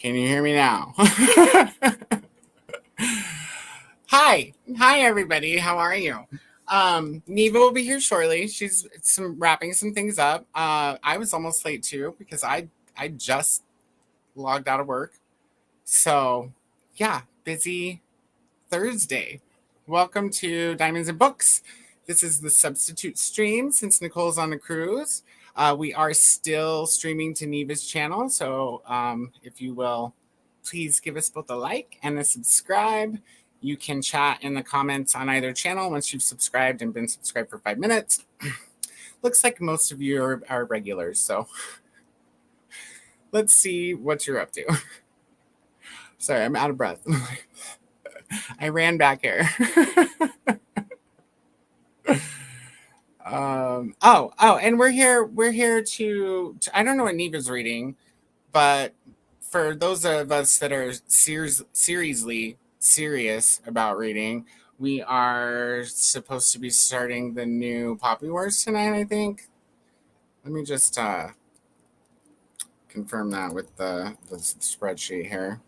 Can you hear me now? Hi. Hi, everybody. How are you? Neva will be here shortly. She's wrapping some things up. I was almost late too because I just logged out of work. So yeah, busy Thursday. Welcome to Diamonds and Books. This is the substitute stream since NeKole's on a cruise. We are still streaming to Neva's channel, so if you will, please give us both a like and a subscribe. You can chat in the comments on either channel once you've subscribed and been subscribed for 5 minutes. Looks like most of you are regulars, so let's see what you're up to. Sorry, I'm out of breath. I ran back here. And we're here to I don't know what Neva's reading, but for those of us that are seriously serious about reading, we are supposed to be starting the new Poppy Wars tonight, I think. Let me just confirm that with the spreadsheet here.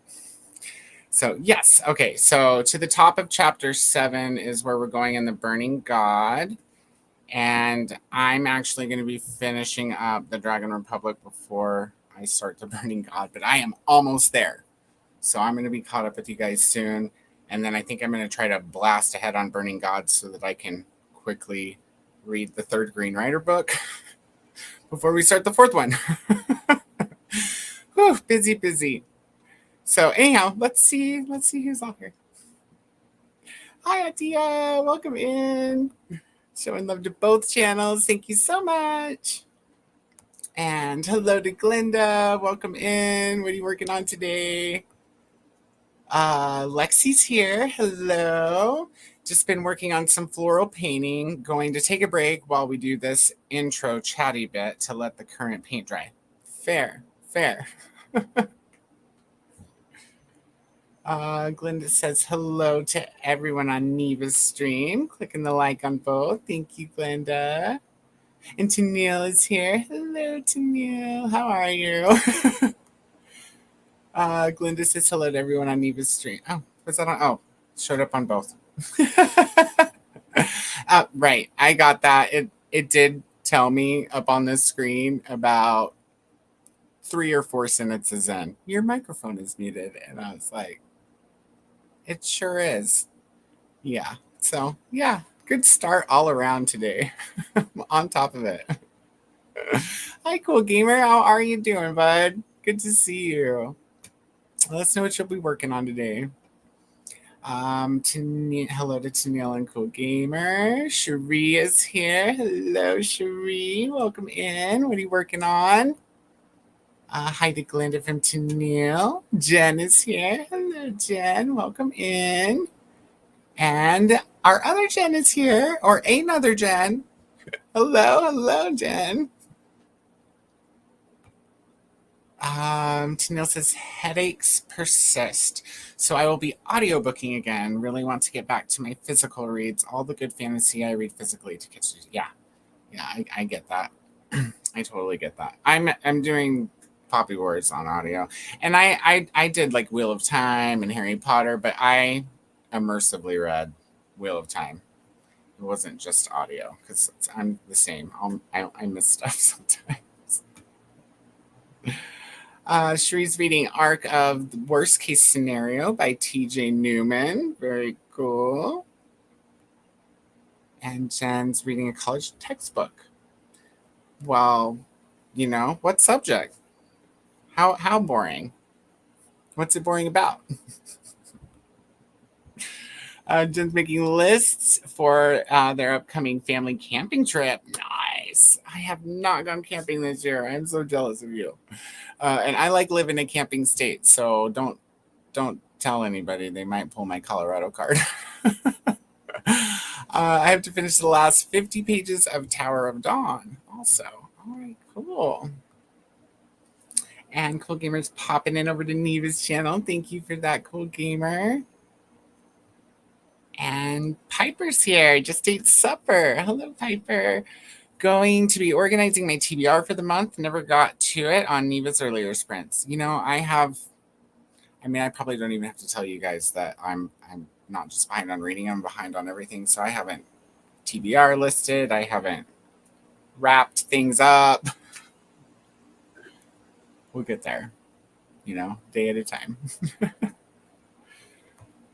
So yes, okay, so to the top of chapter 7 is where we're going in the Burning God. And I'm actually going to be finishing up the Dragon Republic before I start the Burning God, but I am almost there. So I'm going to be caught up with you guys soon. And then I think I'm going to try to blast ahead on Burning God so that I can quickly read the 3rd Green Rider book before we start the 4th one. Whew, busy. So anyhow, let's see who's on here. Hi, Atia. Welcome in. Showing love to both channels. Thank you so much. And hello to Glinda. Welcome in. What are you working on today? Lexi's here. Hello. Just been working on some floral painting. Going to take a break while we do this intro chatty bit to let the current paint dry. Fair. Glinda says hello to everyone on Neva's stream. Clicking the like on both. Thank you, Glinda. And Tennille is here. Hello, Tennille. How are you? Glinda says hello to everyone on Neva's stream. Oh, was that on? Oh, showed up on both. Right. I got that. It did tell me up on the screen about 3 or 4 sentences in. Your microphone is muted. And I was like, it sure is. Yeah. So, yeah. Good start all around today. On top of it. Hi, Cool Gamer. How are you doing, bud? Good to see you. Let us know what you'll be working on today. Hello to Tennille and Cool Gamer. Cherie is here. Hello, Cherie. Welcome in. What are you working on? Hi to Glinda from Tennille. Jen is here. Hello, Jen. Welcome in. And our other Jen is here, or another Jen. Hello, Jen. Tennille says headaches persist. So I will be audiobooking again. Really want to get back to my physical reads. All the good fantasy I read physically to catch. Yeah, I get that. I totally get that. I'm doing Poppy Wars on audio, and I did like Wheel of Time and Harry Potter, but I immersively read Wheel of Time. It wasn't just audio because I'm the same. I miss stuff sometimes. Cherie's reading Arc of the Worst Case Scenario by T.J. Newman. Very cool. And Jen's reading a college textbook. Well, what subject? How boring? What's it boring about? Jen's making lists for their upcoming family camping trip. Nice. I have not gone camping this year. I'm so jealous of you. And I like living in a camping state, so don't tell anybody. They might pull my Colorado card. I have to finish the last 50 pages of Tower of Dawn also. All right, cool. And Cool Gamer's popping in over to Neva's channel. Thank you for that, Cool Gamer. And Piper's here. Just ate supper. Hello, Piper. Going to be organizing my TBR for the month. Never got to it on Neva's earlier sprints. I have I mean, I probably don't even have to tell you guys that I'm not just behind on reading, I'm behind on everything. So I haven't TBR listed, I haven't wrapped things up. We'll get there, day at a time.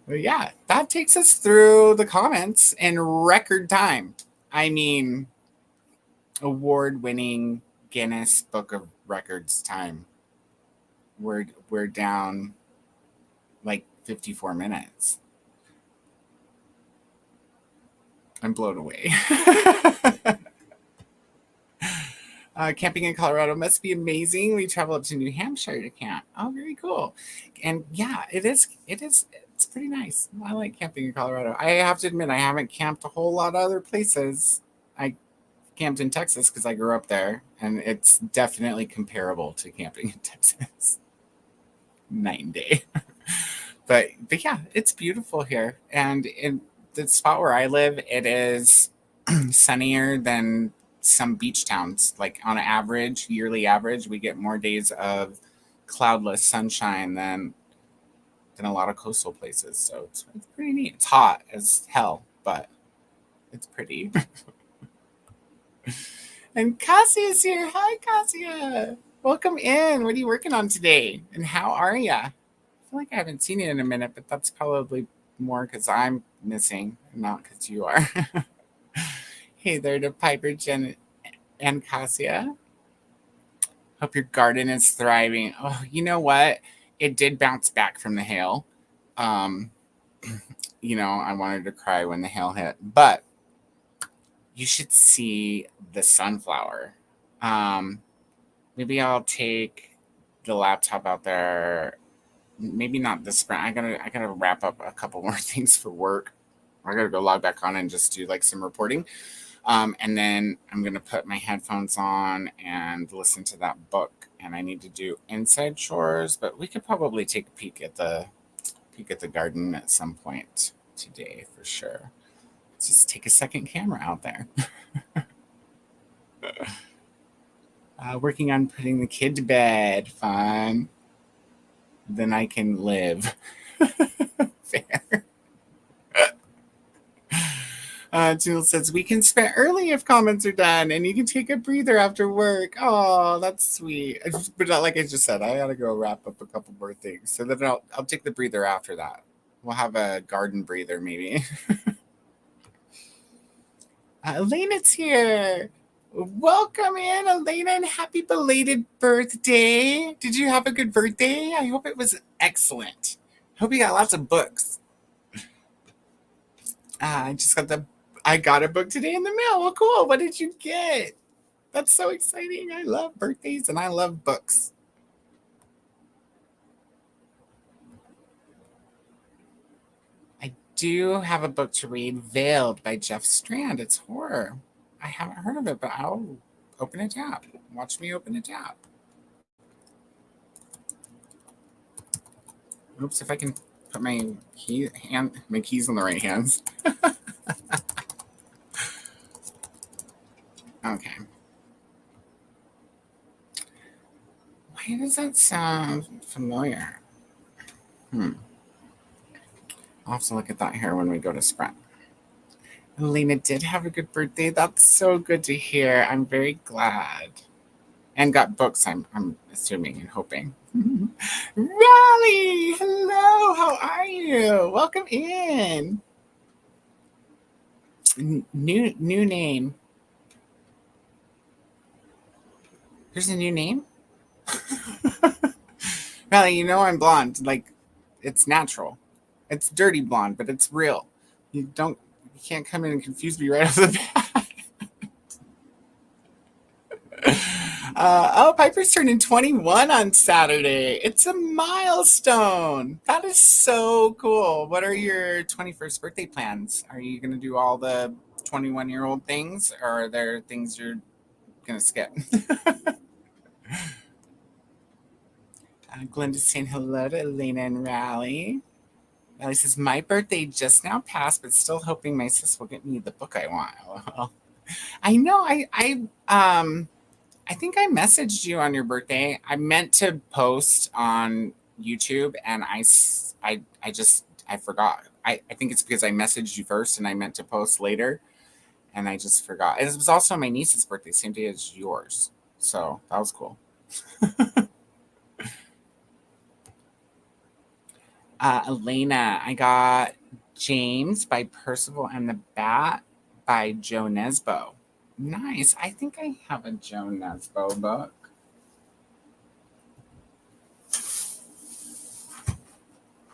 But yeah, that takes us through the comments in record time. I mean, award-winning Guinness Book of Records time. We're down like 54 minutes. I'm blown away. Camping in Colorado must be amazing. We travel up to New Hampshire to camp. Oh, very cool. And yeah, it is. It's pretty nice. I like camping in Colorado. I have to admit, I haven't camped a whole lot of other places. I camped in Texas because I grew up there, and it's definitely comparable to camping in Texas. Night and day. But yeah, it's beautiful here. And in the spot where I live, it is sunnier than some beach towns. Like on average, yearly average, we get more days of cloudless sunshine than a lot of coastal places. So it's pretty neat. It's hot as hell, but it's pretty. And Cassia's here. Hi, Cassia. Welcome in. What are you working on today? And how are you? I feel like I haven't seen you in a minute, but that's probably more because I'm missing, not because you are. Hey there to Piper, Jen, and Cassia. Hope your garden is thriving. Oh, you know what? It did bounce back from the hail. I wanted to cry when the hail hit, but you should see the sunflower. Maybe I'll take the laptop out there. Maybe not this sprint. I gotta wrap up a couple more things for work. I gotta go log back on and just do like some reporting. And then I'm gonna put my headphones on and listen to that book. And I need to do inside chores, but we could probably take a peek at the garden at some point today for sure. Let's just take a second camera out there. Working on putting the kid to bed. Fun. Then I can live. Fair. Jill says, we can spend early if comments are done, and you can take a breather after work. Oh, that's sweet. But like I just said, I gotta go wrap up a couple more things. So then I'll take the breather after that. We'll have a garden breather maybe. Elena's here. Welcome in, Elena, and happy belated birthday. Did you have a good birthday? I hope it was excellent. Hope you got lots of books. I got a book today in the mail. Well, cool. What did you get? That's so exciting. I love birthdays and I love books. I do have a book to read, Veiled by Jeff Strand. It's horror. I haven't heard of it, but I'll open a tab. Watch me open a tab. Oops, if I can put my keys on the right hands. Okay. Why does that sound familiar? I'll have to look at that here when we go to Sprint. Elena did have a good birthday. That's so good to hear. I'm very glad. And got books, I'm assuming and hoping. Raleigh! Hello, how are you? Welcome in. New name. There's a new name? Raleigh, I'm blonde. Like, it's natural. It's dirty blonde, but it's real. You can't come in and confuse me right off the bat. Piper's turning 21 on Saturday. It's a milestone. That is so cool. What are your 21st birthday plans? Are you going to do all the 21-year-old things, or are there things you're going to skip? Glenda's saying hello to Elena and Raleigh. Raleigh says, my birthday just now passed, but still hoping my sis will get me the book I want. Well, I know. I think I messaged you on your birthday. I meant to post on YouTube, and I forgot. I think it's because I messaged you first and I meant to post later, and I just forgot. And it was also my niece's birthday, same day as yours. So that was cool. Elena, I got James by Percival and the Bat by Joe Nesbo. Nice. I think I have a Joe Nesbo book.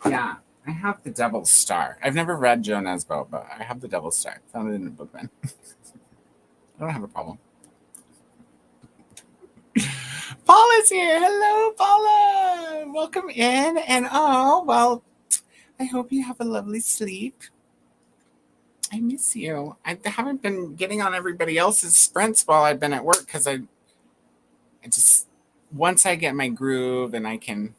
Yeah, I have the Devil's Star. I've never read Joe Nesbo, but I have the Devil's Star. Found it in a book bin. I don't have a problem. Paula's here. Hello, Paula. Welcome in. And oh, well, I hope you have a lovely sleep. I miss you. I haven't been getting on everybody else's sprints while I've been at work because I just, once I get my groove and I can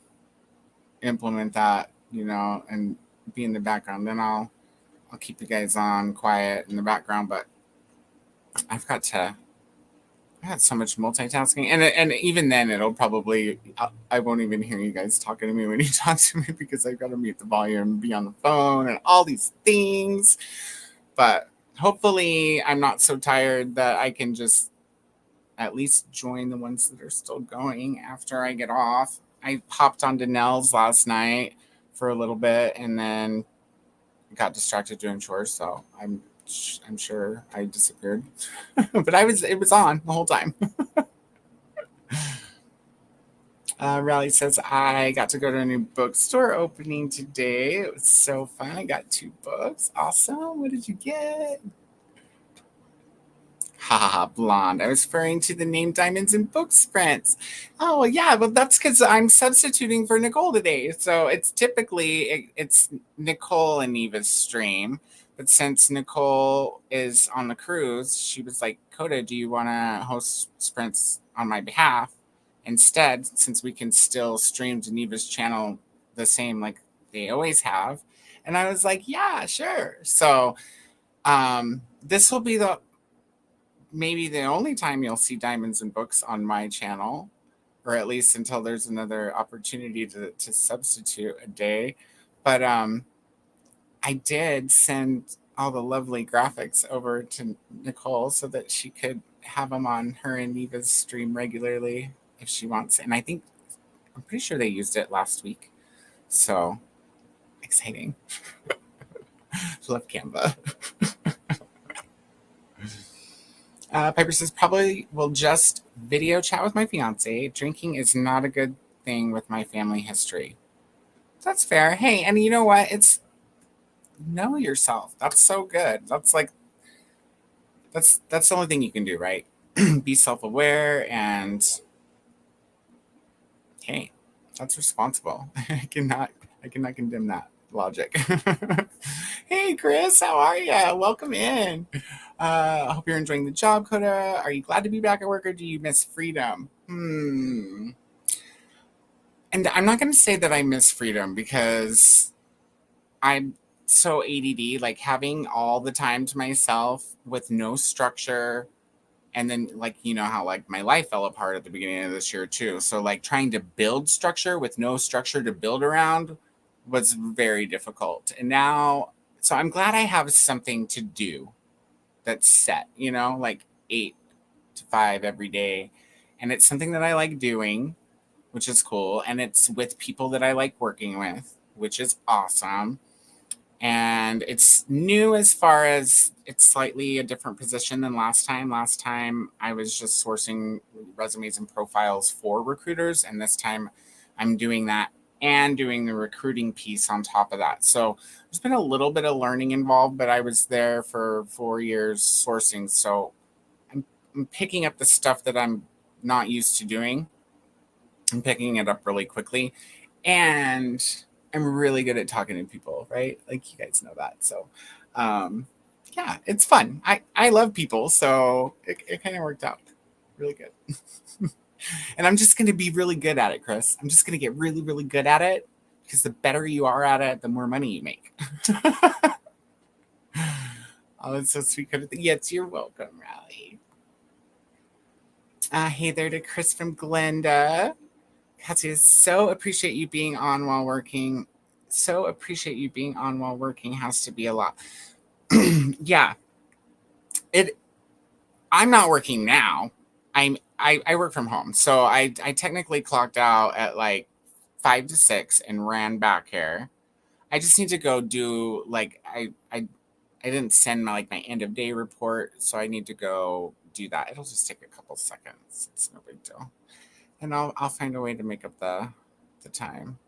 implement that, and be in the background, then I'll keep you guys on quiet in the background. But I've got so much multitasking, and even then, it'll probably I won't even hear you guys talking to me when you talk to me because I've got to mute the volume, be on the phone, and all these things. But hopefully, I'm not so tired that I can just at least join the ones that are still going after I get off. I hopped onto NeKole's last night for a little bit, and then got distracted doing chores, so I'm sure I disappeared. But it was on the whole time. Raleigh says, I got to go to a new bookstore opening today. It was so fun. I got 2 books. Awesome. What did you get? Ha, blonde. I was referring to the name Diamonds and Books Friends. Oh, yeah. Well, that's because I'm substituting for NeKole today. So it's typically, it's NeKole and Eva's stream. But since NeKole is on the cruise, she was like, Coda, do you want to host sprints on my behalf? Instead, since we can still stream to Neva's channel the same like they always have. And I was like, yeah, sure. So this will be maybe the only time you'll see Diamonds and Books on my channel, or at least until there's another opportunity to substitute a day. But I did send all the lovely graphics over to NeKole so that she could have them on her and Neva's stream regularly if she wants. And I'm pretty sure they used it last week. So exciting. Love Canva. Piper says, probably will just video chat with my fiance. Drinking is not a good thing with my family history. That's fair. Hey, and you know what? It's know yourself. That's so good. That's the only thing you can do, right? Be self-aware, and hey, that's responsible. I cannot condemn that logic. Hey, Chris, how are you? Welcome in. I hope you're enjoying the job, Coda. Are you glad to be back at work, or do you miss freedom? And I'm not going to say that I miss freedom because I'm so ADD, like having all the time to myself with no structure. And then, like, how like my life fell apart at the beginning of this year too. So like trying to build structure with no structure to build around was very difficult. And now, so I'm glad I have something to do that's set, like 8 to 5 every day. And it's something that I like doing, which is cool. And it's with people that I like working with, which is awesome. And it's new as far as it's slightly a different position than last time. Last time I was just sourcing resumes and profiles for recruiters. And this time I'm doing that and doing the recruiting piece on top of that. So there's been a little bit of learning involved, but I was there for 4 years sourcing. So I'm picking up the stuff that I'm not used to doing. I'm picking it up really quickly. And I'm really good at talking to people, right? Like you guys know that. So yeah, it's fun. I love people. So it kind of worked out really good. And I'm just going to be really good at it, Chris. I'm just going to get really, really good at it because the better you are at it, the more money you make. Oh, it's so sweet. Yes, you're welcome, Raleigh. Hey there to Chris from Glenda. Katya, so appreciate you being on while working. So appreciate you being on while working. Has to be a lot. Yeah. I'm not working now. I work from home. So I technically clocked out at like 5 to 6 and ran back here. I just need to go do like I didn't send my end of day report, so I need to go do that. It'll just take a couple seconds. It's no big deal. And I'll find a way to make up the time.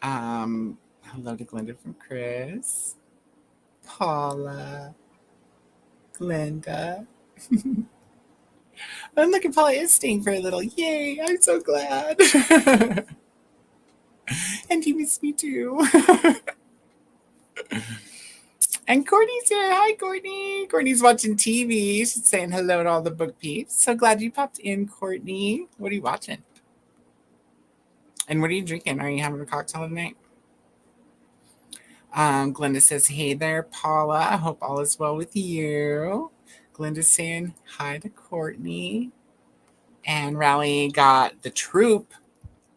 Hello to Glenda from Chris. Paula. Glenda. And look at Paula is staying for a little. Yay, I'm so glad. And you miss me too. And Courtney's here. Hi, Courtney. Courtney's watching TV. She's saying hello to all the book peeps. So glad you popped in, Courtney. What are you watching? And what are you drinking? Are you having a cocktail tonight? Glenda says, hey there, Paula. I hope all is well with you. Glenda's saying hi to Courtney. And Rally got The Troop.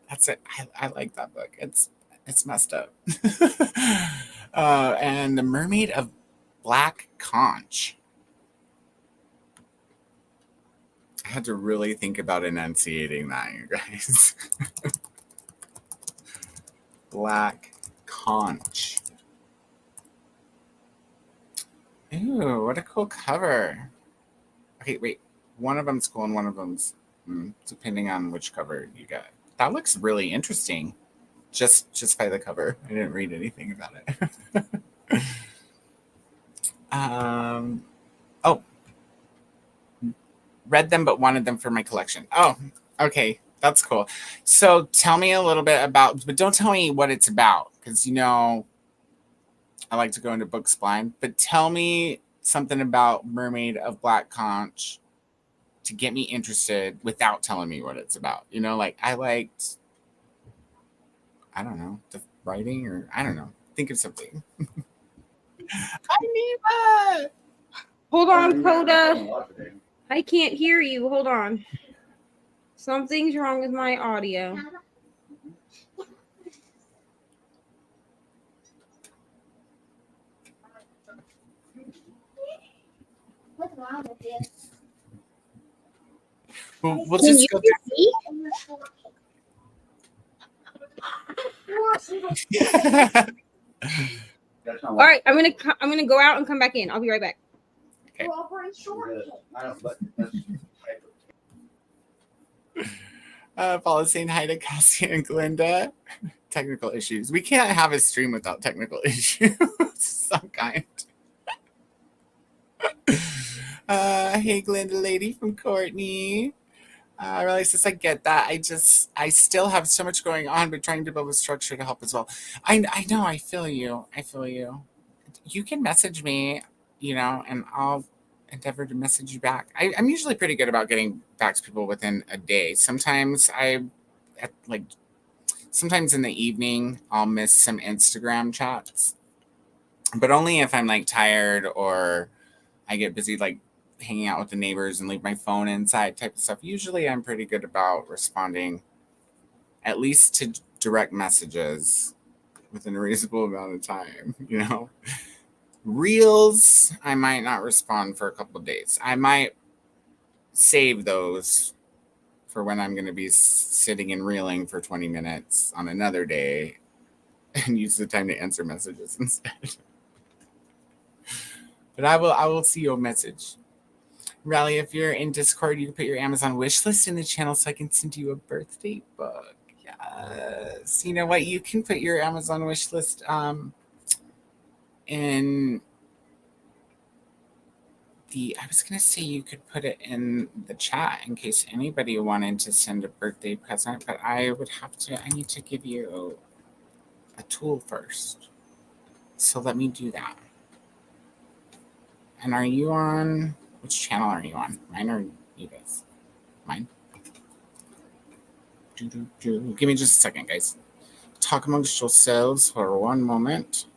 That's it. I like that book. It's messed up. And The Mermaid of Black Conch. I had to really think about enunciating that, you guys. Black Conch. Ooh, what a cool cover. Okay, wait. One of them's cool and one of them's depending on which cover you get. That looks really interesting. Just by the cover. I didn't read anything about it. Oh, read them but wanted them for my collection. Oh, okay, that's cool. So tell me a little bit about, but don't tell me what it's about, because I like to go into books blind. But tell me something about Mermaid of Black Conch to get me interested without telling me what it's about. Like I liked, I don't know, the writing, or I don't know. Think of something. Hi, Neva. Hold on, Coda. I can't hear you. Hold on. Something's wrong with my audio. What's wrong with you? We'll just go through. All right, I'm gonna go out and come back in. I'll be right back. Okay. Paula's saying hi to Cassie and Glinda. Technical issues. We can't have a stream without technical issues. Some kind. Hey, Glinda lady from Courtney. I really says I get that. I still have so much going on, but trying to build a structure to help as well. I know. I feel you. You can message me, and I'll endeavor to message you back. I'm usually pretty good about getting back to people within a day. Sometimes sometimes in the evening, I'll miss some Instagram chats, but only if I'm tired or I get busy, hanging out with the neighbors and leave my phone inside type of stuff. Usually I'm pretty good about responding at least to direct messages within a reasonable amount of time, Reels, I might not respond for a couple of days. I might save those for when I'm going to be sitting and reeling for 20 minutes on another day and use the time to answer messages instead. But I will see your message. Rally, if you're in Discord, you can put your Amazon wish list in the channel so I can send you a birthday book. Yes. You know what? You can put your Amazon wish list in I was going to say you could put it in the chat in case anybody wanted to send a birthday present, but I need to give you a tool first. So let me do that. And are you on, which channel are you on? Mine or you guys? Mine. Give me just a second, guys. Talk amongst yourselves for one moment.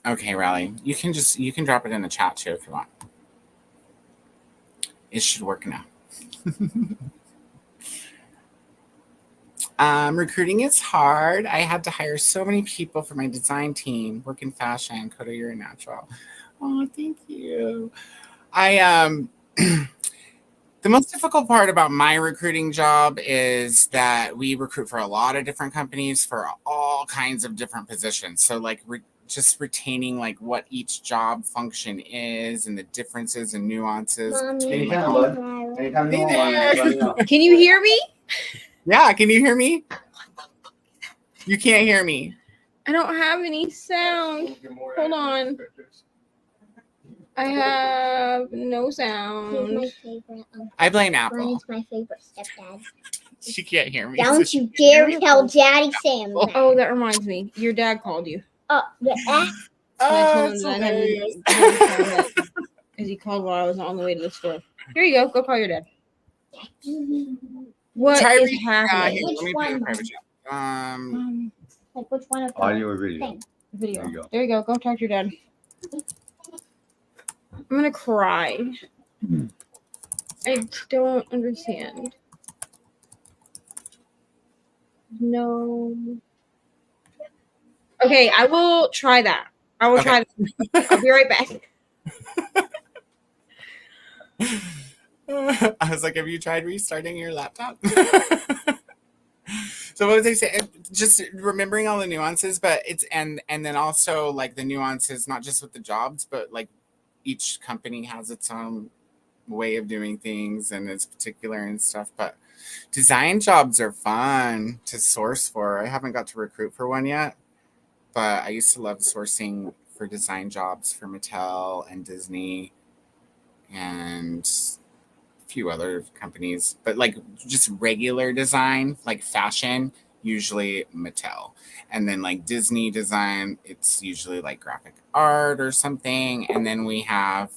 Okay, Riley, you can drop it in the chat too if you want. It should work now. Recruiting is hard. I had to hire so many people for my design team. Work in fashion. Coda, you're a natural. Oh, thank you. The most difficult part about my recruiting job is that we recruit for a lot of different companies for all kinds of different positions. So like just retaining like what each job function is and the differences and nuances. Anytime, bud. Anytime you want. Can you hear me? Yeah, can you hear me? You can't hear me. I don't have any sound. Hold on. I have no sound. He's my favorite. I blame Apple. Brian's my favorite stepdad. She can't hear me. Don't you dare tell Daddy Sam that. Oh, that reminds me. Your dad called you. Oh, yeah. I told him that I had because he called while I was on the way to the store. Here you go. Go call your dad. What is happening? Which one? Like which one of the Audio or video? thing? Video. There you go. There you go. Go talk to your dad. I'm gonna cry. I don't understand. No. Okay, I will try that. I will try that. I'll be right back. I was like, have you tried restarting your laptop? So what was I saying? Just remembering all the nuances, but it's and then also like the nuances, not just with the jobs, but like each company has its own way of doing things and it's particular and stuff. But design jobs are fun to source for. I haven't got to recruit for one yet, but I used to love sourcing for design jobs for Mattel and Disney and a few other companies, but like just regular design, like fashion, usually Mattel. And then like Disney design, it's usually like graphic art or something. And then we have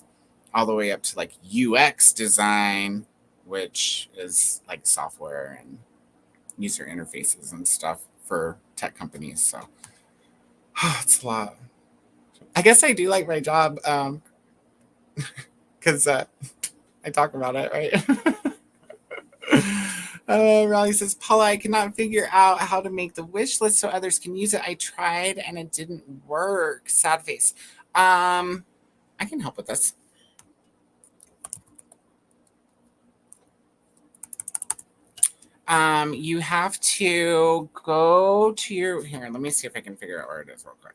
all the way up to like UX design, which is like software and user interfaces and stuff for tech companies. So it's a lot. I guess I do like my job because I talk about it, right? Riley says, Paula, I cannot figure out how to make the wish list so others can use it. I tried and it didn't work. Sad face. I can help with this. You have to go to your, here, let me see if I can figure out where it is real quick.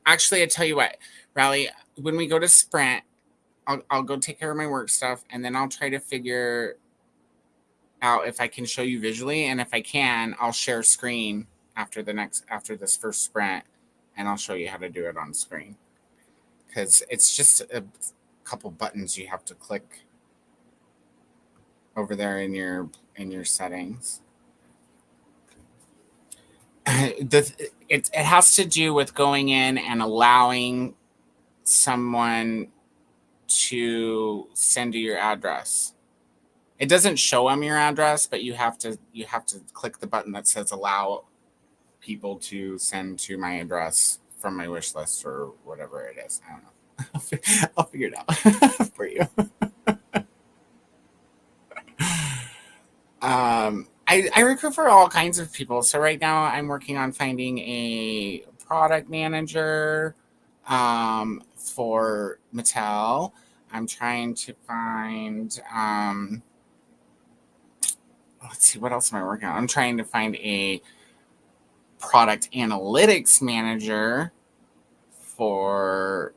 Actually, I tell you what, Riley, when we go to Sprint, I'll go take care of my work stuff and then I'll try to figure out if I can show you visually. And if I can, I'll share screen after this first Sprint and I'll show you how to do it on screen. Because it's just a couple buttons you have to click over there in your settings. It has to do with going in and allowing someone to send you your address. It doesn't show them your address, but you have to click the button that says allow people to send to my address from my wish list or whatever it is. I don't know. I'll figure it out for you. I recruit for all kinds of people. So right now I'm working on finding a product manager for Mattel. I'm trying to find, let's see, what else am I working on? I'm trying to find a product analytics manager for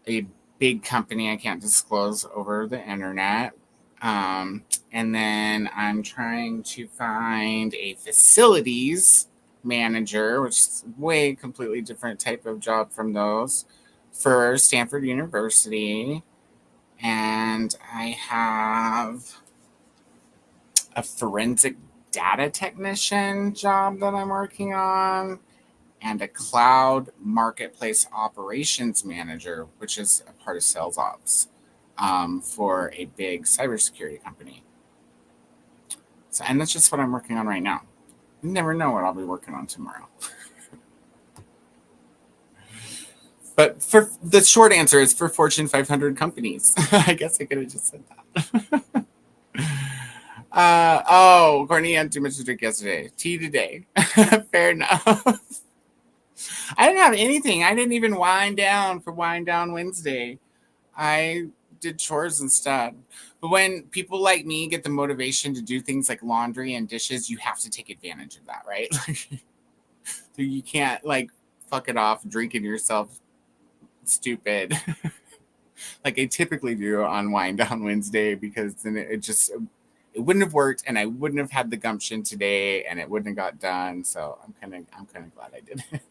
a big company I can't disclose over the internet. And then I'm trying to find a facilities manager, which is way completely different type of job from those, for Stanford University. And I have a forensic data technician job that I'm working on, and a cloud marketplace operations manager, which is a part of sales ops for a big cybersecurity company. So, and that's just what I'm working on right now. You never know what I'll be working on tomorrow. But for the short answer is for Fortune 500 companies. I guess I could have just said that. Courtney had too much to drink yesterday. Tea today. Fair enough. I didn't have anything. I didn't even wind down for Wind Down Wednesday. I did chores instead. But when people like me get the motivation to do things like laundry and dishes, you have to take advantage of that, right? So you can't like fuck it off drinking yourself stupid like I typically do on Wind Down Wednesday, because then it wouldn't have worked and I wouldn't have had the gumption today and it wouldn't have got done. So I'm kind of glad I did it.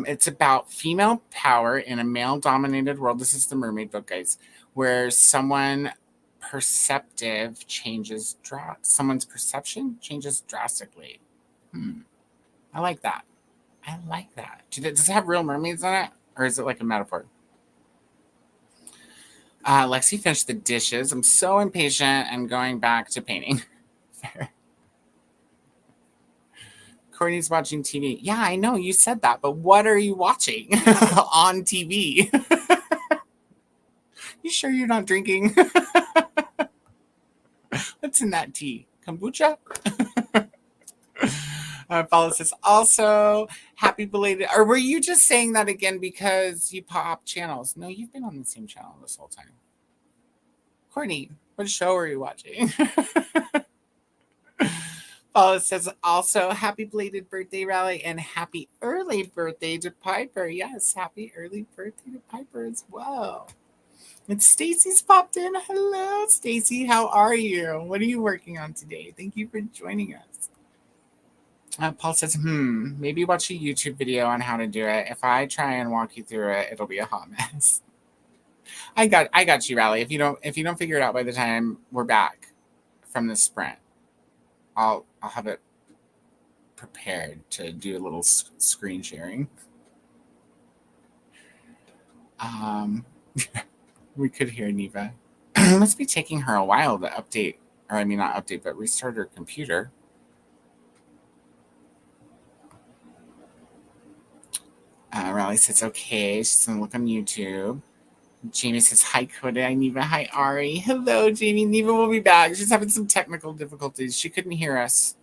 It's about female power in a male-dominated world. This is the Mermaid book, guys, where someone's perception changes drastically. I like that. Does it have real mermaids in it, or is it like a metaphor? Lexi finished the dishes. I'm so impatient and going back to painting. Fair. Courtney's watching TV. Yeah, I know you said that, but what are you watching on TV? You sure you're not drinking? What's in that tea? Kombucha? Paula says, also, happy belated. Or were you just saying that again because you pop channels? No, you've been on the same channel this whole time. Courtney, what show are you watching? Paula says, also, happy belated birthday, Rally, and happy early birthday to Piper. Yes, happy early birthday to Piper as well. And Stacy's popped in. Hello, Stacy. How are you? What are you working on today? Thank you for joining us. Paul says, maybe watch a YouTube video on how to do it. If I try and walk you through it, it'll be a hot mess. I got you, Rally. If you don't figure it out by the time we're back from the sprint, I'll have it prepared to do a little screen sharing. We could hear Neva. It must be taking her a while to update, or I mean not update, but restart her computer. Riley says, okay, she's going to look on YouTube. Jamie says, hi, Coda. Hi, Neva. Hi, Ari. Hello, Jamie. Neva will be back. She's having some technical difficulties. She couldn't hear us.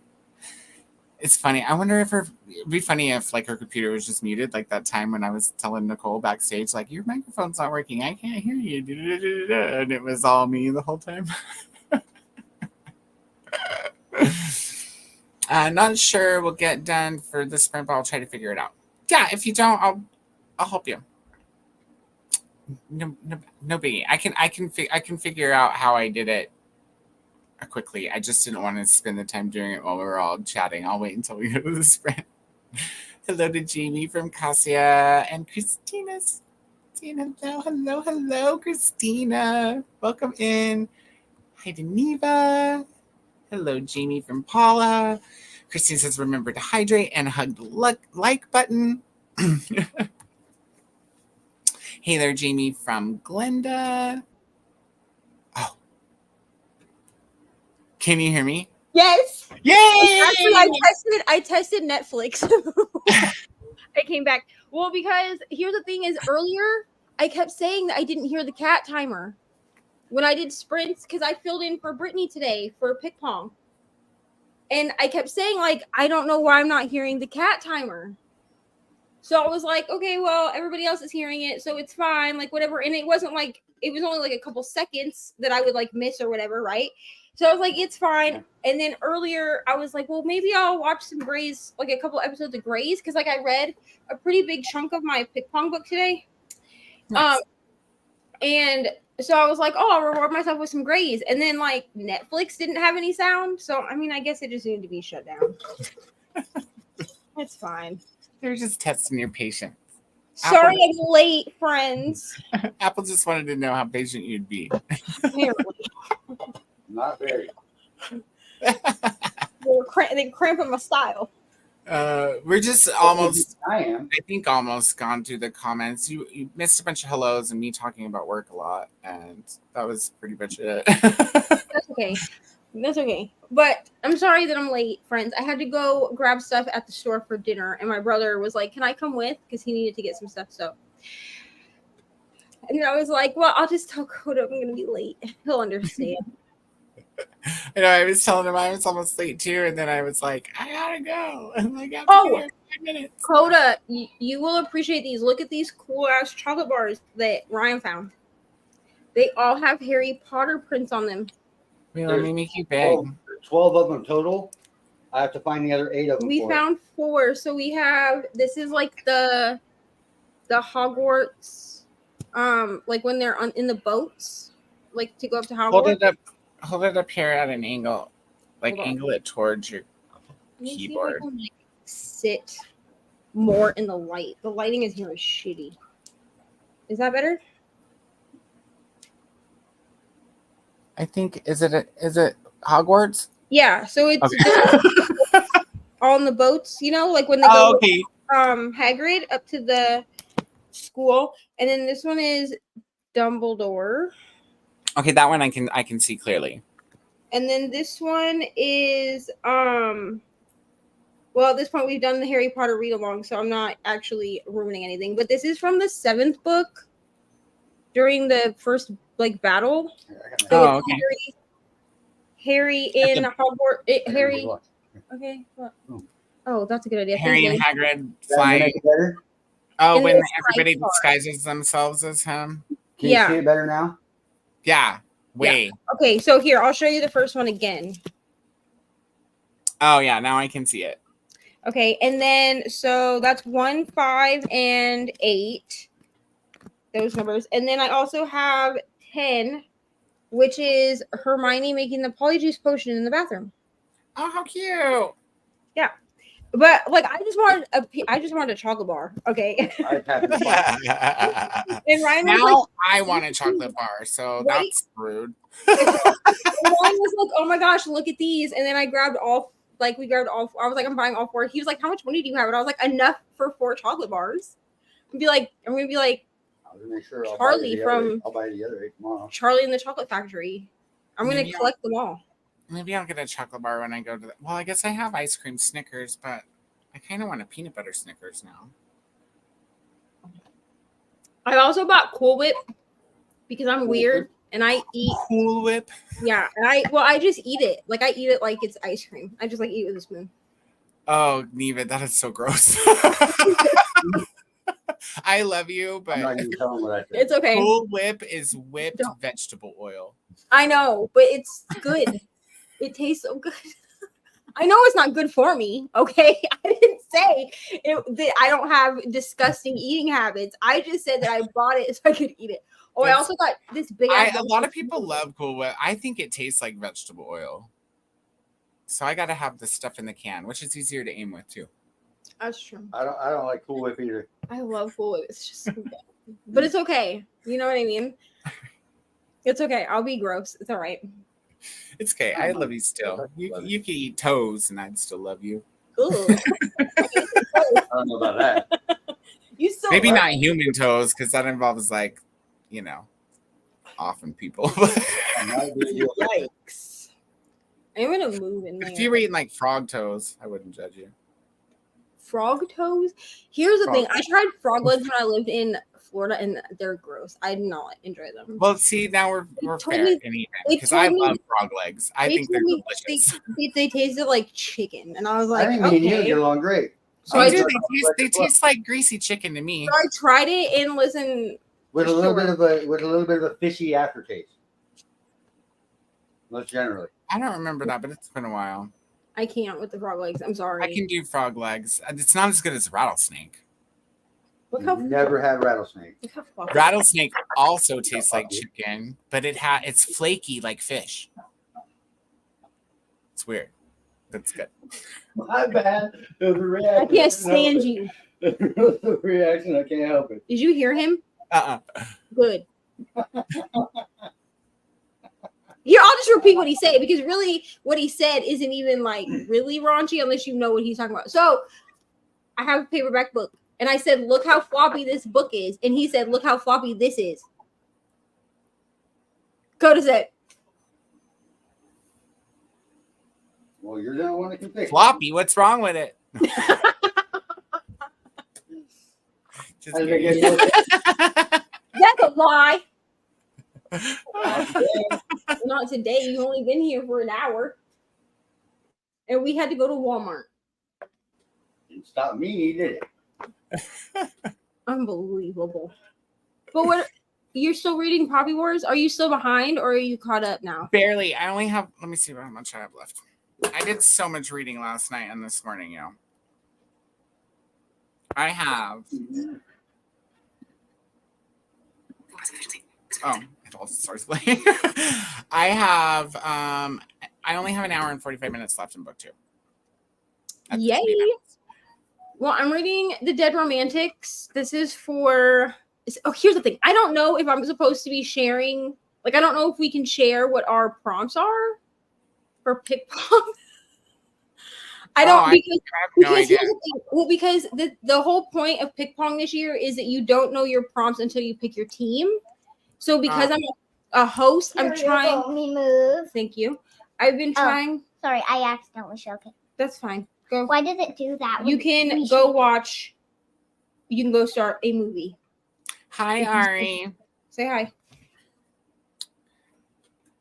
It's funny. I wonder if it'd be funny if like her computer was just muted, like that time when I was telling Nicole backstage, like, your microphone's not working. I can't hear you. And it was all me the whole time. Not sure we'll get done for the sprint, but I'll try to figure it out. Yeah, if you don't, I'll help you. No biggie. I can figure out how I did it quickly. I just didn't want to spend the time doing it while we were all chatting. I'll wait until we go to the sprint. Hello to Jamie from Cassia and Christina. Hello, Christina. Welcome in. Hi to Neva. Hello, Jamie from Paula. Christine says, remember to hydrate and hug the like button. Hey there, Jamie from Glenda. Oh. Can you hear me? Yes. Yay! Actually, I tested Netflix. I came back. Well, because here's the thing is earlier I kept saying that I didn't hear the cat timer when I did sprints because I filled in for Brittany today for pick pong. And I kept saying, like, I don't know why I'm not hearing the cat timer. So I was like, okay, well, everybody else is hearing it, so it's fine, like, whatever. And it wasn't like, it was only like a couple seconds that I would like miss or whatever, right? So I was like, it's fine. And then earlier I was like, well, maybe I'll watch some Grey's, like a couple episodes of Grey's, because like I read a pretty big chunk of my pick pong book today. Nice. And so I was like, oh, I'll reward myself with some Grey's. And then like Netflix didn't have any sound. So I mean, I guess it just needed to be shut down. It's fine. They're just testing your patience. Sorry I'm late, friends. Apple just wanted to know how patient you'd be. Apparently. Not very. They're cramping my style. We're just almost, I think almost gone through the comments. You missed a bunch of hellos and me talking about work a lot, and that was pretty much it. That's okay. That's okay. But I'm sorry that I'm late, friends. I had to go grab stuff at the store for dinner, and my brother was like, "Can I come with?" Because he needed to get some stuff. So, and I was like, "Well, I'll just tell Coda I'm gonna be late. He'll understand." I was telling him I was almost late too, and then I was like, I gotta go. I'm like, I have to Oh, be here in 5 minutes. Coda, you will appreciate these. Look at these cool ass chocolate bars that Ryan found. They all have Harry Potter prints on them. Wait, let me make you big. 12 of them total. I have to find the other 8 of them. We found 4. So we have, this is like the Hogwarts, like when they're in the boats, like to go up to Hogwarts. Hold it up here at an angle. Like Hold on. angle it towards your Let me see if I keyboard. can, like, sit more in the light. The lighting is here is shitty. Is that better? I think is it Hogwarts? Yeah. So it's Okay. on the boats, you know, like when they go Oh, okay. with, Hagrid up to the school, and then this one is Dumbledore, Okay, that one I can see clearly. and then this one is well, at this point we've done the Harry Potter read along, so I'm not actually ruining anything. But this is from the 7th book during the first like battle. So Oh, it's okay. Harry in Hogwarts. Harry. Okay. What? Oh, that's a good idea. Harry and Thank you. Hagrid That flying. make it better? Oh, In when the everybody sky car. disguises themselves as him. Can Yeah. you see it better now? Yeah. Way. Okay, so here I'll show you the first one again. Oh yeah, now I can see it. Okay, and then so that's 1, 5, and 8. Those numbers, and then I also have 10, which is Hermione making the polyjuice potion in the bathroom. Oh, how cute! But like, I just wanted a chocolate bar. Okay, I've had to find and Ryan was Now like, I want a chocolate bar, so Right? that's rude. and Ryan was like, "Oh my gosh, look at these!" And then I grabbed all. Like we grabbed all. I was like, "I'm buying all 4." He was like, "How much money do you have?" And I was like, "Enough for 4 chocolate bars." I'm gonna be like I'll make sure I'll Charlie buy from- I'll buy the other 8 tomorrow. Charlie in the Chocolate Factory. I'm gonna Maybe collect them all. Maybe I'll get a chocolate bar when I go to the. Well, I guess I have ice cream Snickers, but I kind of want a peanut butter Snickers now. I also bought Cool Whip because I'm weird and I eat. Cool Whip. Yeah, and I just eat it. Like I eat it like it's ice cream. I just like eat it with a spoon. Oh, Neva, that is so gross. I love you, I'm not but even telling what I said. It's okay. Cool Whip is whipped Don't. vegetable oil. I know, but it's good. It tastes so good. I know it's not good for me. Okay, I didn't say that I don't have disgusting eating habits. I just said that I bought it so I could eat it. Oh, I also got this big. A lot of people love Cool Whip. I think it tastes like vegetable oil. So I got to have the stuff in the can, which is easier to aim with too. That's true. I don't like Cool Whip either. I love Cool Whip. It's just so good. But it's okay. You know what I mean? It's okay. I'll be gross. It's all right. It's okay. I love you still. You can eat toes and I'd still love you. Ooh. I don't know about that. You still Maybe love not human toes because that involves like, often people. Yikes. I'm gonna move in there. If you were eating like frog toes, I wouldn't judge you. Frog toes? Here's the Frog thing. I tried frog legs when I lived in Florida and they're gross. I did not enjoy them. Well, see, now we're told fair me- and even they because I told me- love frog legs. I think they're told me delicious. They tasted like chicken. And I was I like, think me and you okay. get along great. So Oh, I dude, just they taste like greasy chicken to me. so I tried it and listen, With a little Sure. bit of a fishy aftertaste. Most generally. I don't remember that, but it's been a while. I can't with the frog legs. I'm sorry. I can do frog legs. It's not as good as rattlesnake. Look how Never had rattlesnake. look how fluffy. Rattlesnake also tastes like chicken, but it's flaky like fish. It's weird. That's good. My bad. It was a I reaction. can't stand you. It was a reaction. I can't help it. Did you hear him? Good. Here, I'll just repeat what he said because really what he said isn't even like really raunchy unless you know what he's talking about. So I have a paperback book and I said, look how floppy this book is. And he said, look how floppy this is. Go to set. Well, you're the only one that can fix it. Floppy, what's wrong with it? Just How does it kidding. get That's a lie. more- Not today. You've only been here for an hour. And we had to go to Walmart. Didn't stop me, he did it. Unbelievable. But what you're still reading Poppy Wars? Are you still behind or are you caught up now? Barely. I only have, let me see how much I have left. I did so much reading last night and this morning, you know. I have. Oh, it all starts playing. I have, I only have an hour and 45 minutes left in book 2. That's Yay. 20 minutes. Well, I'm reading The Dead Romantics. This is for. Oh, here's the thing. I don't know if I'm supposed to be sharing. Like, I don't know if we can share what our prompts are for pick pong. I don't I because have no because idea. here's the thing. Well, because the whole point of pick pong this year is that you don't know your prompts until you pick your team. So because I'm a host, I'm trying. Let me move. Thank you. I've been trying. Sorry, I accidentally shook it. That's fine. Go. Why does it do that? You when can we go shake watch. You can go start a movie. Hi, Ari. Say hi.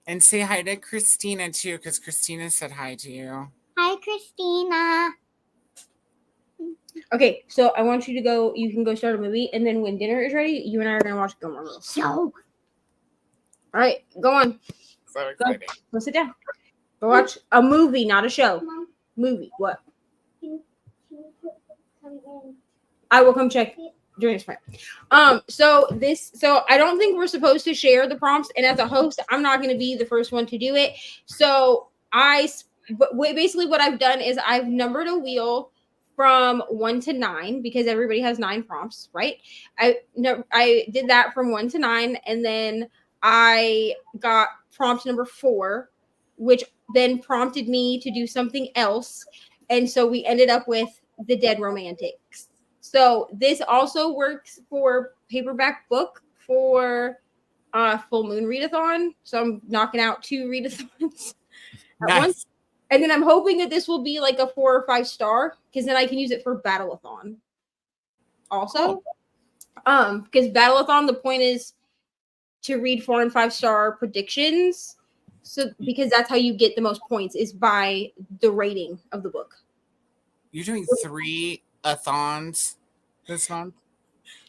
And say hi to Christina, too, because Christina said hi to you. Hi, Christina. Okay, so I want you to go. You can go start a movie, and then when dinner is ready, you and I are gonna watch Gilmore Girls. So, All right, go on. So exciting. Go sit down. Go watch a movie, not a show. Mom, Movie. What? can you put something in? I will come check during this time. So I don't think we're supposed to share the prompts, and as a host, I'm not going to be the first one to do it. So basically what I've done is I've numbered a wheel from 1 to 9 because everybody has 9 prompts, right? I did that from 1 to 9, and then I got prompt number 4, which then prompted me to do something else, and so we ended up with The Dead Romantics. So this also works for paperback book for full moon readathon. So I'm knocking out 2 readathons at once. And then I'm hoping that this will be like a 4 or 5 star because then I can use it for battleathon. Also, because battleathon, the point is to read 4 and 5 star predictions. So because that's how you get the most points is by the rating of the book. You're doing 3 athons this month?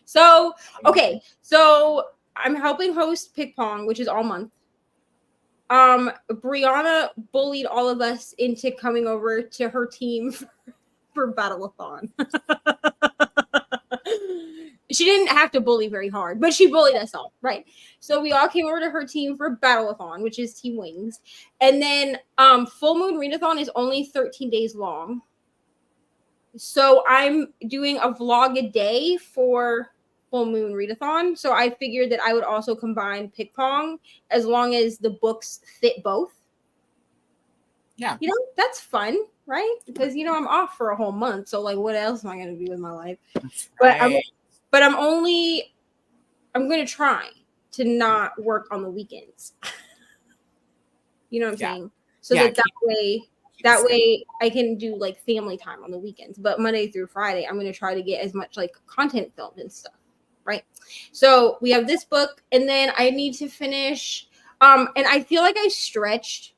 So, okay. So I'm helping host Pick Pong, which is all month. Brianna bullied all of us into coming over to her team for battleathon. She didn't have to bully very hard, but she bullied us all, right? So we all came over to her team for battleathon, which is Team Wings. And then full moon readathon is only 13 days long. So I'm doing a vlog a day for full moon readathon. So I figured that I would also combine Pick Pong as long as the books fit both. Yeah. You know, that's fun, right? Because, you know, I'm off for a whole month. So, like, what else am I going to do with my life? Right. But I'm going to try to not work on the weekends. You know what I'm saying? So that way I can do like family time on the weekends. But Monday through Friday, I'm going to try to get as much like content filmed and stuff. Right. So we have this book, and then I need to finish. And I feel like I stretched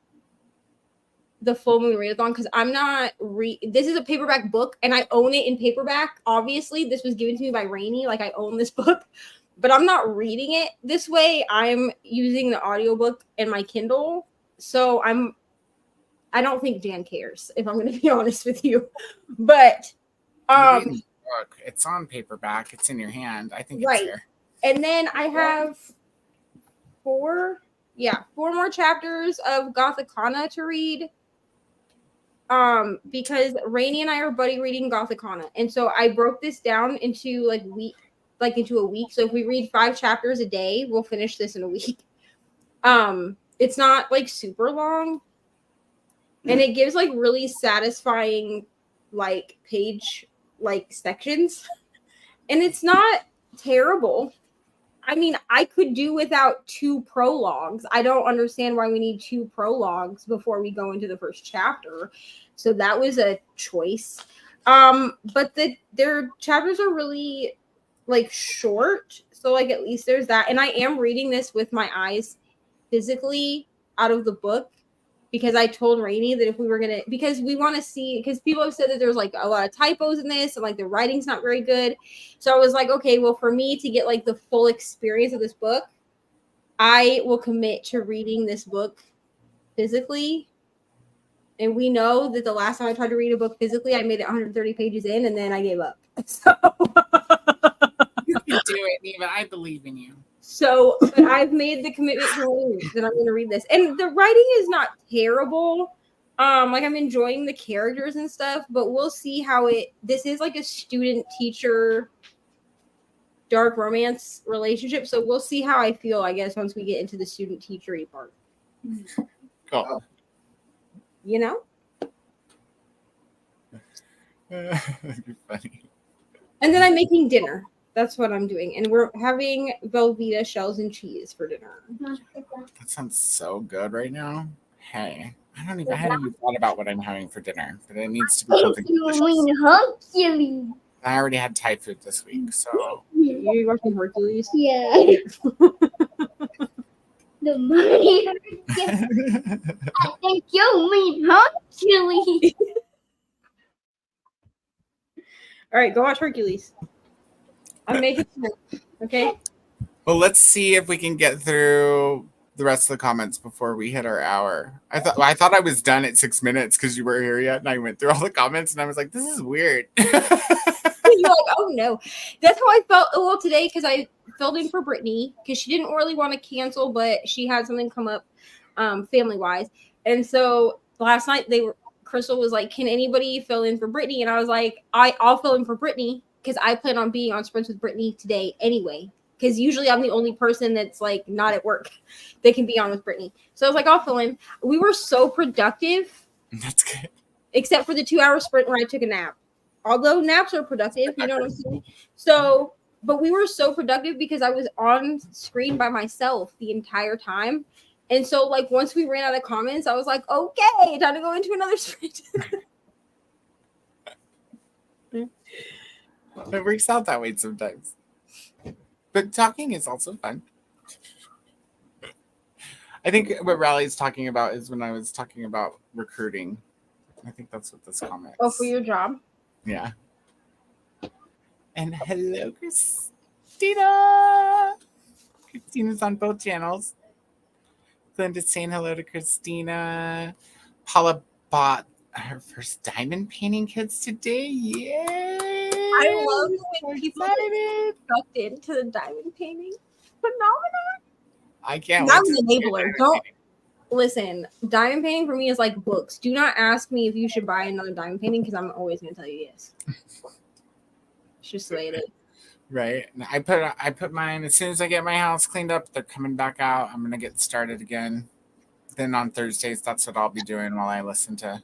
the full moon readathon because I'm not this is a paperback book and I own it in paperback. Obviously, this was given to me by Rainey. Like I own this book, but I'm not reading it this way. I'm using the audiobook and my Kindle. So I don't think Dan cares, if I'm going to be honest with you. But Look, it's on paperback. It's in your hand. I think right. It's fair. And then I have 4 more chapters of Gothicana to read. Because Rainey and I are buddy reading Gothicana. And so I broke this down into into a week. So if we read 5 chapters a day, we'll finish this in a week. It's not like super long. And it gives like really satisfying like page like sections. And it's not terrible. I mean, I could do without 2 prologues. I don't understand why we need 2 prologues before we go into the first chapter. So that was a choice. But their chapters are really like short. So like at least there's that. And I am reading this with my eyes physically out of the book because I told Rainey that if we were gonna, because we want to see, because people have said that there's like a lot of typos in this and like the writing's not very good. So I was like, okay, well, for me to get like the full experience of this book, I will commit to reading this book physically. And we know that the last time I tried to read a book physically, I made it 130 pages in and then I gave up. So You can do it, Neva. I believe in you. So, but I've made the commitment to read that I'm going to read this, and the writing is not terrible. Like I'm enjoying the characters and stuff, but we'll see how it. This is like a student teacher dark romance relationship, so we'll see how I feel. I guess once we get into the student teacher-y part, Cool. you know. That'd be funny. And then I'm making dinner. That's what I'm doing, and we're having Velveeta shells and cheese for dinner. That sounds so good right now. Hey, I hadn't even thought about what I'm having for dinner, but it needs to be something delicious. I already had Thai food this week, so You watching Hercules? Yeah. The money. I think you mean Hercules. All right, go watch Hercules. I'm making dinner, okay? Well, let's see if we can get through the rest of the comments before we hit our hour. I thought I was done at 6 minutes because you weren't here yet, and I went through all the comments, and I was like, "This is weird." You're like, oh no. That's how I felt well today because I filled in for Brittany because she didn't really want to cancel, but she had something come up family wise. And so last night Crystal was like, can anybody fill in for Brittany? And I was like, I'll fill in for Brittany because I plan on being on Sprints with Brittany today anyway. Because usually I'm the only person that's like not at work that can be on with Brittany. So I was like, I'll fill in. We were so productive. That's good. Except for the 2-hour sprint where I took a nap. Although naps are productive, you know what I'm saying? So, but we were so productive because I was on screen by myself the entire time. And so, like, once we ran out of comments, I was like, okay, time to go into another sprint. It works out that way sometimes. But talking is also fun. I think what Riley's talking about is when I was talking about recruiting. I think that's what this comment is. Oh, for your job? Yeah. And hello, Christina. Christina's on both channels. Glenda's saying hello to Christina. Paula bought her first diamond painting kits today. Yay! I love when So people excited. get sucked into the diamond painting phenomenon. I can't That wait was to an see enabler. diamond Don't painting. listen. Diamond painting for me is like books. Do not ask me if you should buy another diamond painting because I'm always going to tell you yes. It's just the way it is. Right. And I put mine as soon as I get my house cleaned up. They're coming back out. I'm gonna get started again. Then on Thursdays, that's what I'll be doing while I listen to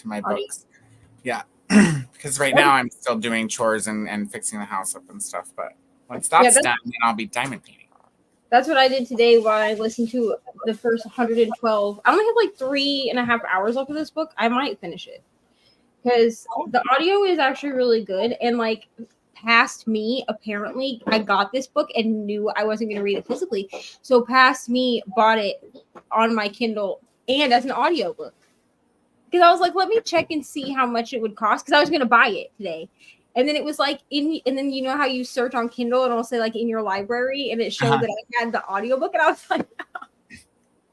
my books. Yeah. Because right now I'm still doing chores and fixing the house up and stuff. But once that's done, then I'll be diamond painting. That's what I did today while I listened to the first 112. I only have like 3.5 hours left of this book. I might finish it because the audio is actually really good. And like past me, apparently, I got this book and knew I wasn't going to read it physically. So past me bought it on my Kindle and as an audiobook. Because I was like, let me check and see how much it would cost. Because I was going to buy it today. And then it was like and then you know how you search on Kindle and it'll say like in your library and it showed that I had the audiobook and I was like,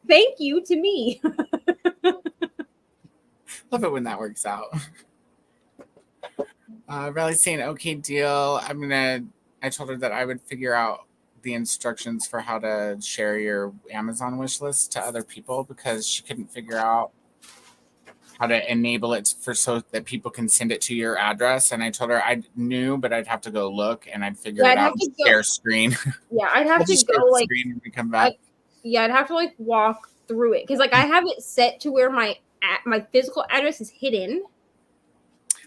thank you to me. Love it when that works out. Riley's saying, okay, deal. I told her that I would figure out the instructions for how to share your Amazon wish list to other people because she couldn't figure out how to enable it so that people can send it to your address. And I told her I knew, but I'd have to go look and I'd figure it out. Share screen. Yeah, I'd have to go like screen when we come back. I'd have to like walk through it because like I have it set to where my physical address is hidden,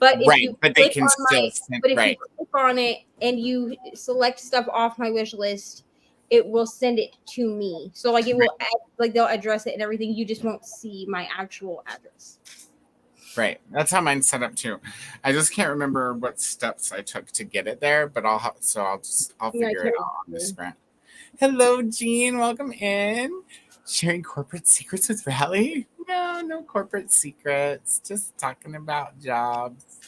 But if Right, you but they click can on still my, send, but if right. you click on it and you select stuff off my wish list, it will send it to me. So like it will like they'll address it and everything. You just won't see my actual address. Right. That's how mine's set up too. I just can't remember what steps I took to get it there, but I'll figure it out on the sprint. Hello, Jean. Welcome in. Sharing corporate secrets with Riley? No corporate secrets. Just talking about jobs.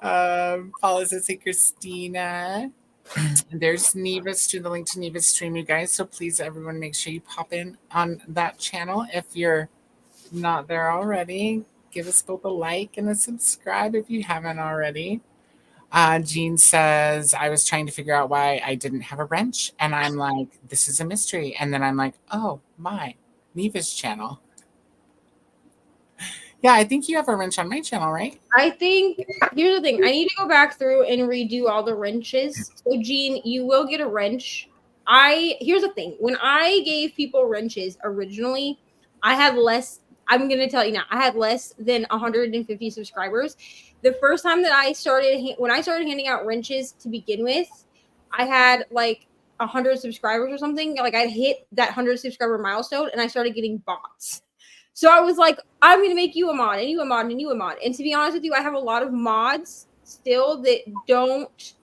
Policies say Christina. There's Neva's to the link to Neva's stream, you guys. So please, everyone, make sure you pop in on that channel if you're not there already. Give us both a like and a subscribe if you haven't already. Jean says, I was trying to figure out why I didn't have a wrench. And I'm like, this is a mystery. And then I'm like, oh, my, Neva's channel. Yeah, I think you have a wrench on my channel, right? I think here's the thing. I need to go back through and redo all the wrenches. So Jean, you will get a wrench. Here's the thing. When I gave people wrenches originally, I had less. I'm gonna tell you now. I had less than 150 subscribers. The first time that when I started handing out wrenches to begin with, I had like 100 subscribers or something. Like I hit that 100 subscriber milestone, and I started getting bots. So I was like, I'm going to make you a mod and you a mod and you a mod. And to be honest with you, I have a lot of mods still that don't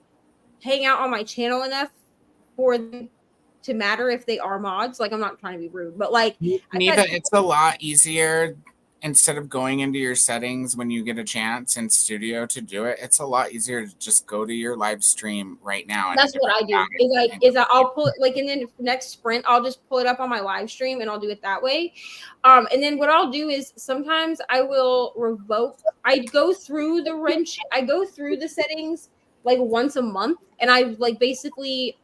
hang out on my channel enough for them to matter if they are mods. Like, I'm not trying to be rude, but like, Neva, it's a lot easier instead of going into your settings when you get a chance in studio to do it. It's a lot easier to just go to your live stream right now. That's what I do. Is I'll pull it like in the next sprint, I'll just pull it up on my live stream and I'll do it that way. And then what I'll do is sometimes I will revoke. I go through the settings like once a month, and I like basically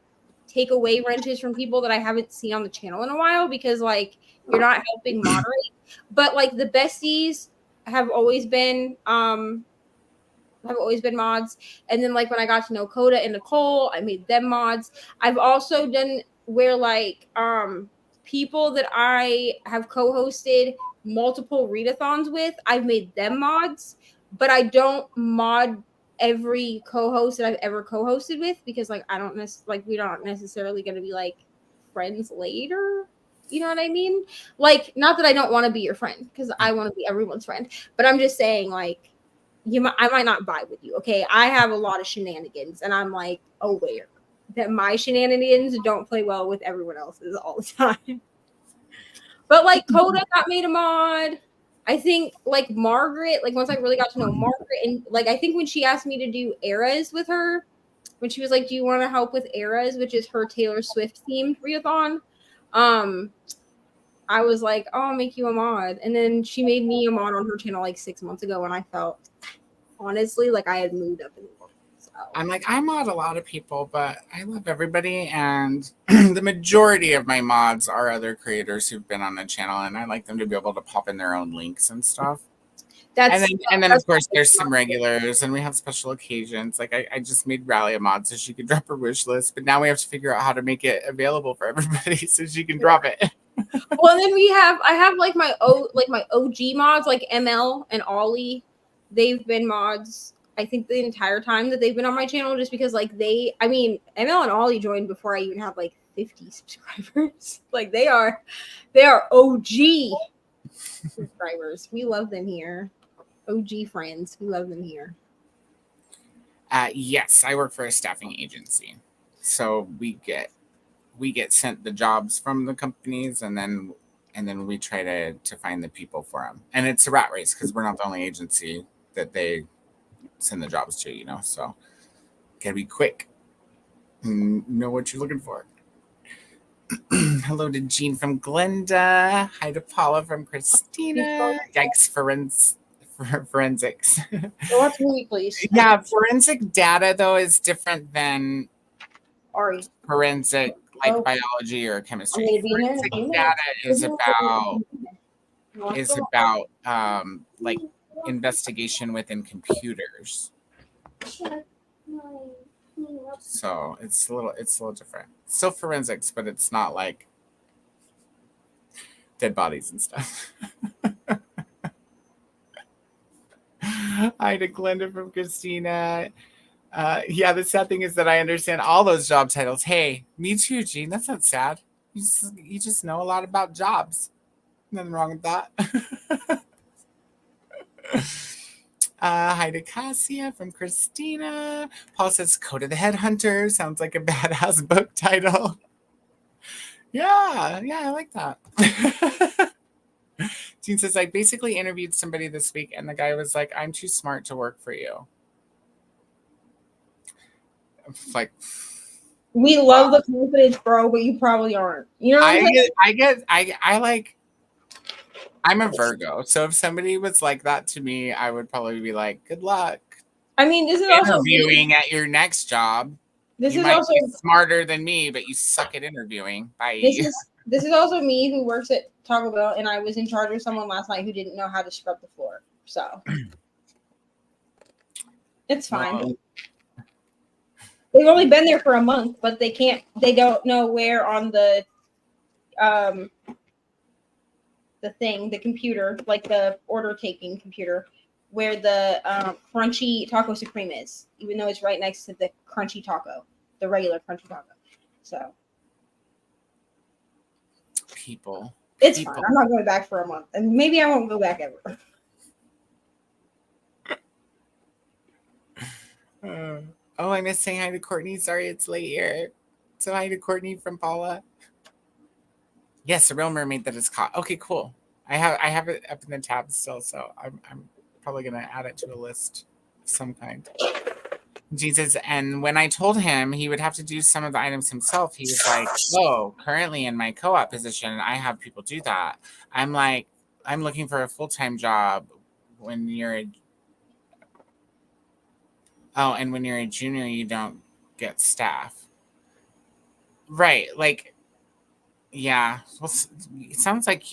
take away wrenches from people that I haven't seen on the channel in a while because like you're not helping moderate. But like the besties have always been mods. And then like when I got to know Coda and NeKole, I made them mods. I've also done where like people that I have co-hosted multiple readathons with, I've made them mods, but I don't mod every co-host that I've ever co-hosted with because like we're not necessarily going to be like friends later. You know what I mean? Like, not that I don't want to be your friend because I want to be everyone's friend, but I'm just saying like I might not vibe with you. Okay. I have a lot of shenanigans and I'm like aware that my shenanigans don't play well with everyone else's all the time. But like Coda got made a mod. I think like Margaret, like once I really got to know Margaret, and like I think when she asked me to do eras with her, when she was like, do you want to help with eras, which is her Taylor Swift themed readathon? I was like, oh, I'll make you a mod. And then she made me a mod on her channel like 6 months ago, and I felt honestly like I had moved up in the world. So. I'm like, I mod a lot of people, but I love everybody. And the majority of my mods are other creators who've been on the channel, and I like them to be able to pop in their own links and stuff. And then of course there's some regulars, and we have special occasions. Like I just made Rally a mod so she could drop her wish list, but now we have to figure out how to make it available for everybody so she can drop it. Well, then I have like my OG mods like ML and Ollie. They've been mods I think the entire time that they've been on my channel, just because like ML and Ollie joined before I even had like 50 subscribers. Like they are OG subscribers. We love them here. OG friends. We love them here. Yes, I work for a staffing agency, so we get sent the jobs from the companies, and then we try to find the people for them. And it's a rat race because we're not the only agency that they send the jobs to, you know. So gotta be quick. Know what you're looking for. Hello to Jean from Glenda. Hi to Paula from Christina. Yikes, forensics. Watch me, please. Yeah, forensic data though is different than Ari. Forensic like biology or chemistry. Forensic data is about like investigation within computers. So it's a little different. Still forensics, but it's not like dead bodies and stuff. Hi to Glenda from Christina. Yeah, the sad thing is that I understand all those job titles. Hey, me too, Gene. That's not sad. You just know a lot about jobs. Nothing wrong with that. Hi to Cassia from Christina. Paul says, Code of the Headhunter. Sounds like a badass book title. Yeah, I like that. Jean says, I basically interviewed somebody this week, and the guy was like, I'm too smart to work for you. Like, we love the confidence, bro, but you probably aren't. You know what I'm saying? I'm a Virgo, so if somebody was like that to me, I would probably be like, good luck. I mean, this is also interviewing at your next job. This you is might also be smarter than me, but you suck at interviewing. Bye. This is also me who works at Taco Bell, and I was in charge of someone last night who didn't know how to scrub the floor. So it's fine. Well, they've only been there for a month, but they don't know where on the computer, like the order taking computer, where the crunchy taco supreme is, even though it's right next to the crunchy taco, the regular crunchy taco. So it's fine. I'm not going back for a month, and maybe I won't go back ever. I missed saying hi to Courtney. Sorry it's late here. So hi to Courtney from Paula. Yes, a real mermaid that is caught. Okay, cool. I have it up in the tab still, so I'm probably gonna add it to a list of some kind. Jesus, and when I told him he would have to do some of the items himself, he was like, "Oh, currently in my co-op position, I have people do that." I'm like, I'm looking for a full-time job. When you're when you're a junior, you don't get staff, right? Like. Yeah, well, it sounds like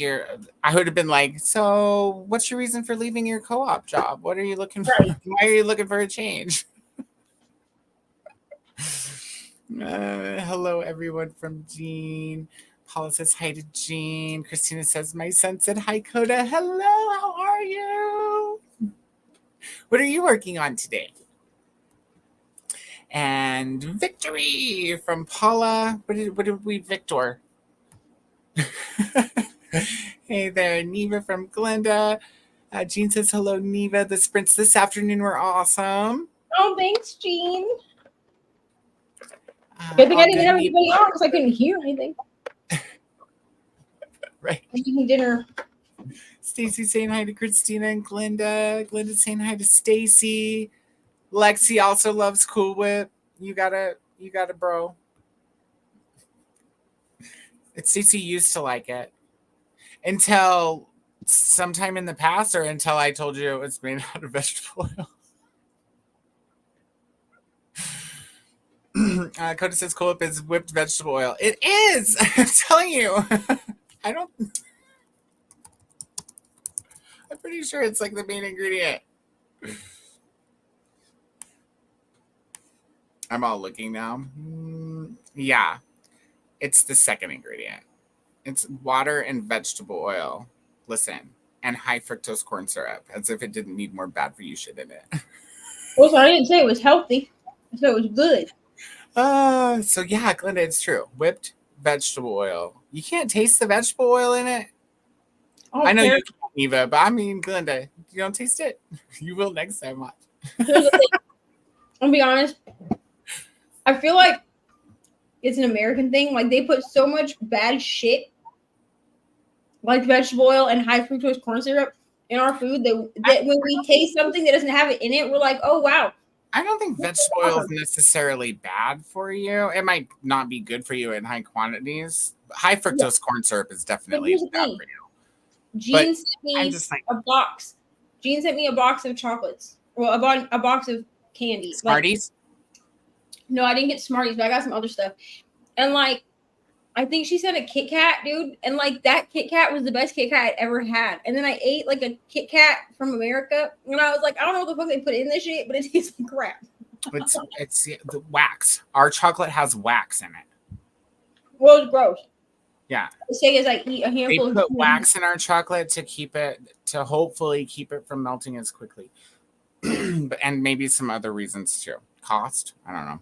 I would have been like, so what's your reason for leaving your co-op job? What are you looking for? Right. Why are you looking for a change? Hello, everyone from Jean. Paula says hi to Jean. Christina says, my son said hi, Coda. Hello, how are you? What are you working on today? And victory from Paula. What did we victor? Hey there, Neva from Glenda. Jean says, hello, Neva. The sprints this afternoon were awesome. Oh, thanks, Jean. Good thing I didn't have anybody on because I couldn't hear anything. Right. I'm eating dinner. Stacy saying hi to Christina and Glenda. Glenda saying hi to Stacy. Lexi also loves Cool Whip. You got a bro. Stacy used to like it until sometime in the past, or until I told you it was made out of vegetable oil. Coda says Cool Whip is whipped vegetable oil. It is. I'm telling you. I'm pretty sure it's like the main ingredient. I'm all looking now. Yeah, it's the second ingredient. It's water and vegetable oil. Listen, and high fructose corn syrup, as if it didn't need more bad for you shit in it. Also, I didn't say it was healthy. I said it was good. So yeah, Glenda, it's true. Whipped vegetable oil. You can't taste the vegetable oil in it. I know you can't, Eva, but I mean, Glenda, you don't taste it. You will next time. Watch. Here's the thing. I'll be honest. I feel like it's an American thing. Like they put so much bad shit, like vegetable oil and high fructose corn syrup, in our food that when we taste something that doesn't have it in it, we're like, oh wow. I don't think vegetable oil is necessarily bad for you. It might not be good for you in high quantities. High fructose corn syrup is definitely bad for you. Jean sent me a box. Jean sent me a box of chocolates. Well, a box of candy. Smarties? No, I didn't get Smarties, but I got some other stuff. And like, I think she sent a Kit Kat, dude. And like that Kit Kat was the best Kit Kat I'd ever had. And then I ate like a Kit Kat from America. And I was like, I don't know what the fuck they put in this shit, but it tastes like crap. It's the wax. Our chocolate has wax in it. Well, it's gross. Yeah. The say is I eat a handful of wax in our chocolate to hopefully keep it from melting as quickly. and maybe some other reasons too. Cost, I don't know.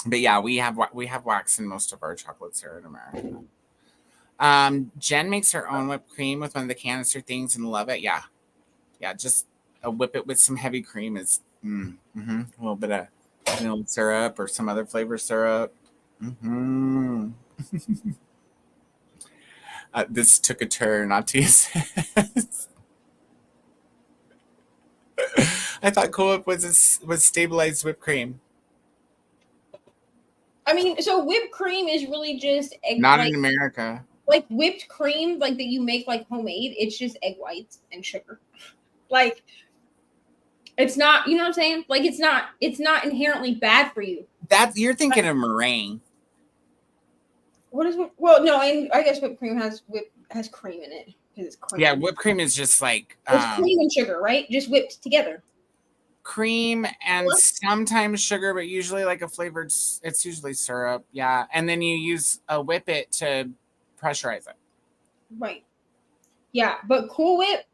But yeah, we have wax in most of our chocolates here in America. Jen makes her own whipped cream with one of the canister things and love it. Yeah, just whip it with some heavy cream is a little bit of vanilla syrup or some other flavor syrup. This took a turn. Auntie says. I thought Cool Whip was stabilized whipped cream. I mean, so whipped cream is really just Not in America. Like whipped cream, like that you make like homemade. It's just egg whites and sugar. Like, it's not. You know what I'm saying? Like, it's not inherently bad for you. That you're thinking of meringue. What is? Well, no, and I guess whipped cream has cream in it because it's cream. Yeah, whipped cream is just like it's cream and sugar, right? Just whipped together. Cream and sometimes sugar, but usually like a flavored. It's usually syrup, yeah. And then you use a whip it to pressurize it. Right. Yeah, but Cool Whip.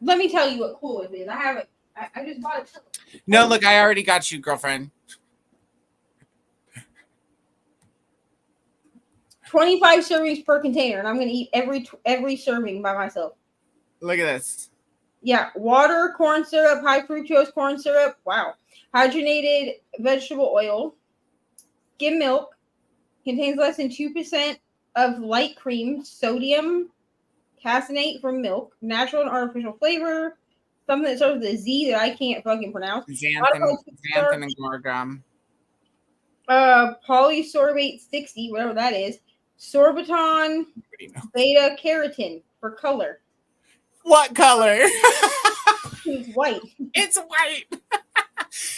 Let me tell you what Cool Whip is. I have it. I just bought it. No, look, I already got you, girlfriend. 25 servings per container, and I'm going to eat every serving by myself. Look at this. Yeah, water, corn syrup, high fructose corn syrup. Wow. Hydrogenated vegetable oil. Skim milk. Contains less than 2% of light cream. Sodium caseinate from milk. Natural and artificial flavor. Something that starts with a Z that I can't fucking pronounce. Xanthan and gorgum. Polysorbate 60, whatever that is. Sorbiton beta carotene for color. What color? It's white. It's white.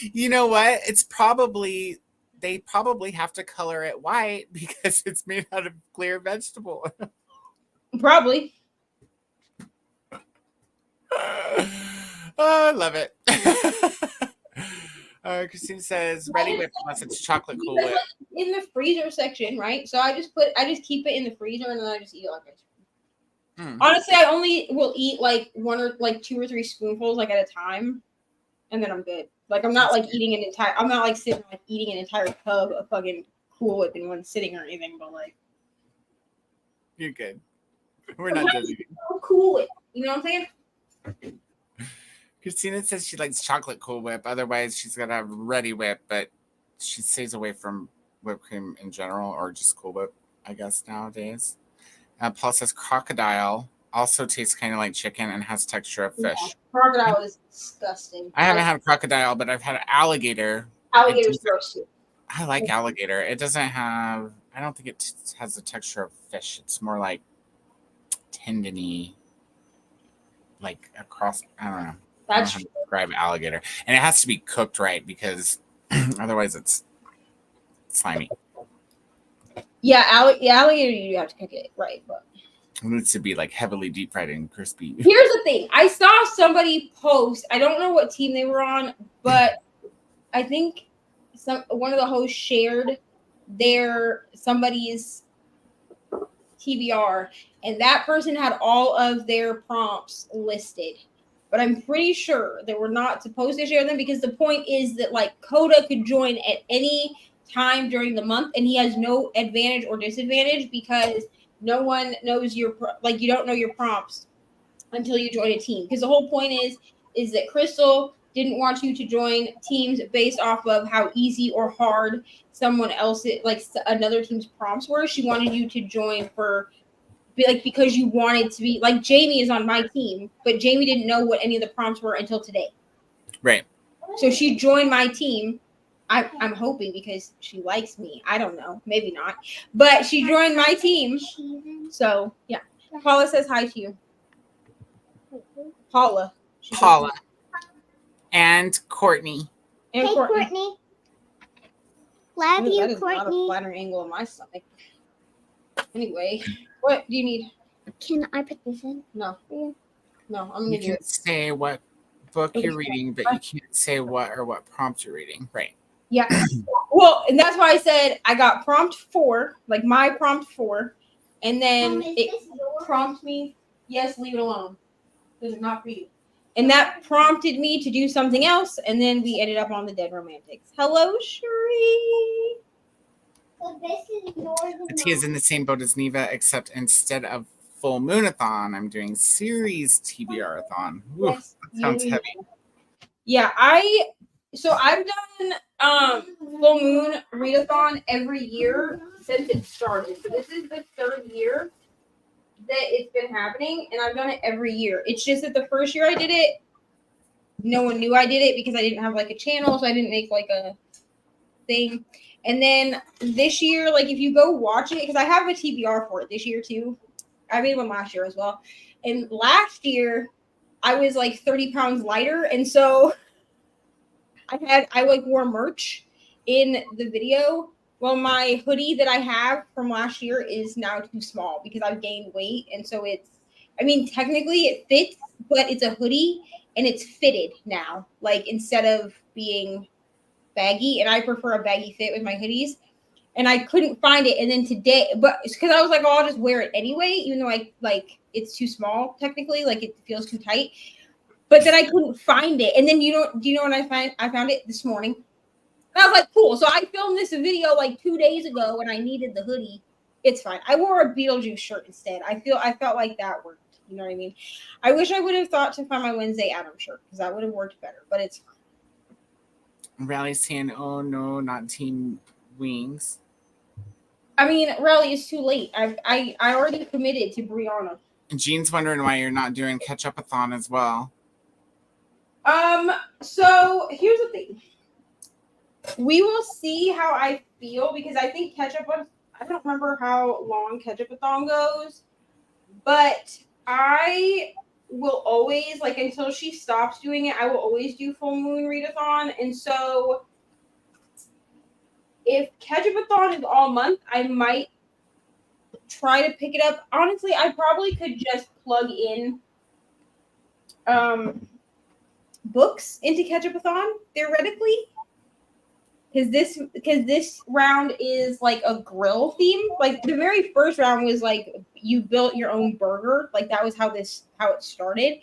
You know what? They probably have to color it white because it's made out of clear vegetable. Probably. Oh, I love it. Christine says, ready whip unless it's chocolate Cool Whip. In the freezer section, right? So I just keep it in the freezer and then I just eat it like ice cream. Honestly, I only will eat like one or like 2 or 3 spoonfuls like at a time, and then I'm good. Like I'm not like eating an entire. I'm not like sitting like eating an entire tub of fucking Cool Whip in one sitting or anything. But like, you're good. We're not judging. Cool Whip. You know what I'm saying? Christina says she likes chocolate Cool Whip. Otherwise, she's got to have Ready Whip, but she stays away from whipped cream in general or just Cool Whip, I guess, nowadays. Paul says crocodile also tastes kind of like chicken and has texture of fish. Yeah, crocodile is disgusting. I haven't had crocodile, but I've had alligator. Alligator's gross too. I like alligator. It doesn't have, I don't think it has the texture of fish. It's more like tendony, like across, I don't know. That's true. Describe alligator. And it has to be cooked right because otherwise it's slimy. Yeah, alligator, you have to cook it right, but it needs to be like heavily deep fried and crispy. Here's the thing. I saw somebody post, I don't know what team they were on, but I think one of the hosts shared somebody's TBR, and that person had all of their prompts listed. But I'm pretty sure they were not supposed to share them because the point is that like Coda could join at any time during the month and he has no advantage or disadvantage because no one knows you don't know your prompts until you join a team. Because the whole point is that Crystal didn't want you to join teams based off of how easy or hard someone else, like another team's prompts were. She wanted you to join because you wanted to be like Jamie is on my team, but Jamie didn't know what any of the prompts were until today. Right. So she joined my team. I'm hoping because she likes me. I don't know. Maybe not. But she joined my team. So, yeah. Paula says hi to you. Paula. And Courtney. Hey, Courtney. Love you, that is Courtney. Not a flatter angle in my stomach. Anyway, what do you need? Can I put this in? No. Yeah. No, I'm going to do it. Say what book you're reading, but you can't say what prompt you're reading. Right. Yeah. Well, and that's why I said I got prompt 4, like my prompt 4, and then it prompts me, yes, leave it alone. This is not for you. And that prompted me to do something else. And then we ended up on the Dead Romantics. Hello, Sheree. So this is yours and Tia's in the same boat as Neva, except instead of full moonathon, I'm doing series TBR-a-thon. Ooh, Yes, that sounds you- heavy. Yeah, I've done full moon readathon every year since it started. So this is the third year that it's been happening, and I've done it every year. It's just that the first year I did it, no one knew I did it because I didn't have like a channel, so I didn't make like a thing. And then this year, like if you go watch it, because I have a TBR for it this year too. I made one last year as well. And last year I was like 30 pounds lighter, and so I like wore merch in the video. Well, my hoodie that I have from last year is now too small because I've gained weight, and so technically it fits, but it's a hoodie and it's fitted now. Like instead of being baggy, and I prefer a baggy fit with my hoodies. And I couldn't find it, and then today, but it's because I was like, oh, I'll just wear it anyway, even though it's too small technically, like it feels too tight. But then I couldn't find it. And then do you know what I found it this morning? And I was like, cool. So I filmed this video like 2 days ago when I needed the hoodie. It's fine. I wore a Beetlejuice shirt instead. I felt like that worked. You know what I mean? I wish I would have thought to find my Wednesday Adam shirt because that would have worked better, but it's fine. Rally's saying, oh no, not Team Wings. I mean, Rally is too late. I already committed to Brianna. Jean's wondering why you're not doing catch-up-a-thon as well. So here's the thing. We will see how I feel because I think I don't remember how long catch-up-a-thon goes, but I will always, like, until she stops doing it, I will always do full moon readathon. And so if catch-up-a-thon is all month, I might try to pick it up. Honestly, I probably could just plug in books into catch-up-a-thon theoretically, because this round is like a grill theme. Like the very first round was like you built your own burger, like that was how it started.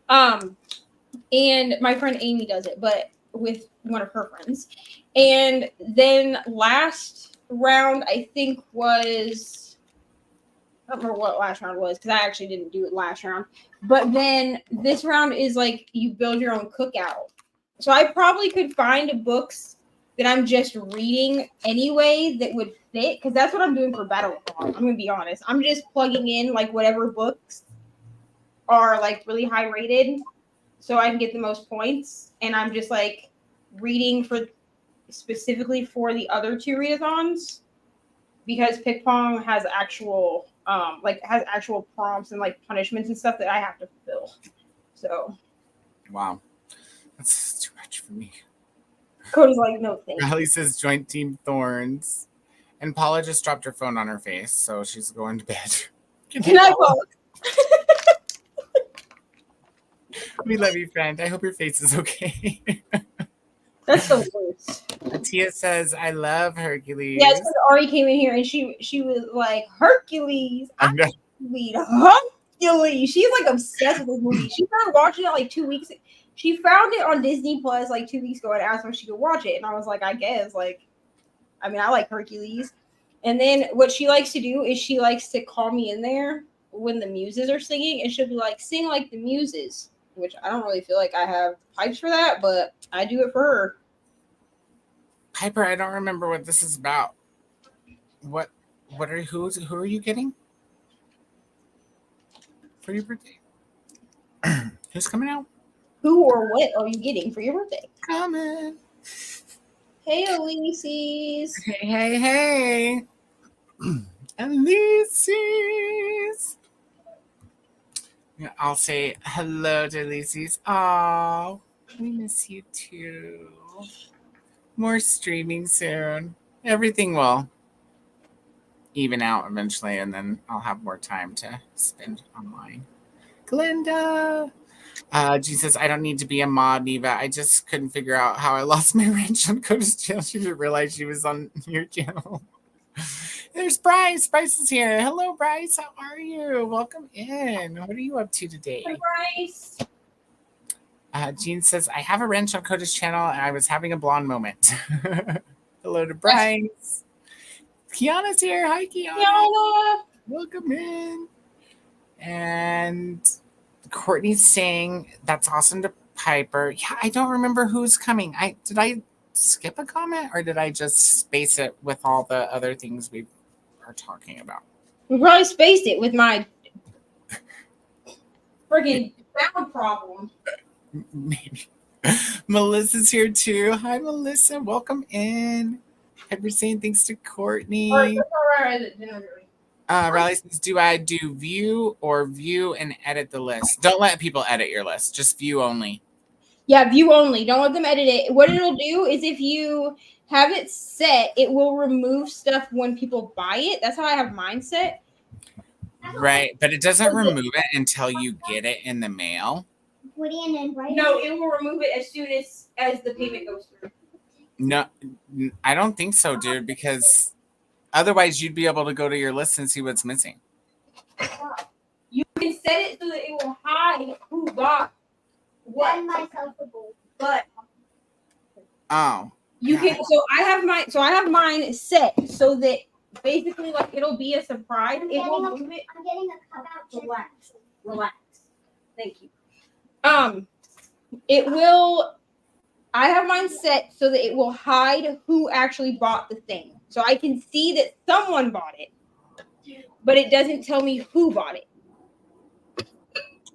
And my friend Amy does it, but with one of her friends. And then last round I think was, I don't remember what last round was because I actually didn't do it last round. But then this round is like you build your own cookout. So I probably could find books that I'm just reading anyway that would fit, because that's what I'm doing for Battlethon. I'm gonna be honest. I'm just plugging in like whatever books are like really high rated so I can get the most points. And I'm just like reading for specifically for the other two readathons because Pick Pong has actual actual prompts and like punishments and stuff that I have to fulfill. So wow, that's too much for me. Cody's like, no thanks. Riley says joint team Thorns, and Paula just dropped her phone on her face, so she's going to bed. Can I go? We love you, friend. I hope your face is okay. That's the worst. Tia says, I love Hercules. Yeah, because Ari came in here and she was like, Hercules. I know. Hercules. She's like obsessed with this movie. She started watching it like 2 weeks ago. She found it on Disney Plus like 2 weeks ago and asked if she could watch it. And I was like, I guess. I like Hercules. And then what she likes to do is she likes to call me in there when the muses are singing. And she'll be like, sing like the muses. Which I don't really feel like I have pipes for that, but I do it for her. Piper, I don't remember what this is about. Who are you getting for your birthday? Who's coming out? Who or what are you getting for your birthday? Coming. Hey, Elises. Hey. Elises. Yeah, I'll say hello to Elises. Oh, we miss you too. More streaming soon. Everything will even out eventually, and then I'll have more time to spend online. Glinda. G says, I don't need to be a mod, Neva. I just couldn't figure out how I lost my wrench on Coda's channel. She didn't realize she was on your channel. There's Bryce. Bryce is here. Hello, Bryce. How are you? Welcome in. What are you up to today? Hi, Bryce. Jean says, I have a wrench on Coda's channel and I was having a blonde moment. Hello to Bryce. Kiana's here. Hi, Kiana. Welcome in. And Courtney's saying, that's awesome to Piper. Yeah, I don't remember who's coming. Did I skip a comment or did I just space it with all the other things we are talking about? We probably spaced it with my freaking sound problem. Maybe. Melissa's here too. Hi, Melissa. Welcome in. Piper saying thanks to Courtney. Riley says, do I do view or view and edit the list? Don't let people edit your list. Just view only. Yeah, view only. Don't let them edit it. What it'll do is if you have it set, it will remove stuff when people buy it. That's how I have mine set. Right, but it doesn't remove it until you get it in the mail. No, it will remove it as soon as the payment goes through. No, I don't think so, dude, because otherwise you'd be able to go to your list and see what's missing. You can set it so that it will hide who bought what. But you can. So I have mine set so that basically like it'll be a surprise. It will move it. I'm getting a cup out. Relax. Thank you. It will. I have mine set so that it will hide who actually bought the thing. So I can see that someone bought it, but it doesn't tell me who bought it.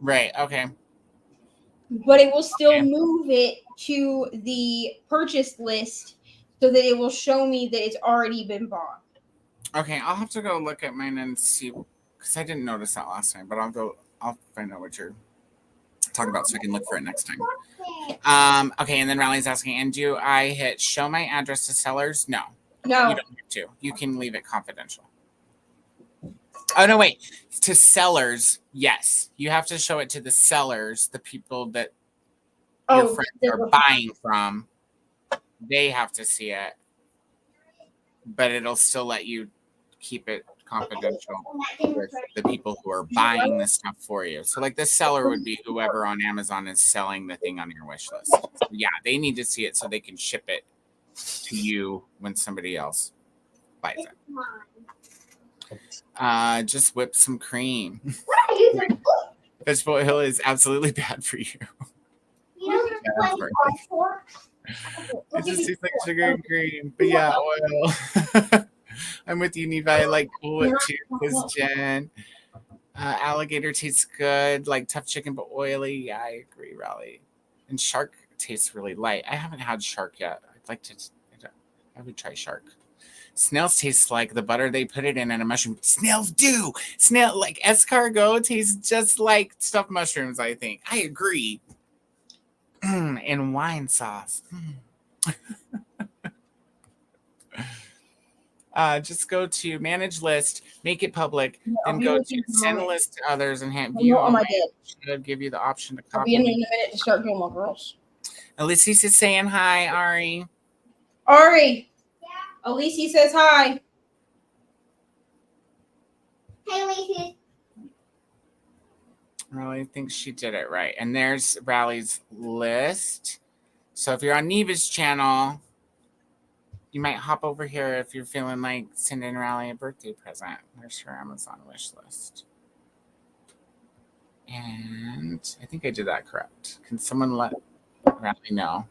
Right. Okay. But it will still move it to the purchase list so that it will show me that it's already been bought. Okay, I'll have to go look at mine and see because I didn't notice that last time. But I'll find out what you're talking about so I can look for it next time. Okay, and then Riley's asking, and do I hit show my address to sellers? No. No. You don't have to. You can leave it confidential. Oh, no, wait. To sellers, yes. You have to show it to the sellers, the people that your friends are buying from. They have to see it. But it'll still let you keep it confidential with the people who are buying the stuff for you. So, like, the seller would be whoever on Amazon is selling the thing on your wish list. So, yeah, they need to see it so they can ship it to you when somebody else buys it. Just whip some cream. Vegetable oil is absolutely bad for you. It just tastes like sugar and cream. But yeah, oil. I'm with you, Neva. I like Cool Whip too, because Jen. Alligator tastes good, like tough chicken, but oily. Yeah, I agree, Raleigh. And shark tastes really light. I haven't had shark yet. I would try shark. Snails taste like the butter they put it in and a mushroom. Snails do. Like escargot tastes just like stuffed mushrooms, I think. I agree. And wine sauce. Just go to manage list, make it public, then go to send a list to others and view. Should give you the option to copy. I'll be in a minute to start doing my girls. Alyssa's is saying hi, Ari. Ari. Yeah. Alicia says hi. Hey, Alicia. Riley thinks she did it right. And there's Riley's list. So if you're on Neva's channel, you might hop over here if you're feeling like sending Riley a birthday present. There's her Amazon wish list. And I think I did that correct. Can someone let Riley know?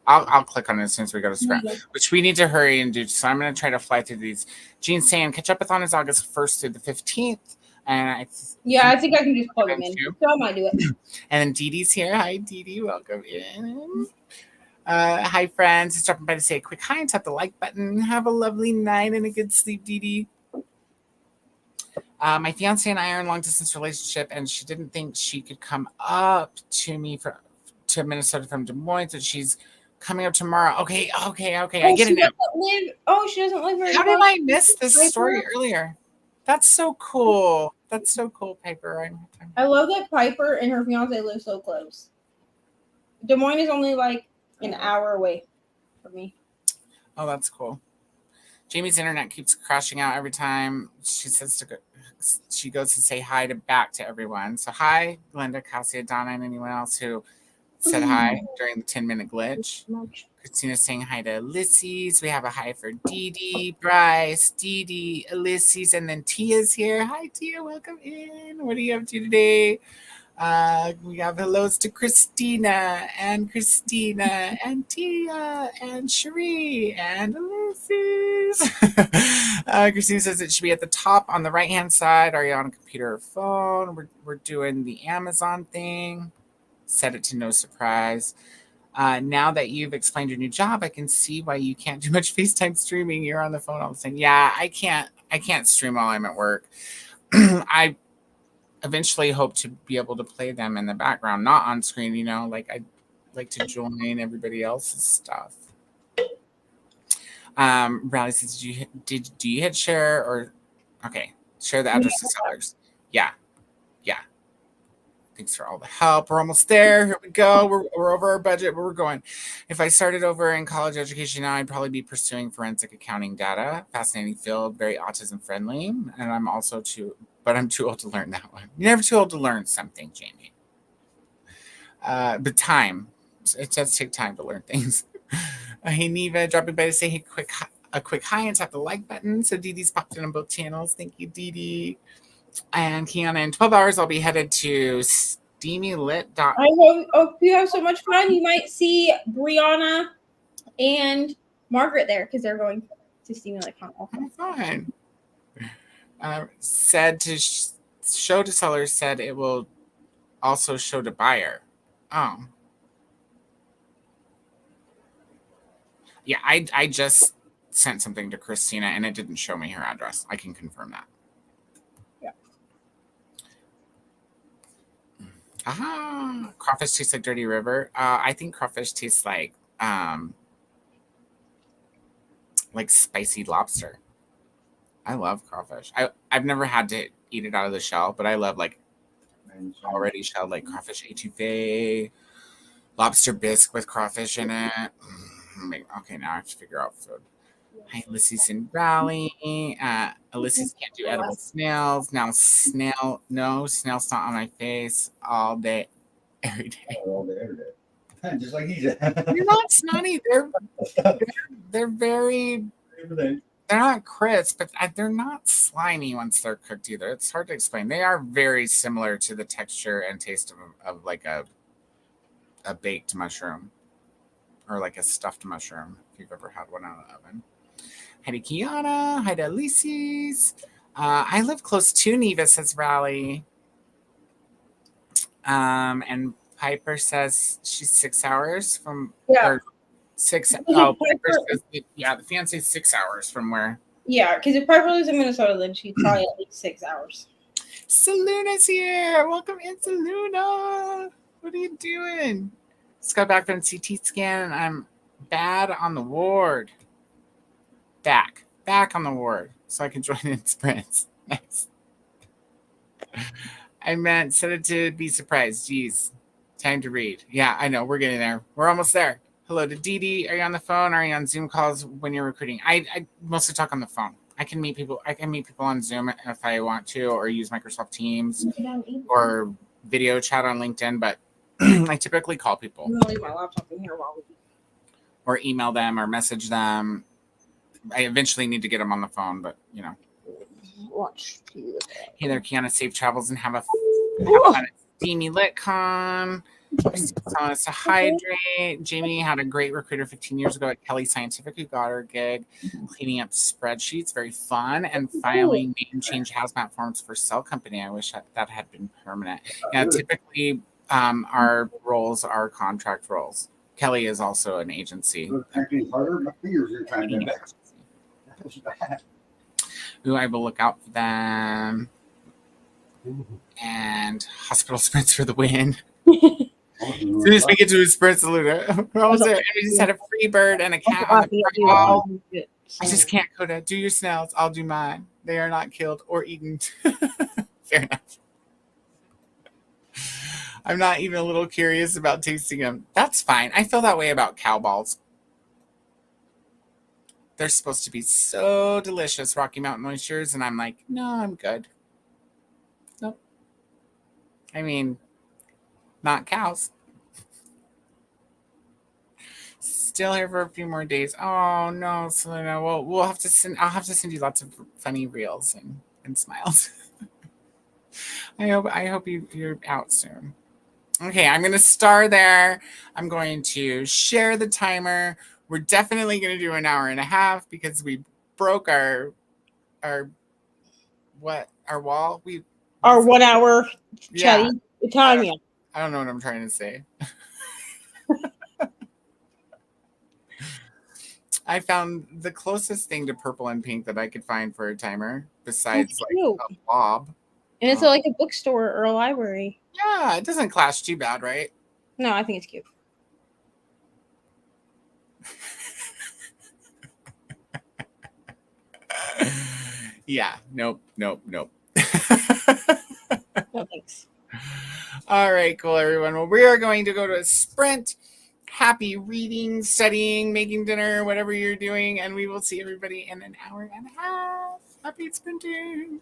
I'll click on it as soon as we go to spread, which we need to hurry and do. So I'm going to try to fly through these. Jean's saying Catch-Up-a-thon is August 1st through the 15th. And I think I can just plug them in. So I might do it. And then Dee Dee's here. Hi, Dee Dee. Welcome in. Hi, friends. Just dropping by to say a quick hi and tap the like button. Have a lovely night and a good sleep, Dee Dee. My fiance and I are in a long-distance relationship, and she didn't think she could come up to me to Minnesota from Des Moines, but she's coming up tomorrow. Okay. I get it now. She doesn't live very How did I miss this story earlier? That's so cool. Piper. I love that Piper and her fiance live so close. Des Moines is only like an hour away from me. Oh, that's cool. Jamie's internet keeps crashing out every time she goes to say hi back to everyone. So hi, Glenda, Cassia, Donna, and anyone else who said hi during the 10-minute glitch. Christina's saying hi to Ulysses. We have a hi for Dee Dee, Bryce, Dee Dee, Ulysses, and then Tia's here. Hi, Tia. Welcome in. What are you up to today? We have hellos to Christina and Tia and Cherie and Ulysses. Christina says it should be at the top on the right-hand side. Are you on a computer or phone? We're doing the Amazon thing. Set it to no surprise. Now that you've explained your new job, I can see why you can't do much FaceTime streaming. You're on the phone all the time. Yeah, I can't stream while I'm at work. I eventually hope to be able to play them in the background, not on screen, like I'd like to join everybody else's stuff. Riley says, do you hit share or okay, share the address to sellers? Yeah. Thanks for all the help. We're almost there. Here we go. We're over our budget, but we're going. If I started over in college education now, I'd probably be pursuing forensic accounting data. Fascinating field, very autism friendly. And I'm too old to learn that one. You're never too old to learn something, Jamie. But time. It does take time to learn things. Hey, Neva, dropping by to say a quick hi and tap the like button. So Dee Dee's popped in on both channels. Thank you, Dee Dee. And Kiana, in 12 hours, I'll be headed to steamylit. I hope you have so much fun. You might see Brianna and Margaret there because they're going to SteamyLitCon also. Fine. Said to show to seller, said it will also show to buyer. Oh. Yeah, I just sent something to Christina and it didn't show me her address. I can confirm that. Crawfish tastes like Dirty River. I think crawfish tastes like spicy lobster. I love crawfish. I've never had to eat it out of the shell, but I love already shelled crawfish etouffee, lobster bisque with crawfish in it. Okay, now I have to figure out food. Hi, Ulysses and Raleigh. Ulysses can't do edible snails. Now snail's not on my face all day, every day. All day, every day. Just like he said. They're not snotty. They're very, they're not crisp, but they're not slimy once they're cooked either. It's hard to explain. They are very similar to the texture and taste of like a baked mushroom or like a stuffed mushroom, if you've ever had one out of the oven. Hi to Kiana. Hi to Ulysses. I live close to Neva, says Raleigh. And Piper says she's 6 hours from. Yeah. Piper says the fan says 6 hours from where. Yeah, because if Piper lives in Minnesota, then she's probably at least 6 hours. Saluna's here. Welcome in, Saluna. What are you doing? Just got back from CT scan and I'm bad on the ward. Back on the ward so I can join in sprints. Nice. I meant set it to be surprised. Jeez. Time to read. Yeah, I know. We're getting there. We're almost there. Hello to Dee Dee. Are you on the phone? Are you on Zoom calls when you're recruiting? I mostly talk on the phone. I can meet people on Zoom if I want to, or use Microsoft Teams or video chat on LinkedIn, but I typically call people. I'm gonna leave my laptop in here while we or email them or message them. I eventually need to get them on the phone, but watch. Hey there, Kiana. Safe travels and have fun at Steamy LitCon. Telling us to hydrate. Jamie had a great recruiter 15 years ago at Kelly Scientific who got her gig cleaning up spreadsheets. Very fun. And filing name change hazmat forms for Cell Company. I wish that had been permanent. Yeah, typically our roles are contract roles. Kelly is also an agency. Ooh, I will look out for them. And hospital sprints for the win. As soon as we get to a sprint salute, we're almost there. And we just had a free bird and a cat on the call. I just can't, Coda. Do your snails. I'll do mine. They are not killed or eaten. Fair enough. I'm not even a little curious about tasting them. That's fine. I feel that way about cow balls. They're supposed to be so delicious, Rocky Mountain oysters, and I'm like, no, I'm good. Nope. I mean, not cows. Still here for a few more days. Oh no, Selena. Well, we'll have to send. I'll have to send you lots of funny reels and smiles. I hope you're out soon. Okay, I'm gonna star there. I'm going to share the timer. We're definitely gonna do an hour and a half because we broke our wall. Our 1 hour yeah. chatty time. Yeah. I don't know what I'm trying to say. I found the closest thing to purple and pink that I could find for a timer, besides like Cute. a blob. And it's like a bookstore or a library. Yeah, it doesn't clash too bad, right? No, I think it's cute. Yeah, nope. No thanks. All right, cool, everyone. Well, we are going to go to a sprint. Happy reading, studying, making dinner, whatever you're doing, and we will see everybody in an hour and a half. Happy sprinting.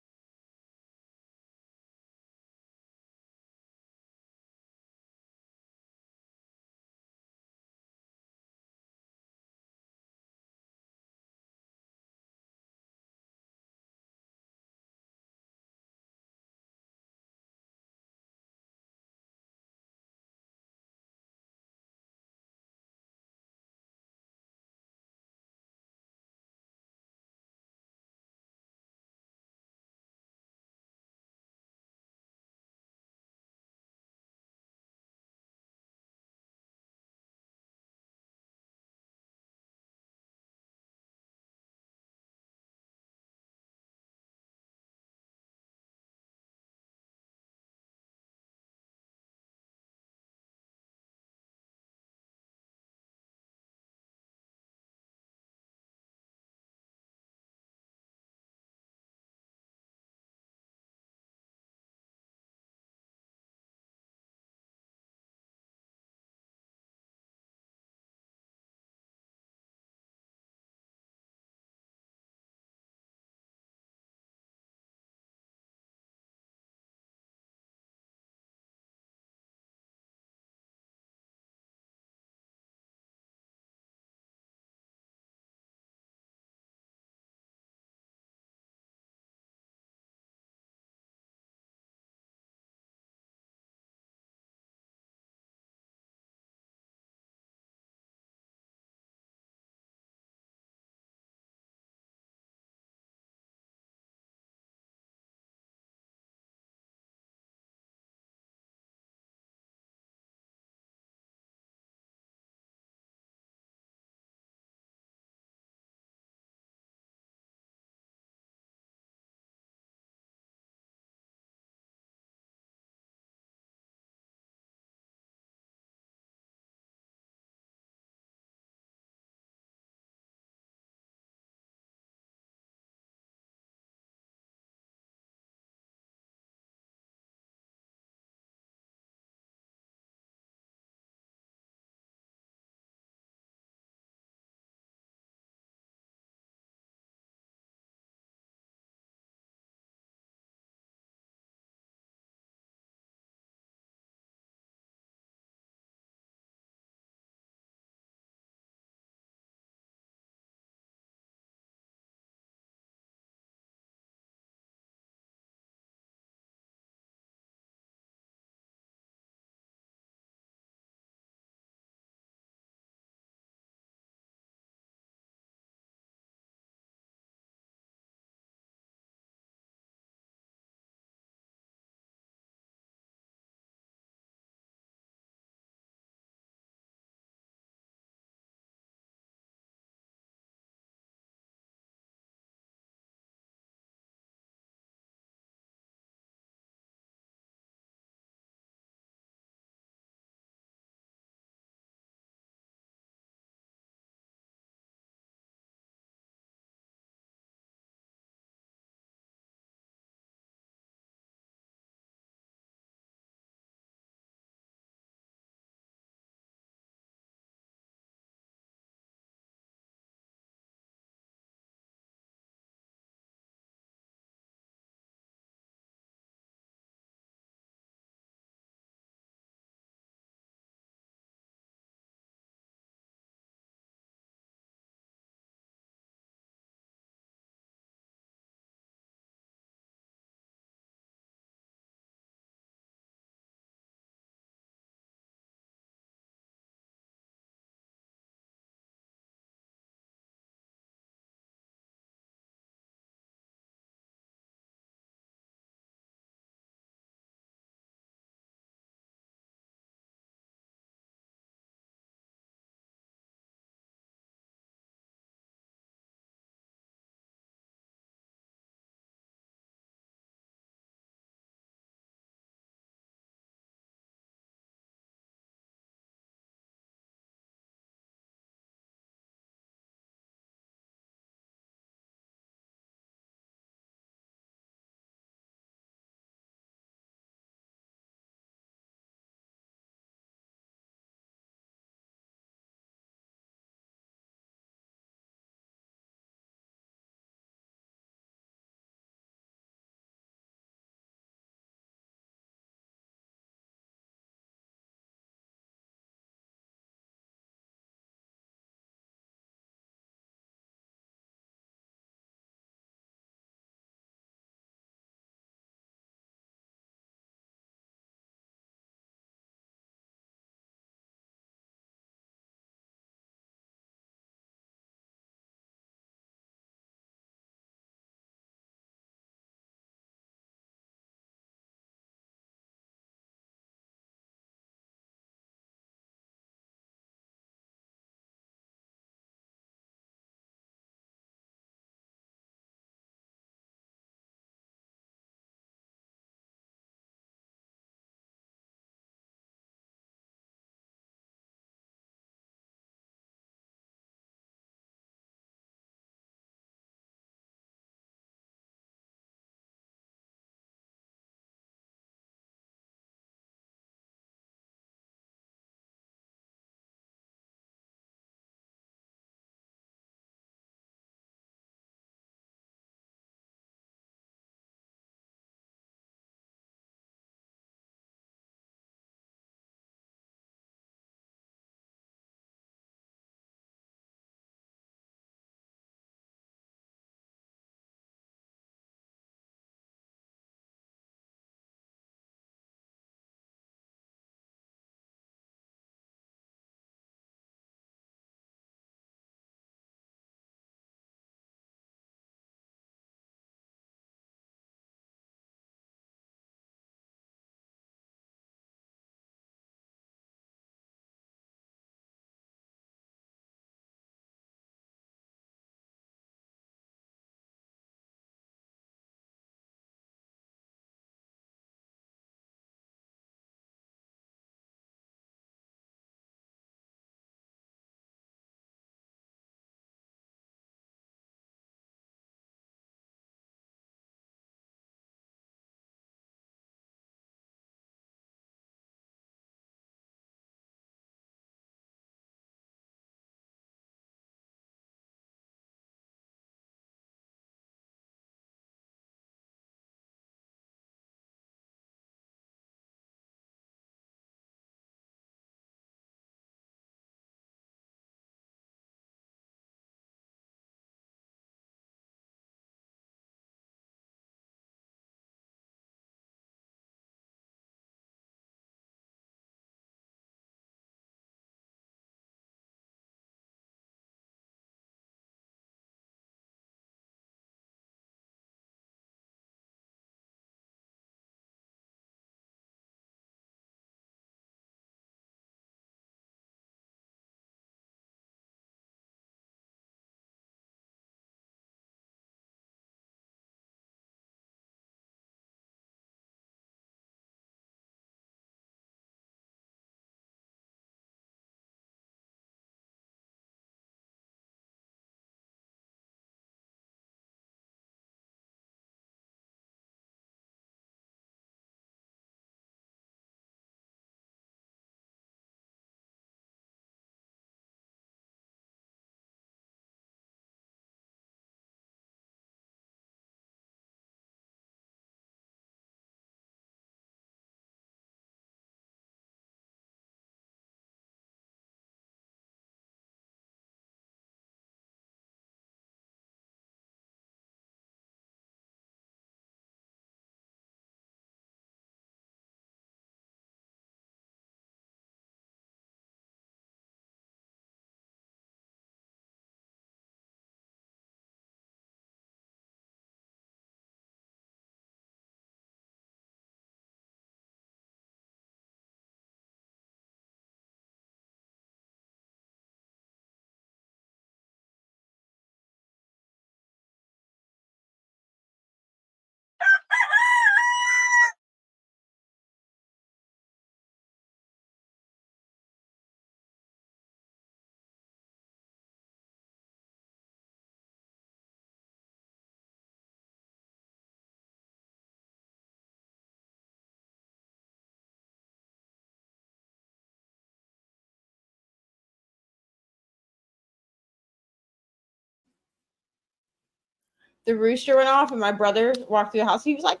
the rooster went off and my brother walked through the house. He was like,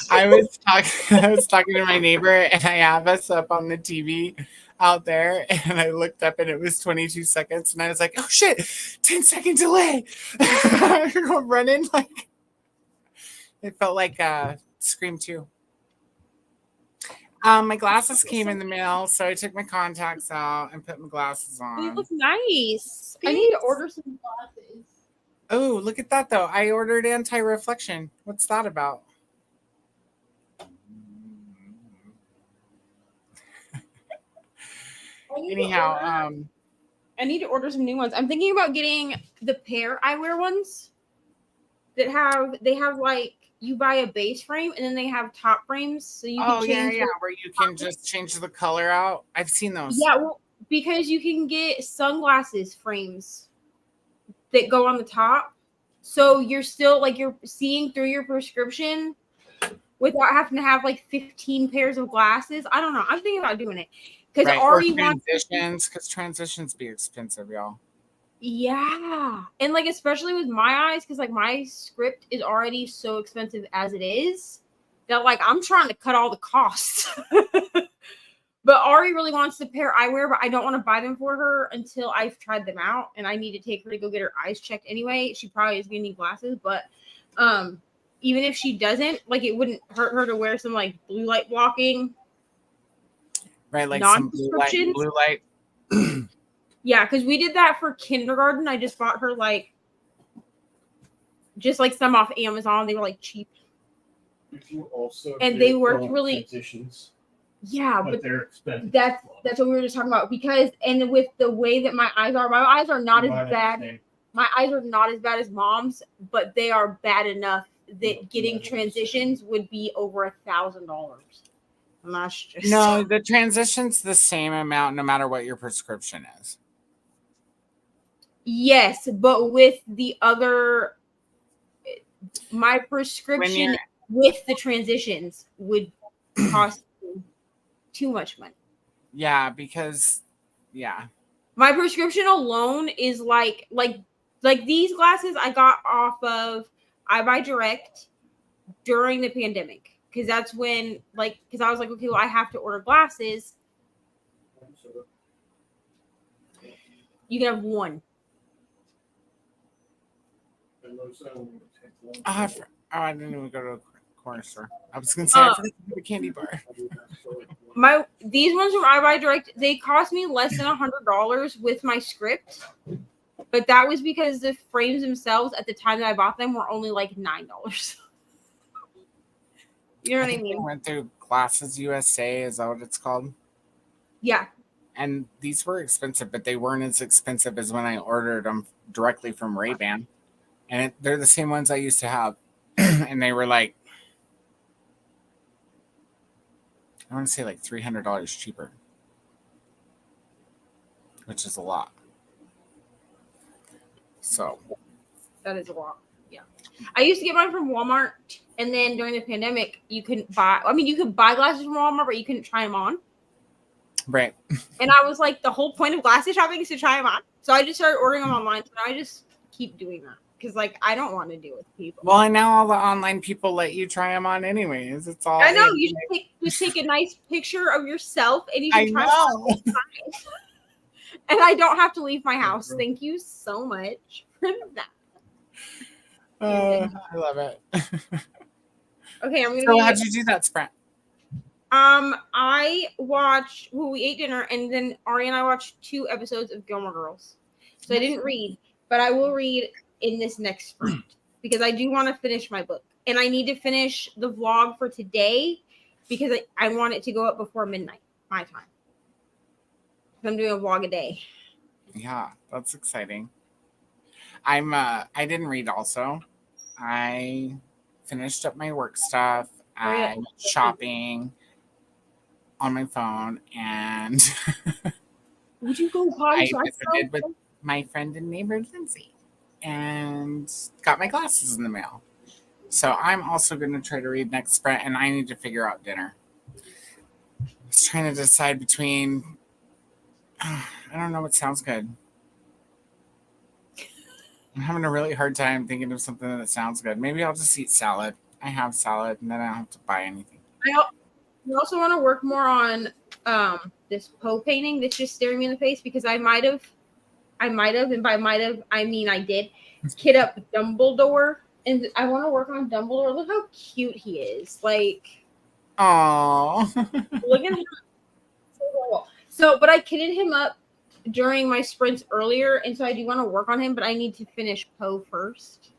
I was talking to my neighbor, and I have us up on the TV out there, and I looked up and it was 22 seconds, and I was like, oh shit, 10-second delay. I go running like it felt like Scream 2. My glasses came in the mail, so I took my contacts out and put my glasses you on. look nice. I need to order some glasses. Oh, look at that though. I ordered anti-reflection. What's that about? Anyhow, I need to order some new ones. I'm thinking about getting the pair eyewear ones that have like you buy a base frame and then they have top frames so you can change where you can just change the color out. I've seen those. Yeah, well, because you can get sunglasses frames that go on the top. So you're still like you're seeing through your prescription without having to have like 15 pairs of glasses. I don't know. I'm thinking about doing it. Because Right. Ari Or wants transitions, because transitions be expensive, y'all. Yeah. And like especially with my eyes, because like my script is already so expensive as it is that like I'm trying to cut all the costs. But Ari really wants to pair eyewear, but I don't want to buy them for her until I've tried them out. And I need to take her to go get her eyes checked anyway. She probably is gonna need glasses, but even if she doesn't, like it wouldn't hurt her to wear some like blue light blocking. Right, like some blue light. Yeah, because we did that for kindergarten. I just bought her like just like some off Amazon. They were like cheap. You also And they worked really transitions. Yeah, but they're expensive. That's what we were just talking about because and with the way that my eyes are not as bad. My eyes are not as bad as mom's, but they are bad enough that getting transitions would be over $1,000. And that's just No, the transition's the same amount no matter what your prescription is. Yes, but with the other my prescription with the transitions would cost too much money. Yeah, because my prescription alone is like these glasses I got off of I Buy Direct during the pandemic because that's when because I was like, okay, well I have to order glasses. You can have one. I didn't even go to a corner store. I was gonna say I forgot to get a candy bar. These ones from I Buy Direct, they cost me less than $100 with my script, but that was because the frames themselves at the time that I bought them were only like $9. You know what I mean? I went through Glasses USA. Is that what it's called? Yeah. And these were expensive, but they weren't as expensive as when I ordered them directly from Ray-Ban. And they're the same ones I used to have. And they were like, I want to say like $300 cheaper, which is a lot. So that is a lot. Yeah. I used to get mine from Walmart. And then during the pandemic, you couldn't buy glasses from Walmart, but you couldn't try them on. Right. And I was like, the whole point of glasses shopping is to try them on. So I just started ordering them online. So now I just keep doing that. Because, I don't want to deal with people. Well, and now all the online people let you try them on anyways. It's all. I know. You just take a nice picture of yourself and you can try them on. And I don't have to leave my house. Thank you so much for that. I love it. Okay, I'm going to So how'd you do that, Sprint? We ate dinner and then Ari and I watched 2 episodes of Gilmore Girls. So I didn't read, but I will read in this next sprint because I do want to finish my book and I need to finish the vlog for today because I want it to go up before midnight my time. I'm doing a vlog a day. Yeah, that's exciting. I didn't read also. I finished up my work stuff. I went shopping on my phone and would you go I visited with my friend and neighbor Lindsay and got my glasses in the mail. So I'm also going to try to read next sprint and I need to figure out dinner. I was trying to decide between I don't know what sounds good. I'm having a really hard time thinking of something that sounds good. Maybe I'll just eat salad. I have salad, and then I don't have to buy anything. I also want to work more on this Poe painting that's just staring me in the face because I might have, and by might have I mean I did, kid up Dumbledore, and I want to work on Dumbledore. Look how cute he is. Like, Oh, look at him. So, but I kidded him up during my sprints earlier, and so I do want to work on him, but I need to finish Poe first.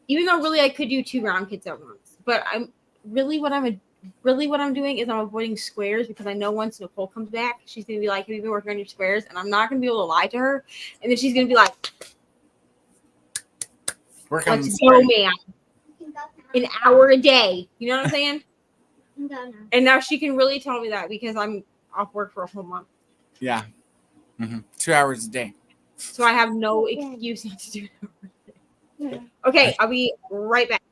Even though really I could do 2 round kits at once, but I'm really what I'm doing is I'm avoiding squares because I know once NeKole comes back, she's gonna be like, "Have you been working on your squares?" And I'm not gonna be able to lie to her, and then she's gonna be like, work on "Let's go, man! An hour a day." You know what I'm saying? And now she can really tell me that because I'm off work for a whole month. Yeah. 2 hours a day. So I have no excuse not to do it. Okay, I'll be right back.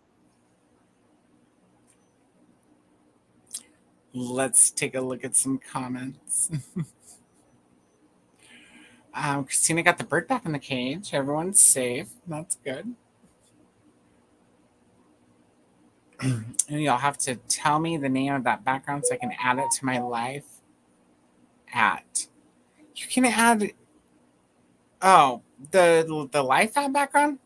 Let's take a look at some comments. Christina got the bird back in the cage. Everyone's safe. That's good. And y'all have to tell me the name of that background so I can add it to my life. You can add the life app background.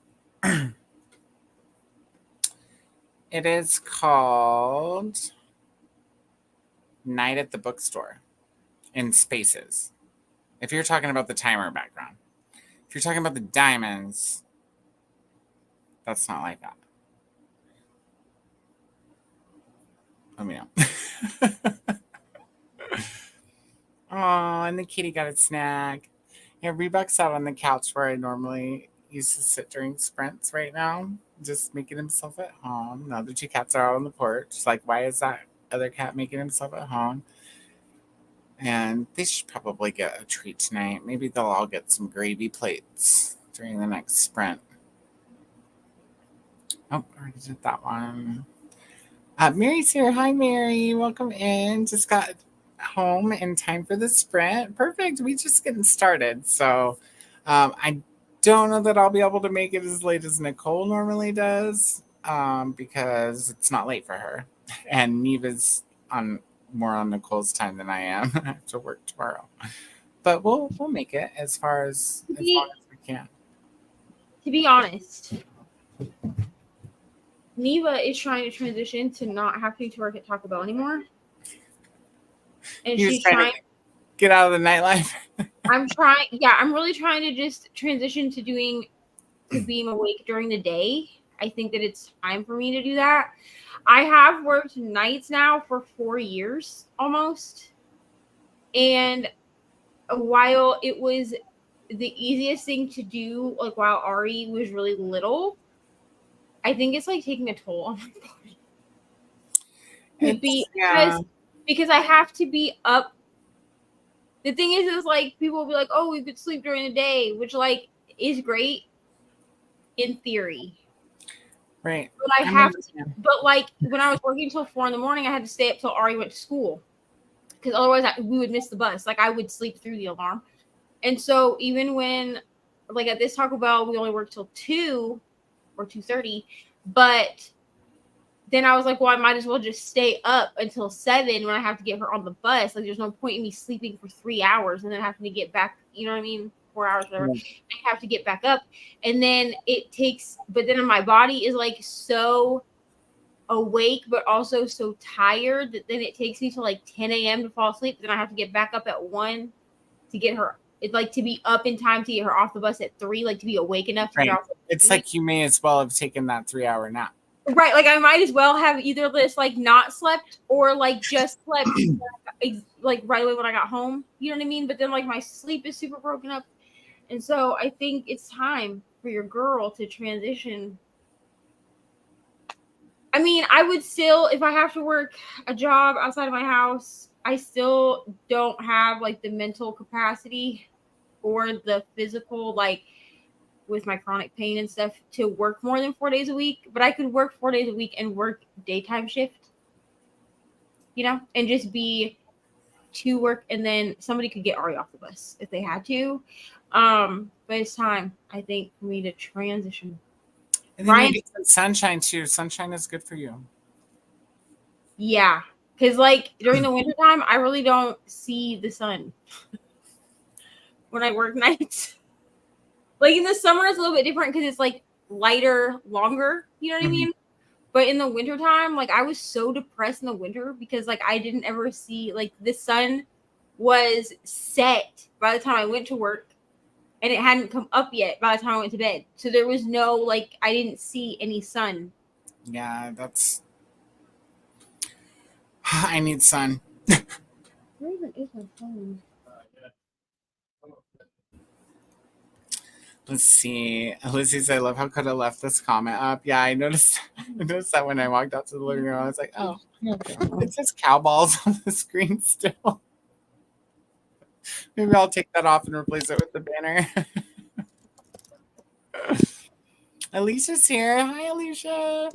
It is called Night at the Bookstore in Spaces. If you're talking about the timer background. If you're talking about the diamonds, that's not like that. Let me know. Oh, and the kitty got a snack. Yeah, Reebok's out on the couch where I normally used to sit during sprints right now, just making himself at home. Now the 2 cats are out on the porch. It's like, why is that other cat making himself at home? And they should probably get a treat tonight. Maybe they'll all get some gravy plates during the next sprint. Oh, I already did that one. Mary's here. Hi, Mary. Welcome in. Just got home in time for the sprint. Perfect. We just getting started. So I don't know that I'll be able to make it as late as NeKole normally does because it's not late for her. And Neva's more on NeKole's time than I am. I have to work tomorrow. But we'll make it as long as we can. To be honest, Neva is trying to transition to not having to work at Taco Bell anymore. And she's trying to get out of the nightlife. I'm really trying to just transition to being awake during the day. I think that it's time for me to do that. I have worked nights now for 4 years almost. And while it was the easiest thing to do, like while Ari was really little, I think it's like taking a toll on my body. Because I have to be up. The thing is like people will be like, "Oh, we could sleep during the day," which like is great in theory. Right. But but like when I was working till 4 a.m, I had to stay up till Ari went to school. Because otherwise we would miss the bus. Like I would sleep through the alarm. And so even when like at this Taco Bell, we only work till 2 or 2:30, but then I was like, well, I might as well just stay up until 7 when I have to get her on the bus. Like, there's no point in me sleeping for 3 hours and then having to get back, you know what I mean? 4 hours, whatever. Yeah. I have to get back up. And then but then my body is like so awake, but also so tired that then it takes me till like 10 a.m. to fall asleep. Then I have to get back up at 1 to get her. It's like to be up in time to get her off the bus at 3, like to be awake enough to get off. It's like you may as well have taken that 3-hour nap. Right, like I might as well have either this like not slept or like just slept like right away when I got home. You know what I mean? But then like my sleep is super broken up, and so I think it's time for your girl to transition. I mean, I would still, if I have to work a job outside of my house, I still don't have like the mental capacity or the physical like. With my chronic pain and stuff to work more than 4 days a week, but I could work 4 days a week and work daytime shift, you know, and just be to work, and then somebody could get Ari off the bus if they had to. But it's time, I think, for me to transition. And then Ryan- you get some sunshine too. Sunshine is good for you. Yeah, because like during the wintertime, I really don't see the sun when I work nights. Like in the summer, it's a little bit different because it's like lighter, longer. You know what I mean? But in the wintertime, like I was so depressed in the winter because like I didn't ever see, like the sun was set by the time I went to work and it hadn't come up yet by the time I went to bed. So there was no, like, I didn't see any sun. Yeah, that's. I need sun. Where even is my phone? Let's see. Lizzie's, I love how Coda left this comment up. Yeah, I noticed. I noticed that when I walked out to the living room, I was like, oh, it says cow balls on the screen still. Maybe I'll take that off and replace it with the banner. Alicia's here. Hi, Alicia.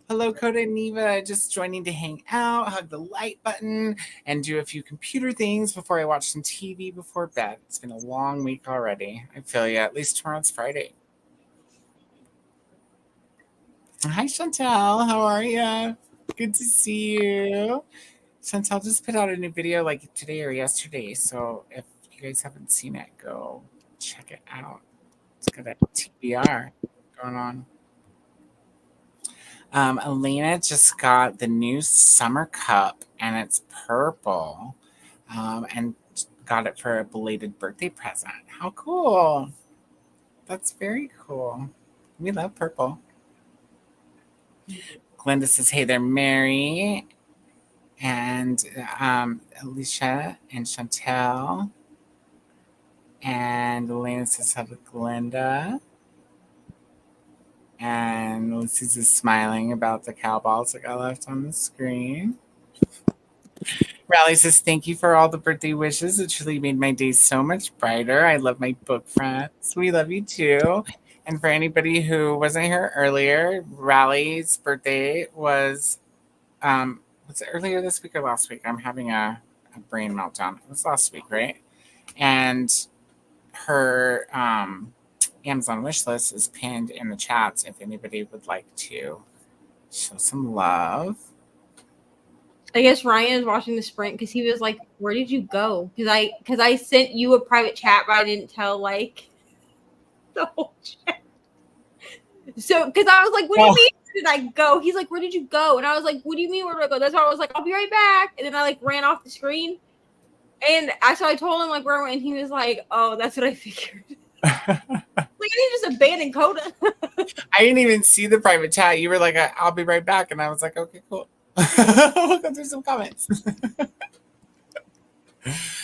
Hello, Coda and Neva. Just joining to hang out, hug the like button, and do a few computer things before I watch some TV before bed. It's been a long week already. I feel you. At least tomorrow's Friday. Hi, Chantel. How are you? Good to see you. Chantel just put out a new video like today or yesterday. So if you guys haven't seen it, go check it out. It's got a TBR going on. Elena just got the new summer cup and it's purple, and got it for a belated birthday present. How cool. That's very cool. We love purple. Glenda says, hey there, Mary, and Alicia and Chantel. And Elena says, hello, Glenda. And Ulysses is smiling about the cow balls that got left on the screen. Rally says, thank you for all the birthday wishes. It truly made my day so much brighter. I love my book friends. We love you too. And for anybody who wasn't here earlier, Rally's birthday was it earlier this week or last week? I'm having a brain meltdown. It was last week, right? And her Amazon wish list is pinned in the chats if anybody would like to show some love. I guess Ryan is watching the sprint because he was like, where did you go? Because I sent you a private chat, but I didn't tell like the whole chat. So because I was like, what do you mean where did I go? He's like, where did you go? And I was like, what do you mean where did I go? That's why I was like, I'll be right back. And then I like ran off the screen. And so I told him like where I went, and he was like, oh, that's what I figured. Like, I didn't just abandon Coda. I didn't even see the private chat. You were like, I'll be right back. And I was like, okay, cool. We'll go through some comments.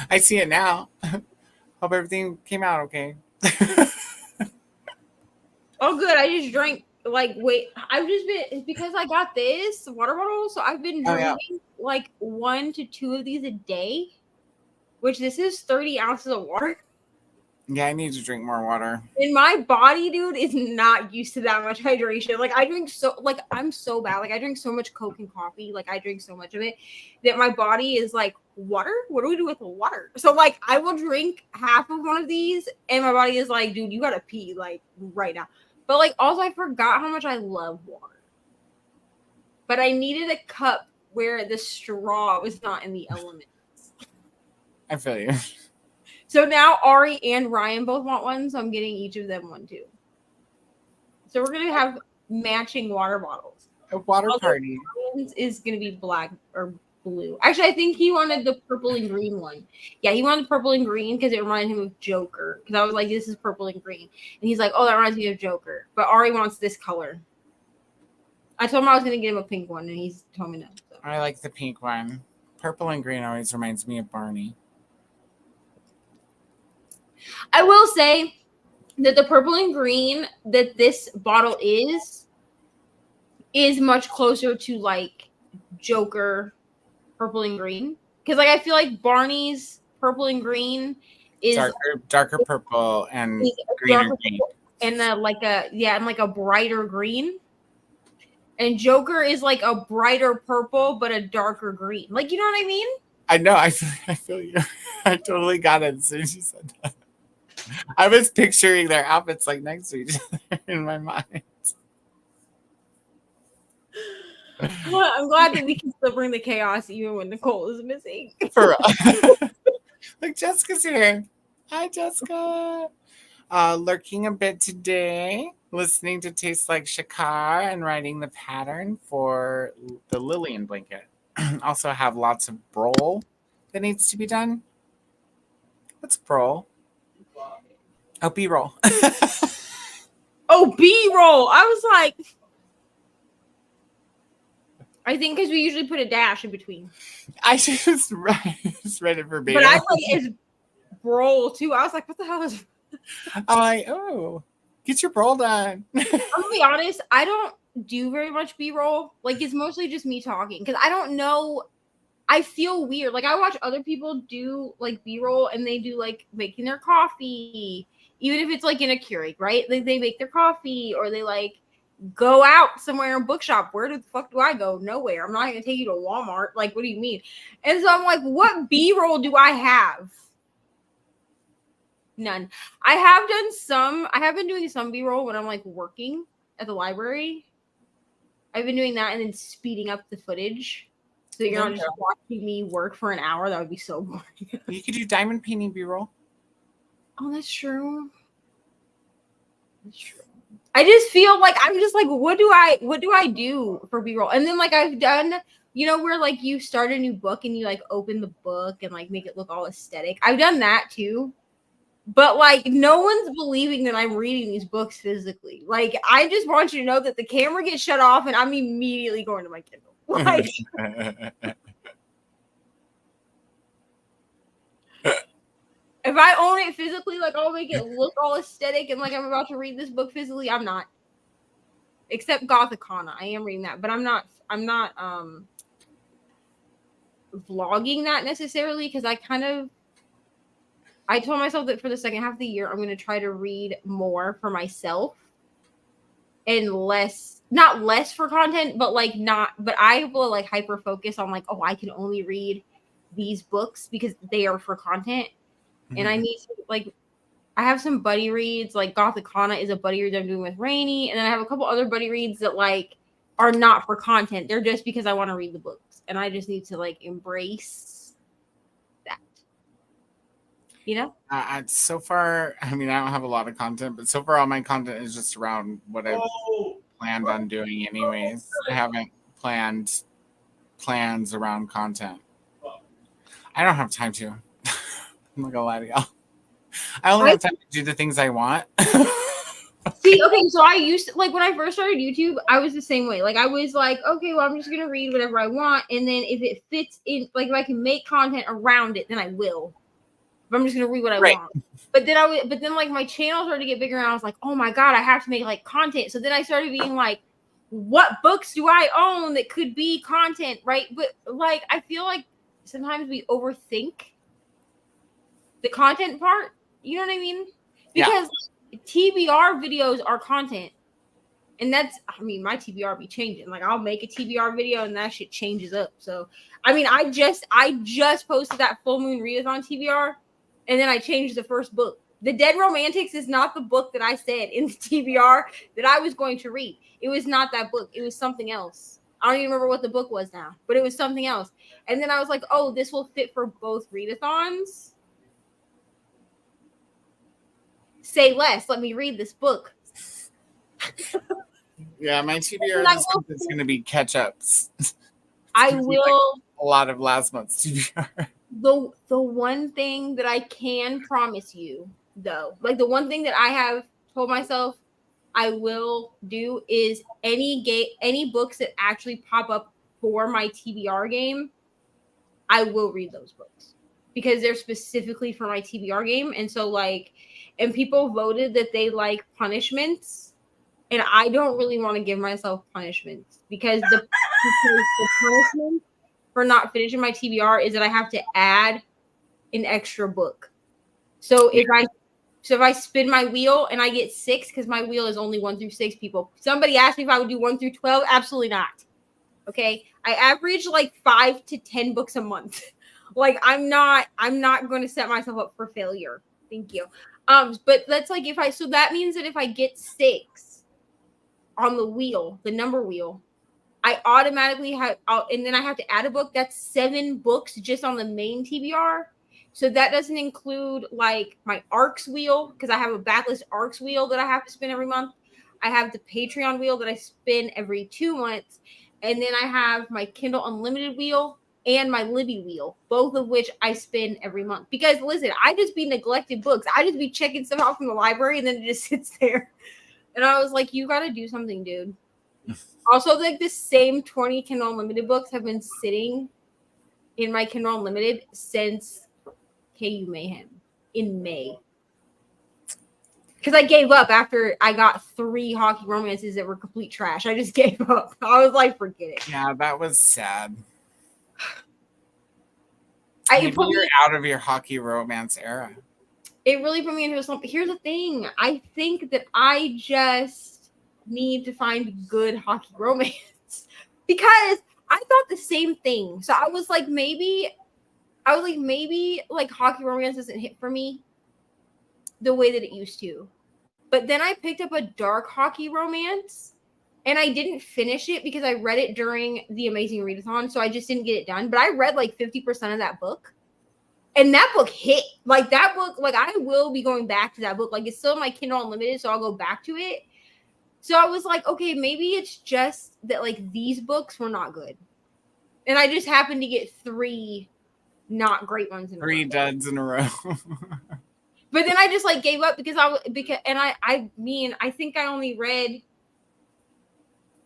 I see it now. Hope everything came out okay. Oh, good. I just drank, like, wait. I've just been, it's because I got this water bottle. So I've been drinking like 1 to 2 of these a day, which this is 30 ounces of water. Yeah, I need to drink more water. And my body, dude, is not used to that much hydration. Like, I drink so, like, I'm so bad. Like, I drink so much Coke and coffee. Like, I drink so much of it that my body is like, water? What do we do with water? So, like, I will drink half of one of these, and my body is like, dude, you gotta pee, like, right now. But, like, also, I forgot how much I love water. But I needed a cup where the straw was not in the elements. I feel you. So now Ari and Ryan both want one, so I'm getting each of them one too. So we're gonna have matching water bottles. A water party. Ryan's is gonna be black or blue. Actually, I think he wanted the purple and green one. Yeah, he wanted purple and green because it reminded him of Joker. Because I was like, this is purple and green. And he's like, oh, that reminds me of Joker. But Ari wants this color. I told him I was gonna get him a pink one, and he's told me no. So. I like the pink one. Purple and green always reminds me of Barney. I will say that the purple and green that this bottle is much closer to like Joker purple and green. Because like I feel like Barney's purple and green is darker purple and greener green. And like a brighter green. And Joker is like a brighter purple but a darker green. Like, you know what I mean? I know. I feel you. I totally got it as soon as you said that. I was picturing their outfits like next to each other in my mind. Well, I'm glad that we can still bring the chaos even when Nicole is missing. For like Jessica's here. Hi, Jessica. Lurking a bit today, listening to Taste Like Shakar and writing the pattern for the Lillian blanket. Also have lots of brole that needs to be done. What's brole? Oh, B-roll. Oh, B-roll. I was like, I think because we usually put a dash in between. I just read it verbatim. But I like it's roll too. I was like, what the hell is? I'm like, oh, get your brole done. I'm gonna be honest. I don't do very much B-roll. Like it's mostly just me talking because I don't know. I feel weird. Like I watch other people do like B-roll and they do like making their coffee, even if it's like in a Keurig, right? Like they make their coffee or they like go out somewhere in a bookshop. Where the fuck do I go? Nowhere. I'm not gonna take you to Walmart. Like, what do you mean? And so I'm like, what B-roll do I have? None. I have been doing some B-roll when I'm like working at the library. I've been doing that and then speeding up the footage. So you're not just watching me work for an hour. That would be so boring. You could do diamond painting B-roll. Oh, that's true. That's true. I just feel like I'm just like, what do I do for B-roll? And then like I've done, you know, where like you start a new book and you like open the book and like make it look all aesthetic. I've done that too. But like no one's believing that I'm reading these books physically. Like I just want you to know that the camera gets shut off and I'm immediately going to my Kindle. Like if I own it physically, like I'll make it look all aesthetic and like I'm about to read this book physically. I'm not. Except Gothicana. I am reading that, but I'm not vlogging that necessarily because I told myself that for the second half of the year I'm gonna try to read more for myself and not less for content, but I will like hyper focus on like, oh, I can only read these books because they are for content. And I need to like, I have some buddy reads, like Gothicana is a buddy read I'm doing with Rainy. And then I have a couple other buddy reads that like are not for content. They're just because I want to read the books. And I just need to like embrace that. You know? So far, I mean, I don't have a lot of content, but so far all my content is just around what I've planned on doing anyways. I haven't planned plans around content. I don't have time to. I'm not gonna lie to y'all. I only have time to do the things I want. See, okay, so I used to, like when I first started YouTube, I was the same way. Like I was like, okay, well, I'm just gonna read whatever I want, and then if it fits in, like if I can make content around it, then I will. But I'm just gonna read what I want. But then like my channel started to get bigger, and I was like, oh my god, I have to make like content. So then I started being like, what books do I own that could be content, right? But like I feel like sometimes we overthink the content part, you know what I mean? Because TBR videos are content. And that's, I mean, my TBR be changing. Like I'll make a TBR video and that shit changes up. So, I mean, I just posted that full moon readathon TBR and then I changed the first book. The Dead Romantics is not the book that I said in the TBR that I was going to read. It was not that book. It was something else. I don't even remember what the book was now, but it was something else. And then I was like, oh, this will fit for both readathons. Say less. Let me read this book. Yeah, my TBR is going to be catch-ups. I will. Like a lot of last month's TBR. The one thing that I can promise you, though, like the one thing that I have told myself I will do is any books that actually pop up for my TBR game, I will read those books because they're specifically for my TBR game. And so like, and people voted that they like punishments, and I don't really want to give myself punishments because the punishment for not finishing my TBR is that I have to add an extra book. So if I spin my wheel and I get 6, because my wheel is only 1 through 6 people. Somebody asked me if I would do 1 through 12. Absolutely not. Okay. I average like 5 to 10 books a month Like I'm not going to set myself up for failure. Thank you. But that's like so that means that if I get 6 on the wheel, the number wheel, I automatically have, and then I have to add a book. That's 7 books just on the main TBR. So that doesn't include like my ARCs wheel, because I have a backlist ARCs wheel that I have to spin every month. I have the Patreon wheel that I spin every 2 months. And then I have my Kindle Unlimited wheel and my Libby wheel, both of which I spin every month. Because listen, I just be neglecting books. I just be checking stuff out from the library and then it just sits there. And I was like, you got to do something, dude. Also, like the same 20 Kindle Unlimited books have been sitting in my Kindle Unlimited since KU Mayhem in May. Because I gave up after I got 3 hockey romances that were complete trash. I just gave up. I was like, forget it. Yeah, that was sad. Maybe you're out of your hockey romance era. It really put me into a slump. Here's the thing. I think that I just need to find good hockey romance because I thought the same thing. So I was like, maybe like hockey romance doesn't hit for me the way that it used to. But then I picked up a dark hockey romance and I didn't finish it because I read it during the Amazing Readathon. So I just didn't get it done. But I read like 50% of that book. And that book hit. Like that book, like I will be going back to that book. Like it's still in my Kindle Unlimited, so I'll go back to it. So I was like, okay, maybe it's just that like these books were not good. And I just happened to get 3 not great ones in a row. 3 duds in a row. But then I just like gave up because I think I only read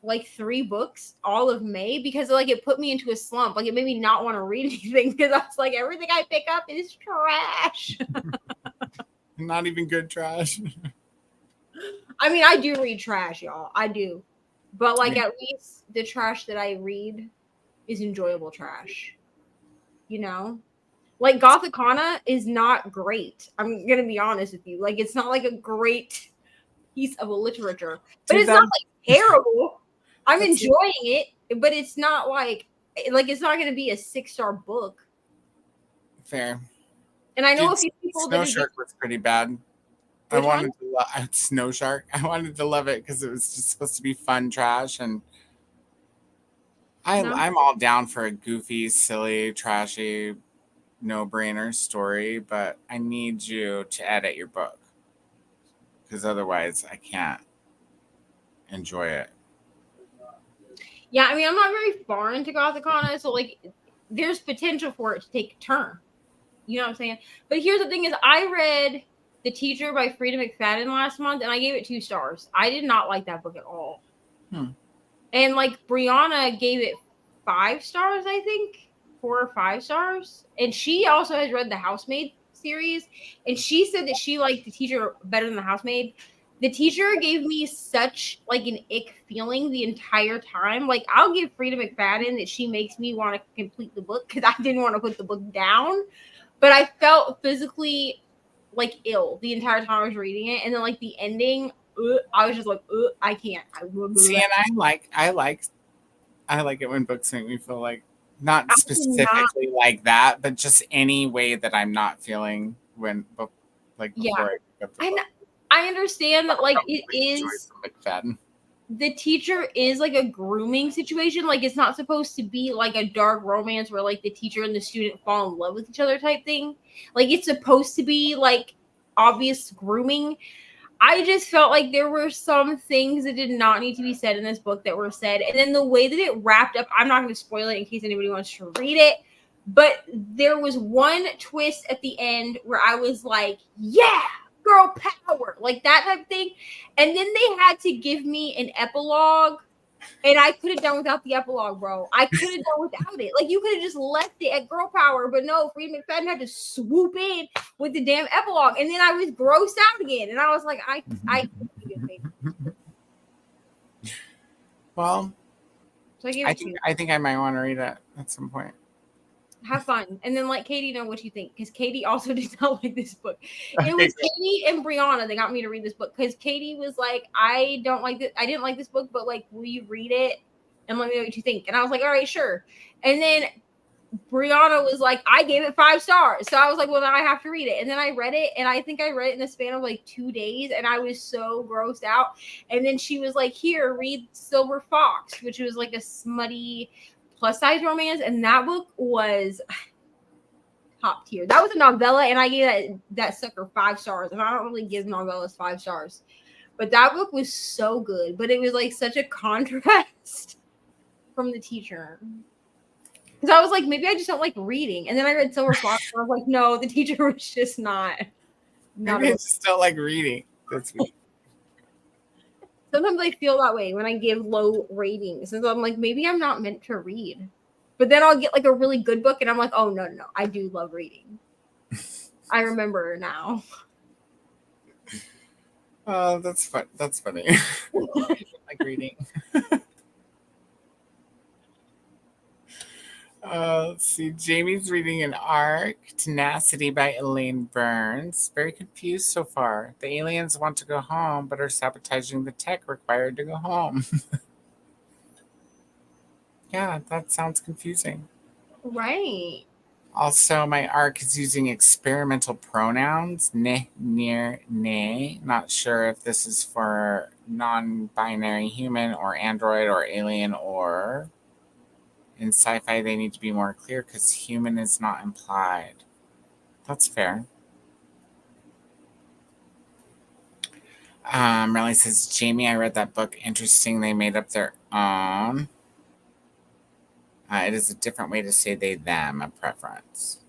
like 3 books all of May because like it put me into a slump. Like it made me not want to read anything because I was like, everything I pick up is trash. Not even good trash. I mean, I do read trash, y'all. I do. But like at least the trash that I read is enjoyable trash. You know? Like Gothicana is not great. I'm gonna be honest with you. Like it's not like a great piece of literature. But it's not like terrible. I'm enjoying it, but it's not like it's not gonna be a 6-star book. Fair. And I know a few people Snow Shark was pretty bad. I wanted to love Snow Shark. I wanted to love it because it was just supposed to be fun trash, and I'm all down for a goofy, silly, trashy, no-brainer story, but I need you to edit your book because otherwise I can't enjoy it. Yeah, I mean, I'm not very far into Gothicana, so like there's potential for it to take a turn. You know what I'm saying? But here's the thing is I read The Teacher by Frida McFadden last month and I gave it 2 stars. I did not like that book at all. And like Brianna gave it 5 stars, I think. 4 or 5 stars. And she also has read the Housemaid series. And she said that she liked The Teacher better than the Housemaid. The Teacher gave me such like an ick feeling the entire time. Like I'll give Frida McFadden that she makes me want to complete the book because I didn't want to put the book down. But I felt physically like ill the entire time I was reading it. And then like the ending, I was just like, I can't. See, and I like it when books make me feel like not specifically like that, but just any way that I'm not feeling when before I pick up the book. I understand that like it is The Teacher is like a grooming situation. Like it's not supposed to be like a dark romance where like the teacher and the student fall in love with each other type thing. Like it's supposed to be like obvious grooming. I just felt like there were some things that did not need to be said in this book that were said. And then the way that it wrapped up, I'm not going to spoil it in case anybody wants to read it. But there was one twist at the end where I was like, yeah, girl power, like that type of thing. And then they had to give me an epilogue. And I could have done without the epilogue, bro. I could have done without it. Like, you could have just left it at girl power. But no, Frida McFadden had to swoop in with the damn epilogue. And then I was grossed out again. And I was like, I well, so I think I might want to read it at some point. Have fun. And then let Katie know what you think. Because Katie also did not like this book. It was Katie and Brianna that got me to read this book. Because Katie was like, I didn't like this book, but like, will you read it? And let me know what you think. And I was like, all right, sure. And then Brianna was like, I gave it 5 stars. So I was like, well, now I have to read it. And then I read it, and I think I read it in the span of like 2 days, and I was so grossed out. And then she was like, here, read Silver Fox, which was like a smutty plus size romance. And that book was top tier. That was a novella, and I gave that sucker 5 stars. And I don't really give novellas 5 stars. But that book was so good. But it was like such a contrast from the teacher. Because I was like, maybe I just don't like reading. And then I read Silver Fox, and I was like, no, the teacher was just not Maybe I just don't like reading. That's me. Sometimes I feel that way when I give low ratings. And so I'm like, maybe I'm not meant to read. But then I'll get like a really good book, and I'm like, oh, no, I do love reading. I remember now. Oh, that's fun. That's funny. Like reading. Let's see. Jamie's reading an arc, Tenacity by Elaine Burns. Very confused so far. The aliens want to go home, but are sabotaging the tech required to go home. Yeah, that sounds confusing. Right. Also, my arc is using experimental pronouns, ne, near, ne. Not sure if this is for non-binary human or android or alien or... In sci-fi, they need to be more clear because human is not implied. That's fair. Riley says, Jamie, I read that book. Interesting. They made up their own. It is a different way to say they, them, a preference.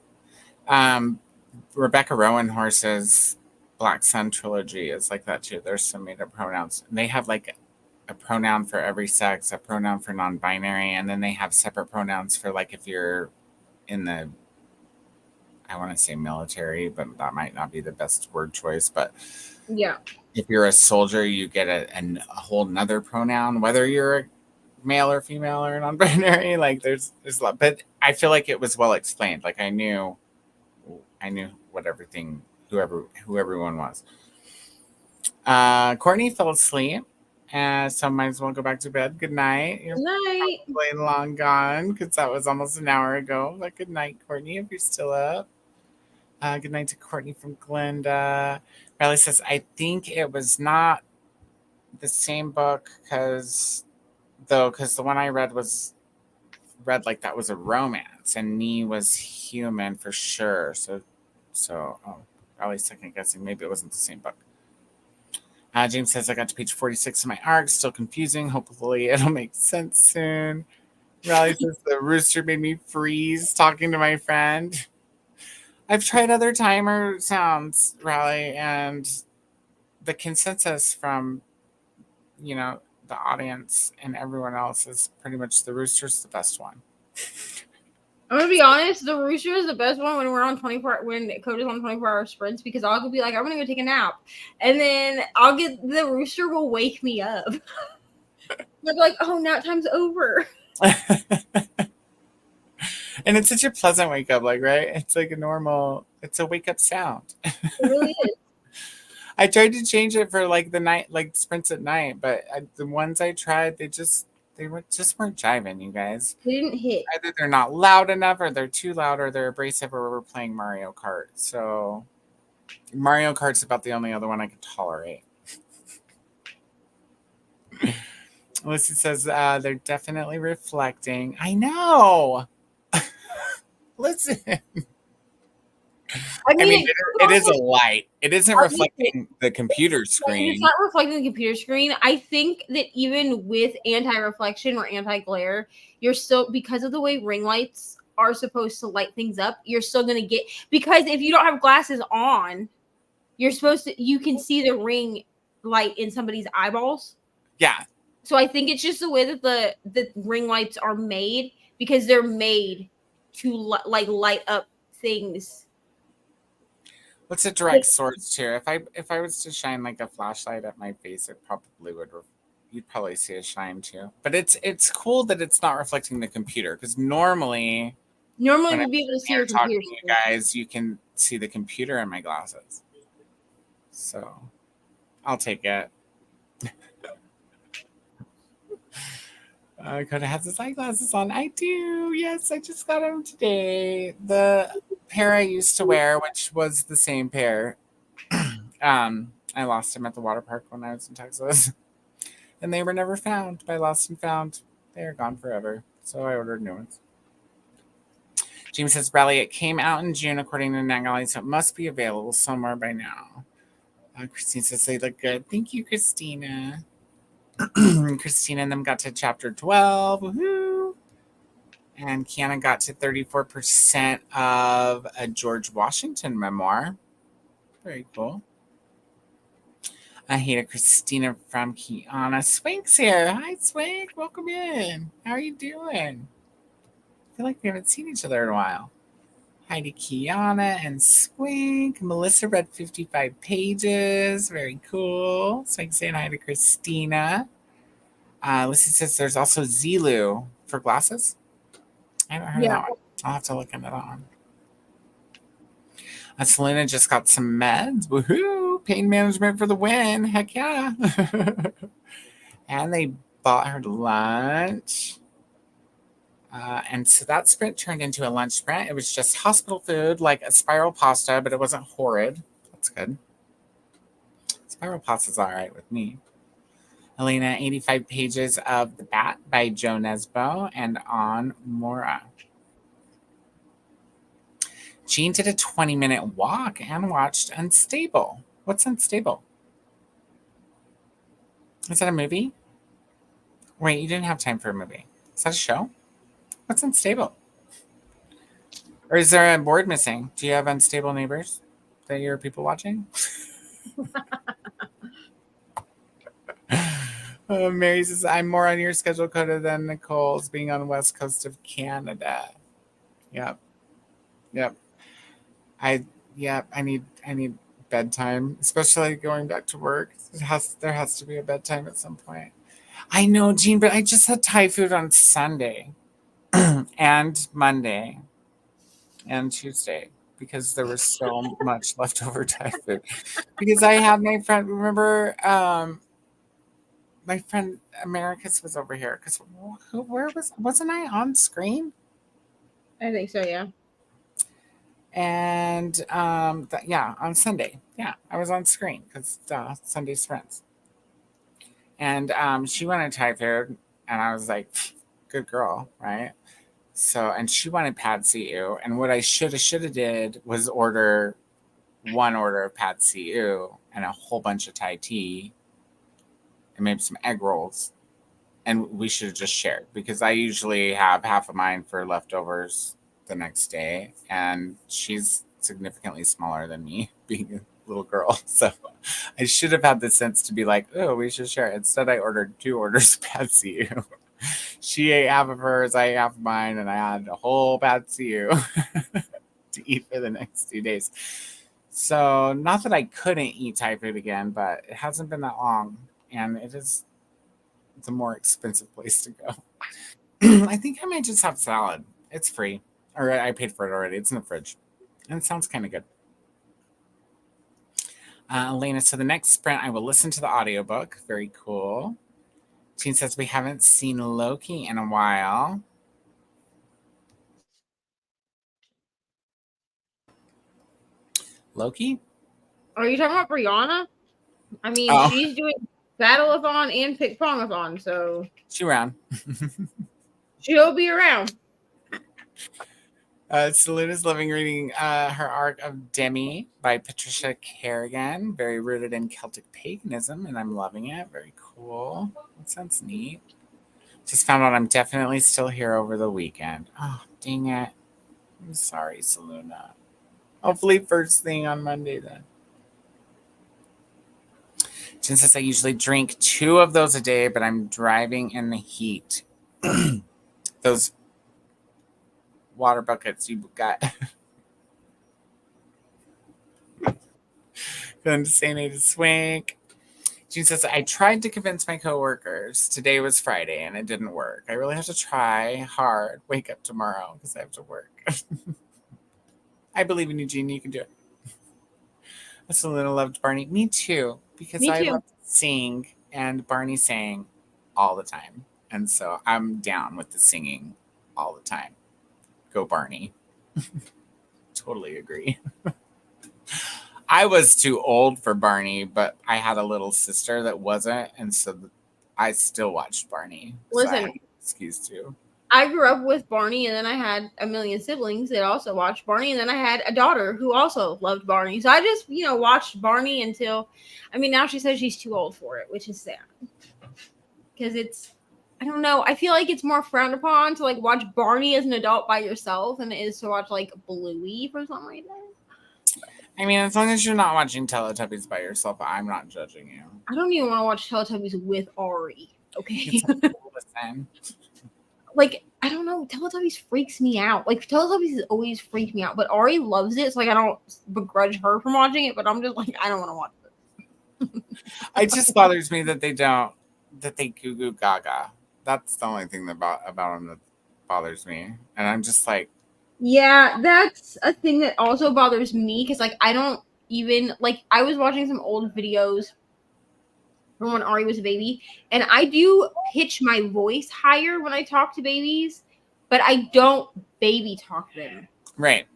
Rebecca Rowanhorse's Black Sun trilogy is like that too. There's some made up pronouns. They have like a pronoun for every sex, a pronoun for non-binary, and then they have separate pronouns for like if you're in the, I want to say military, but that might not be the best word choice. But yeah, if you're a soldier, you get a whole nother pronoun, whether you're a male or female or non-binary. Like there's a lot, but I feel like it was well explained. Like I knew what everything, who everyone was. Courtney fell asleep. So might as well go back to bed. Good night. You're good night. probably long gone because that was almost an hour ago. But good night, Courtney, if you're still up. Good night to Courtney from Glenda. Riley says, I think it was not the same book because the one I read like that was a romance and me was human for sure. So Riley's second guessing maybe it wasn't the same book. James says, I got to page 46 of my arc. Still confusing. Hopefully it'll make sense soon. Riley says, the rooster made me freeze talking to my friend. I've tried other timer sounds, Riley, and the consensus from, the audience and everyone else is pretty much the rooster's the best one. I'm gonna be honest, the rooster is the best one when we're on 24 when Coda's on 24-hour sprints because I'll be like, I'm gonna go take a nap. And then the rooster will wake me up. I'll be like, oh, nap time's over. And it's such a pleasant wake up, like, right? It's like it's a wake up sound. It really is. I tried to change it for like the night, like sprints at night, but the ones I tried, they weren't jiving, you guys. They didn't hit. Either they're not loud enough, or they're too loud, or they're abrasive, or we're playing Mario Kart. So Mario Kart's about the only other one I can tolerate. Lucy says they're definitely reflecting. I know. Listen. I mean, it is a light. It isn't reflecting the computer screen. It's not reflecting the computer screen. I think that even with anti-reflection or anti-glare, you're still, because of the way ring lights are supposed to light things up, you're still going to get, because if you don't have glasses on, you can see the ring light in somebody's eyeballs. Yeah. So I think it's just the way that the ring lights are made, because they're made to light up things. What's a direct source here? If I was to shine like a flashlight at my face, it probably would. You'd probably see a shine too. But it's cool that it's not reflecting the computer, because normally we'll be able to see your talking computer. To you guys, you can see the computer in my glasses. So I'll take it. Coda has his eyeglasses on. I do. Yes, I just got them today. The pair I used to wear, which was the same pair, I lost them at the water park when I was in Texas. And they were never found. By lost and found, they are gone forever. So I ordered new ones. James says, Bradley, it came out in June according to NeKole's, so it must be available somewhere by now. Christine says they look good. Thank you, Christina. Christina and them got to chapter 12. Woohoo! And Kiana got to 34% of a George Washington memoir. Very cool. I hate it. Christina from Kiana. Swank's here. Hi, Swank. Welcome in. How are you doing? I feel like we haven't seen each other in a while. Hi to Kiana and Swink. Melissa read 55 pages. Very cool. Swink saying hi to Christina. Lucy says there's also Zilu for glasses. I haven't heard of that one. I'll have to look into that one. Selena just got some meds. Woohoo! Pain management for the win. Heck yeah. And they bought her lunch. And so that sprint turned into a lunch sprint. It was just hospital food, like a spiral pasta, but it wasn't horrid. That's good. Spiral pasta's all right with me. Elena, 85 pages of The Bat by Joe Nesbo and On Mora. Jean did a 20-minute walk and watched Unstable. What's Unstable? Is that a movie? Wait, you didn't have time for a movie. Is that a show? What's Unstable? Or is there a board missing? Do you have unstable neighbors that you're people watching? Mary says, I'm more on your schedule, Coda, than NeKole's being on the west coast of Canada. Yep. I need bedtime, especially going back to work. There has to be a bedtime at some point. I know, Jean, but I just had Thai food on Sunday and Monday and Tuesday because there was so much leftover Thai food. Because I had my friend, remember, my friend Americus was over here. Because wasn't I on screen? I think so, yeah. And on Sunday, I was on screen because Sunday's friends. And she wanted Thai food, and I was like, "Good girl, right?" So, and she wanted pad see ew, and what I should have did was order one order of pad see ew and a whole bunch of Thai tea, and maybe some egg rolls, and we should have just shared because I usually have half of mine for leftovers the next day, and she's significantly smaller than me, being a little girl. So I should have had the sense to be like, oh, we should share. Instead, I ordered 2 orders of pad see ew. She ate half of hers, I ate half of mine, and I had a whole pad see ew to eat for the next 2 days. So not that I couldn't eat Thai food again, but it hasn't been that long, and it's a more expensive place to go. I think I might just have salad. It's free. Or I paid for it already. It's in the fridge. And it sounds kind of good. Elena, so the next sprint, I will listen to the audiobook. Very cool. Jean says we haven't seen Loki in a while. Loki? Are you talking about Brianna? I mean, she's doing Battle-a-thon and Pick-Pong-a-thon, so... She's around. She'll be around. Selena's loving reading her arc of Demi by Patricia Kerrigan. Very rooted in Celtic paganism, and I'm loving it. Very cool. That sounds neat. Just found out I'm definitely still here over the weekend. Oh, dang it. I'm sorry, Selena. Hopefully first thing on Monday then. Jen says I usually drink 2 of those a day, but I'm driving in the heat. Those water buckets you got. Going to St. Ada Swink. Jean says, I tried to convince my coworkers. Today was Friday and it didn't work. I really have to try hard. Wake up tomorrow because I have to work. I believe in you, Jean. You can do it. Selena loved Barney. Me too. Because I love to sing and Barney sang all the time. And so I'm down with the singing all the time. Go Barney. Totally agree. I was too old for Barney, but I had a little sister that wasn't, and so I still watched Barney. So I Listen, had an excuse to. I grew up with Barney, and then I had a million siblings that also watched Barney, and then I had a daughter who also loved Barney. So I just, watched Barney until, now she says she's too old for it, which is sad. Because I don't know, I feel like it's more frowned upon to, like, watch Barney as an adult by yourself than it is to watch, like, Bluey for something like that. I mean, as long as you're not watching Teletubbies by yourself, I'm not judging you. I don't even want to watch Teletubbies with Ari, okay? Listen. Like, I don't know, Teletubbies freaks me out. Like, Teletubbies has always freaked me out, but Ari loves it, so, like, I don't begrudge her for watching it, but I'm just like, I don't want to watch it. It just bothers me that they goo goo gaga. That's the only thing about them that bothers me. And I'm just like, Yeah, that's a thing that also bothers me, because, like, I don't even, like, I was watching some old videos from when Ari was a baby, and I do pitch my voice higher when I talk to babies, but I don't baby talk them. right.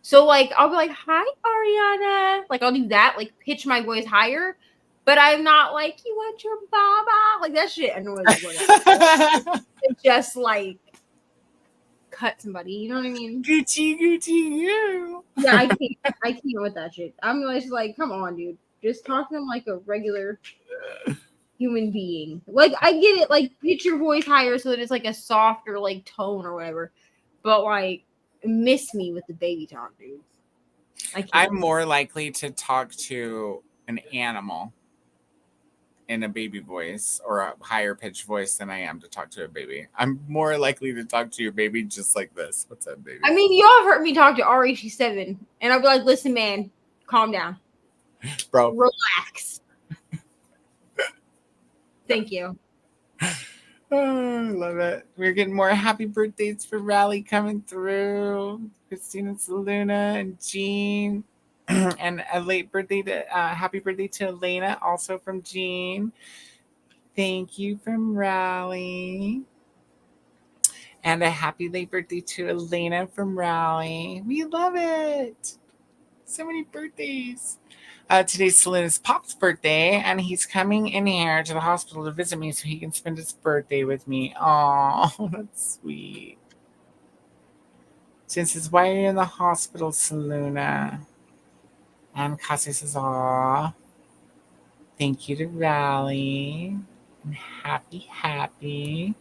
So, like, I'll be like, hi, Ariana. Like, I'll do that, like, pitch my voice higher, but I'm not like, you want your baba? Like, that shit annoys me. It just, like, cut somebody. You know what I mean? Gucci, you. Yeah, I can't with that shit. I'm just like, come on, dude. Just talk to them like a regular human being. Like, I get it, like, pitch your voice higher so that it's like a softer, like, tone or whatever. But, like, miss me with the baby talk, dude. I'm more likely to talk to an animal in a baby voice or a higher pitched voice than I am to talk to a baby. I'm more likely to talk to your baby just like this. What's up, baby? I mean, y'all have heard me talk to Ari. She's 7. And I'll be like, listen, man, calm down. Bro. Relax. Thank you. Oh, I love it. We're getting more happy birthdays for Rally coming through. Christina Saluna and Jean. And a late birthday to happy birthday to Elena, also from Jean. Thank you from Rally. And a happy late birthday to Elena from Rally. We love it. So many birthdays. Today's Selena's Pop's birthday, and he's coming in here to the hospital to visit me so he can spend his birthday with me. Oh, that's sweet. Jen says, why are you in the hospital, Selena? And Cassie says, aw. Thank you to Rally. I'm happy.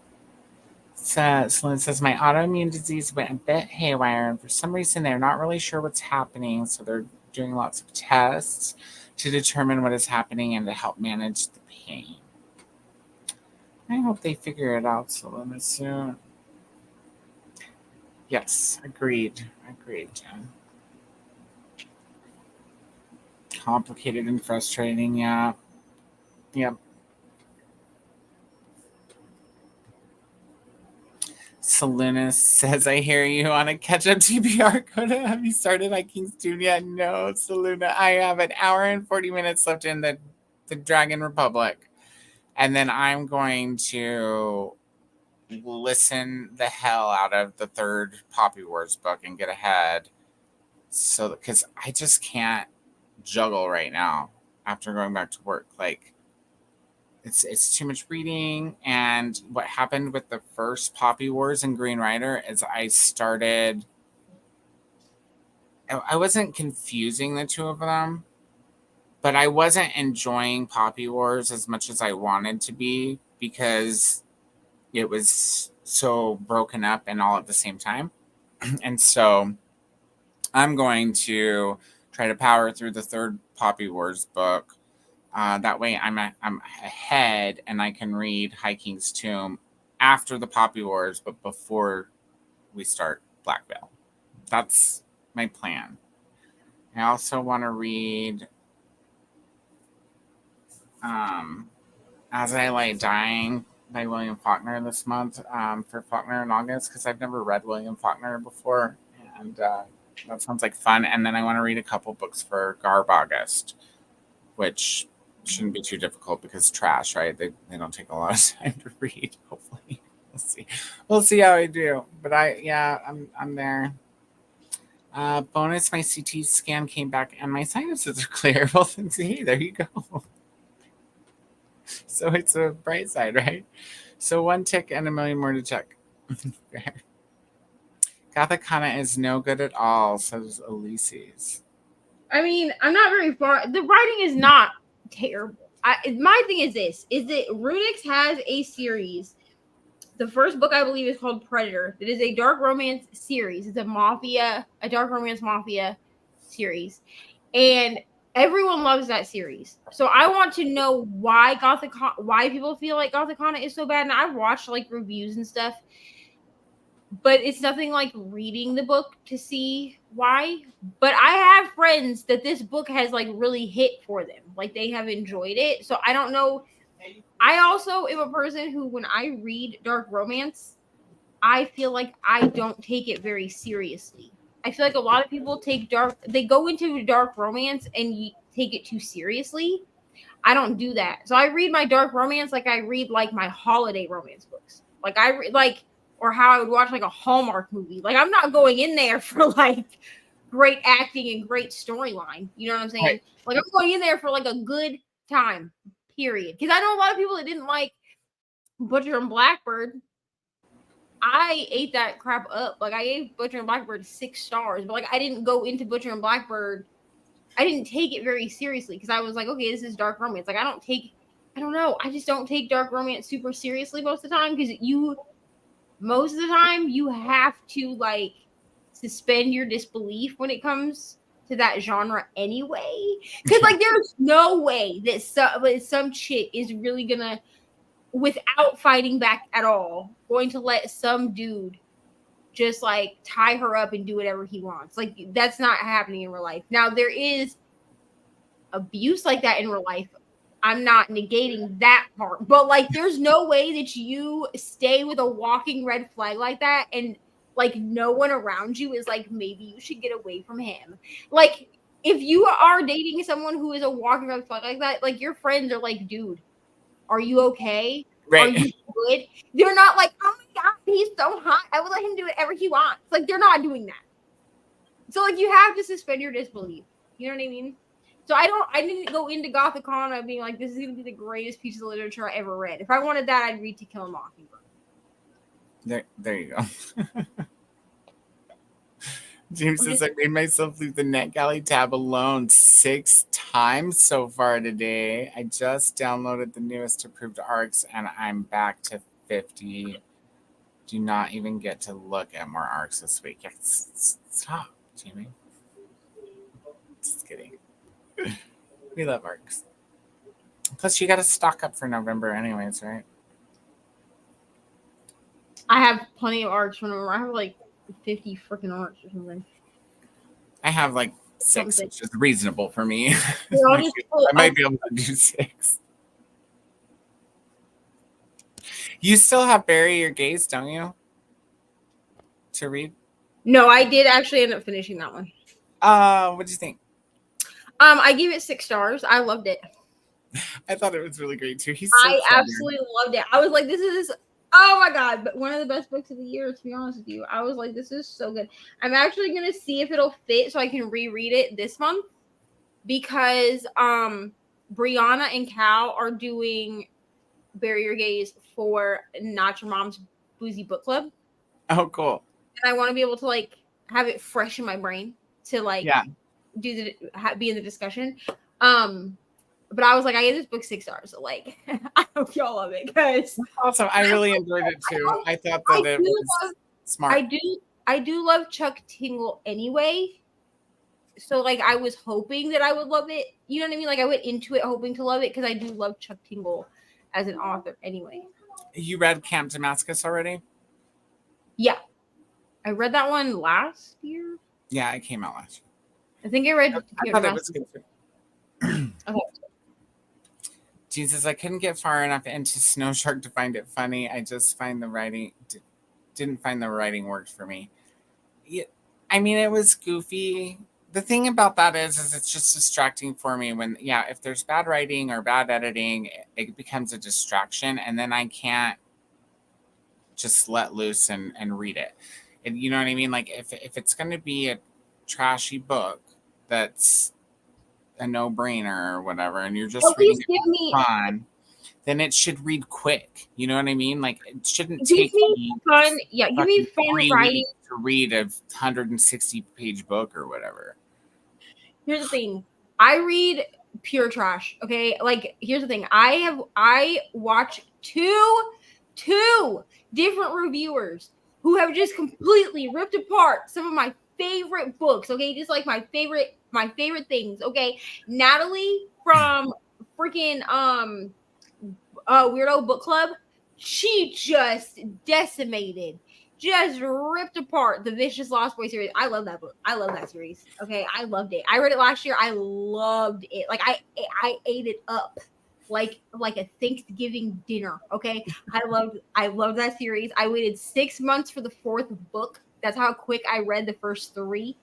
So Selena says, my autoimmune disease went a bit haywire, and for some reason they're not really sure what's happening, so they're doing lots of tests to determine what is happening and to help manage the pain. I hope they figure it out, Selena, soon. Yes, agreed, Jen. Complicated and frustrating, yeah. Yep. Selena says, I hear you on a catch-up TBR. Coda, have you started on King's Tune yet? No, Selena. I have an hour and 40 minutes left in the Dragon Republic. And then I'm going to listen the hell out of the 3rd Poppy Wars book and get ahead. So, because I just can't juggle right now after going back to work. Like, it's too much reading. And what happened with the first Poppy Wars and Green Rider is I wasn't confusing the two of them, but I wasn't enjoying Poppy Wars as much as I wanted to be because it was so broken up and all at the same time. And so I'm going to try to power through the 3rd Poppy Wars book. That way I'm ahead and I can read High King's Tomb after the Poppy Wars, but before we start Black Veil. That's my plan. I also want to read As I Lay Dying by William Faulkner this month for Faulkner in August, because I've never read William Faulkner before, and that sounds like fun. And then I want to read a couple books for Garb August, which shouldn't be too difficult because trash, right? They don't take a lot of time to read. Hopefully, we'll see how I do. But I'm there. Bonus, my CT scan came back and my sinuses are clear. Well, see, there you go. So it's a bright side, right? So 1 tick and a million more to check. Gothicana is no good at all, says Elise's. I mean, I'm not very far. The writing is not terrible. My thing is this: is that Rudix has a series. The first book, I believe, is called Predator. It is a dark romance series. It's a dark romance mafia series, and everyone loves that series. So I want to know why people feel like Gothicana is so bad. And I've watched like reviews and stuff, but it's nothing like reading the book to see why. But I have friends that this book has like really hit for them. Like they have enjoyed it. So I don't know. I also am a person who, when I read dark romance, I feel like I don't take it very seriously. I feel like a lot of people they go into dark romance and take it too seriously. I don't do that. So I read my dark romance like I read like my holiday romance books. Like I read or how I would watch like a Hallmark movie. Like I'm not going in there for like great acting and great storyline. You know what I'm saying? Right. Like I'm going in there for like a good time, period. Because I know a lot of people that didn't like Butcher and Blackbird. I ate that crap up. Like I gave Butcher and Blackbird 6 stars, but like I didn't go into Butcher and Blackbird. I didn't take it very seriously because I was like, okay, this is dark romance. Like I don't know. I just don't take dark romance super seriously most of the time because most of the time you have to like suspend your disbelief when it comes to that genre anyway. Because like there's no way that some chick is really gonna, without fighting back at all, going to let some dude just like tie her up and do whatever he wants. Like that's not happening in real life. Now there is abuse like that in real life. I'm not negating that part, but like there's no way that you stay with a walking red flag like that and like no one around you is like, maybe you should get away from him. Like if you are dating someone who is a walking red flag like that, like your friends are like, dude, are you okay? Right. Are you good? They're not like, oh my god, he's so hot, I would let him do whatever he wants. Like they're not doing that. So like you have to suspend your disbelief. You know what I mean? So I didn't go into Gothicana being like, this is gonna be the greatest piece of literature I ever read. If I wanted that, I'd read To Kill a Mockingbird. There you go. James says I made myself leave the NetGalley tab alone 6 times so far today. I just downloaded the newest approved arcs and I'm back to 50. Do not even get to look at more arcs this week. Yes, stop, Jamie. Just kidding. We love arcs. Plus, you got to stock up for November, anyways, right? I have plenty of arcs. Remember, I have like 50 freaking arcs or something. I have like 6, which is reasonable for me. I might be able to do 6. You still have Bury Your Gaze, don't you? To read? No, I did actually end up finishing that one. What do you think? I gave it 6 stars. I loved it. I thought it was really great too. I absolutely loved it. I was like, this is, oh my god, but one of the best books of the year, to be honest with you. I was like, this is so good. I'm actually gonna see if it'll fit so I can reread it this month because Brianna and Cal are doing Bury Your Gaze for Not Your Mom's Boozy Book Club. Oh, cool. And I want to be able to like have it fresh in my brain to like be in the discussion. But I was like, I gave this book 6 stars. So like, I hope y'all love it because also I really enjoyed it too. I thought that it was smart. I do love Chuck Tingle anyway. So like, I was hoping that I would love it. You know what I mean? Like I went into it hoping to love it because I do love Chuck Tingle as an author anyway. You read Camp Damascus already? Yeah. I read that one last year. Yeah, it came out last year. I think I read. I thought it was good too. Okay. Jesus, I couldn't get far enough into Snow Shark to find it funny. I just find the writing didn't find the writing worked for me. Yeah, I mean, it was goofy, the thing about that is it's just distracting for me when, if there's bad writing or bad editing, it becomes a distraction, and then I can't just let loose and read it. And you know what I mean? Like if it's going to be a trashy book that's a no-brainer or whatever, and you're just At reading least it give me for fun, then it should read quick. You know what I mean? Like it shouldn't give take me me fun. Yeah, give me fucking fun 3 writing. weeks to read a 160-page book or whatever. Here's the thing. I read pure trash. Okay. Like, here's the thing. I watch two different reviewers who have just completely ripped apart some of my favorite books. Okay. Just like my favorite things. Okay. Natalie from freaking Weirdo Book Club, she just decimated, just ripped apart the Vicious Lost Boy series. I love that book. I love that series. Okay, I loved it. I read it last year. I loved it. Like I ate it up like a Thanksgiving dinner. Okay, I loved that series. I waited 6 months for the 4th book. That's how quick I read the first 3.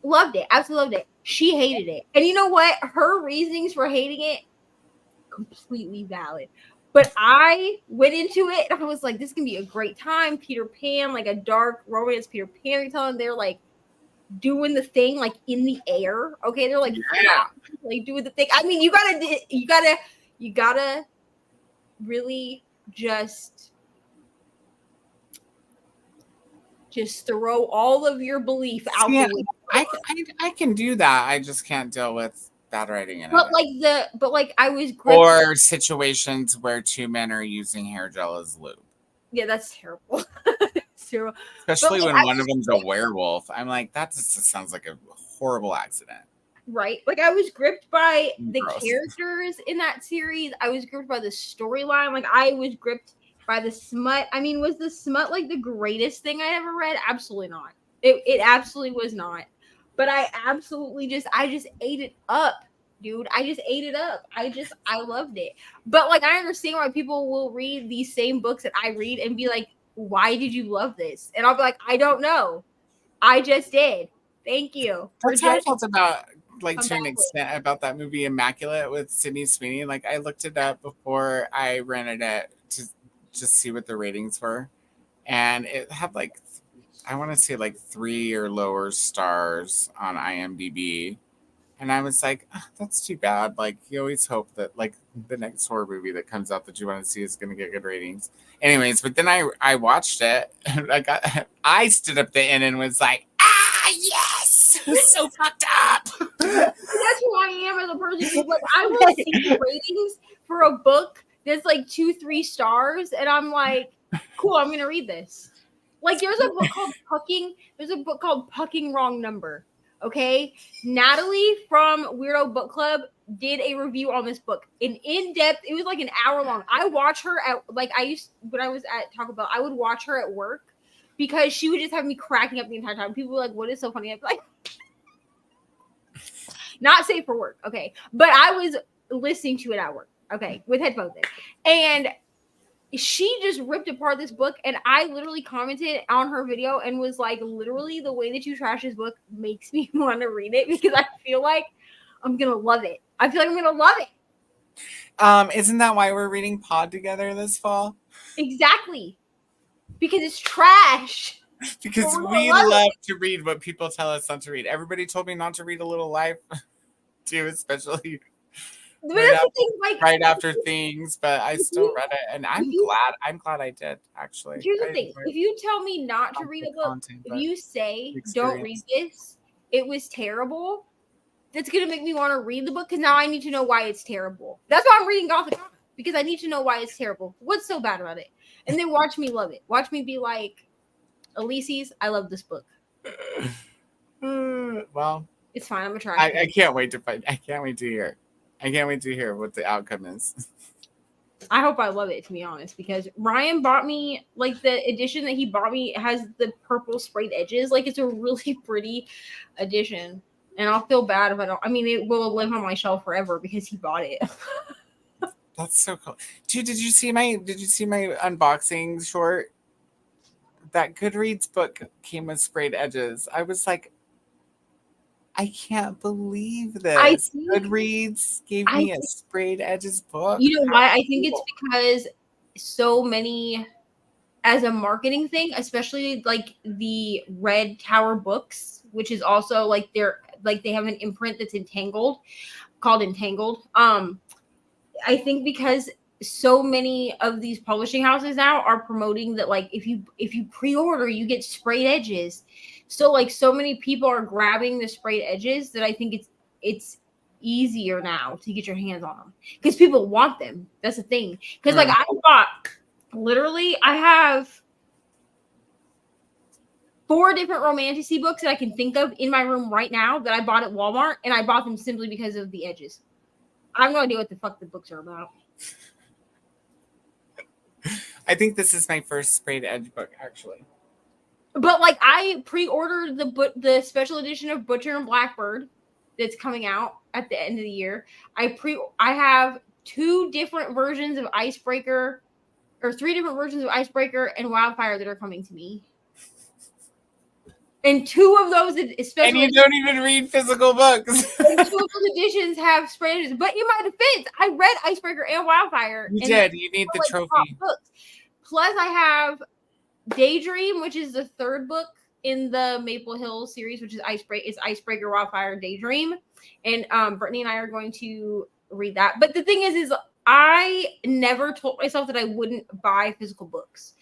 Loved it. Absolutely loved it. She hated it. And you know what? Her reasonings for hating it, completely valid. But I went into it and I was like, this can be a great time. Peter Pan, like a dark romance Peter Pan telling, they're like doing the thing like in the air. Okay, they're like, Yeah. like doing the thing. I mean, you gotta really just throw all of your belief out Yeah, the window. I can do that. I just can't deal with bad writing in But it. I was gripped. Or situations where 2 men are using hair gel as lube. Yeah, that's terrible. Terrible. Especially But, when one of them's a werewolf. I'm like, that just sounds like a horrible accident. right? Like I was gripped by the Gross. characters in that series. I was gripped by the storyline. Like I was gripped by the smut. I mean, was the smut like the greatest thing I ever read? Absolutely not. It absolutely was not. But I just ate it up, dude. I just ate it up. I loved it. But like I understand why people will read these same books that I read and be like, why did you love this? And I'll be like, I don't know. I just did. Thank you for That's how I judging. felt about, like, Come to an back with. extent, about that movie Immaculate with Sydney Sweeney. Like, I looked it up before I rented it to just see what the ratings were. And it had, like, I want to say, like, 3 or lower stars on IMDb. And I was like, "Ah, that's too bad. Like, you always hope that, like, the next horror movie that comes out that you want to see is going to get good ratings." Anyways, but then I watched it, and I stood up the end and was like, yes, so fucked up. That's who I am as a person. Dude. Like I will see ratings for a book that's like 2-3 stars, and I'm like, cool, I'm gonna read this. Like there's a book called Pucking. There's a book called Pucking Wrong Number. Okay, Natalie from Weirdo Book Club did a review on this book, in depth. It was like an hour long. I watch her at when I was at Taco Bell. I would watch her at work because she would just have me cracking up the entire time. People were like, "What is so funny?" I'd be like, not safe for work, okay, but I was listening to it at work, okay, with headphones in, and she just ripped apart this book, and I literally commented on her video and was like, literally, the way that you trash this book makes me want to read it because I feel like I'm gonna love it. I feel like I'm gonna love it. Isn't that why we're reading Pod together this fall? Exactly, because it's trash. Because But we're we gonna love love to read what people tell us not to read. Everybody told me not to read A Little Life, too, especially But that's the thing, like, right after Things. But I still read it, and I'm glad I did. Actually, here's the I thing: enjoyed if you tell me not to read a book, content, if but you say the don't read experience. this, it was terrible. That's gonna make me want to read the book because now I need to know why it's terrible. That's why I'm reading Gothic Comics, because I need to know why it's terrible. What's so bad about it? And then watch me love it. Watch me be like, Elise's, I love this book. Well, It's fine. I'm a trash. I can't wait to find. I can't wait to hear. I can't wait to hear what the outcome is. I hope I love it, to be honest, because Ryan bought me, like, the edition that he bought me has the purple sprayed edges. Like, it's a really pretty edition. And I'll feel bad if I don't. I mean, it will live on my shelf forever because he bought it. That's so cool, dude. Did you see my unboxing short? That Goodreads book came with sprayed edges. I was like, I can't believe I this. think- Goodreads gave I me a think- sprayed edges book. You know How why? I think it's cool. because so many, as a marketing thing, especially like the Red Tower books, which is also like they have an imprint that's called Entangled. I think because so many of these publishing houses now are promoting that, like, if you pre-order, you get sprayed edges. So like so many people are grabbing the sprayed edges that I think it's easier now to get your hands on them because people want them. That's the thing. Because like I have 4 different romantasy books that I can think of in my room right now that I bought at Walmart, and I bought them simply because of the edges. I'm gonna do what the fuck the books are about. I think this is my first sprayed edge book, actually. But like I pre-ordered the special edition of Butcher and Blackbird that's coming out at the end of the year. I have 2 different versions of Icebreaker, or 3 different versions of Icebreaker and Wildfire that are coming to me. And 2 of those And you don't even read physical books. 2 of those editions have sprayed edges. But in my defense, I read Icebreaker and Wildfire. You and did. You need the trophy. Books. Plus, I have Daydream, which is the 3rd book in the Maple Hill series, which is Icebreaker, Wildfire, Daydream. And Brittany and I are going to read that. But the thing is I never told myself that I wouldn't buy physical books.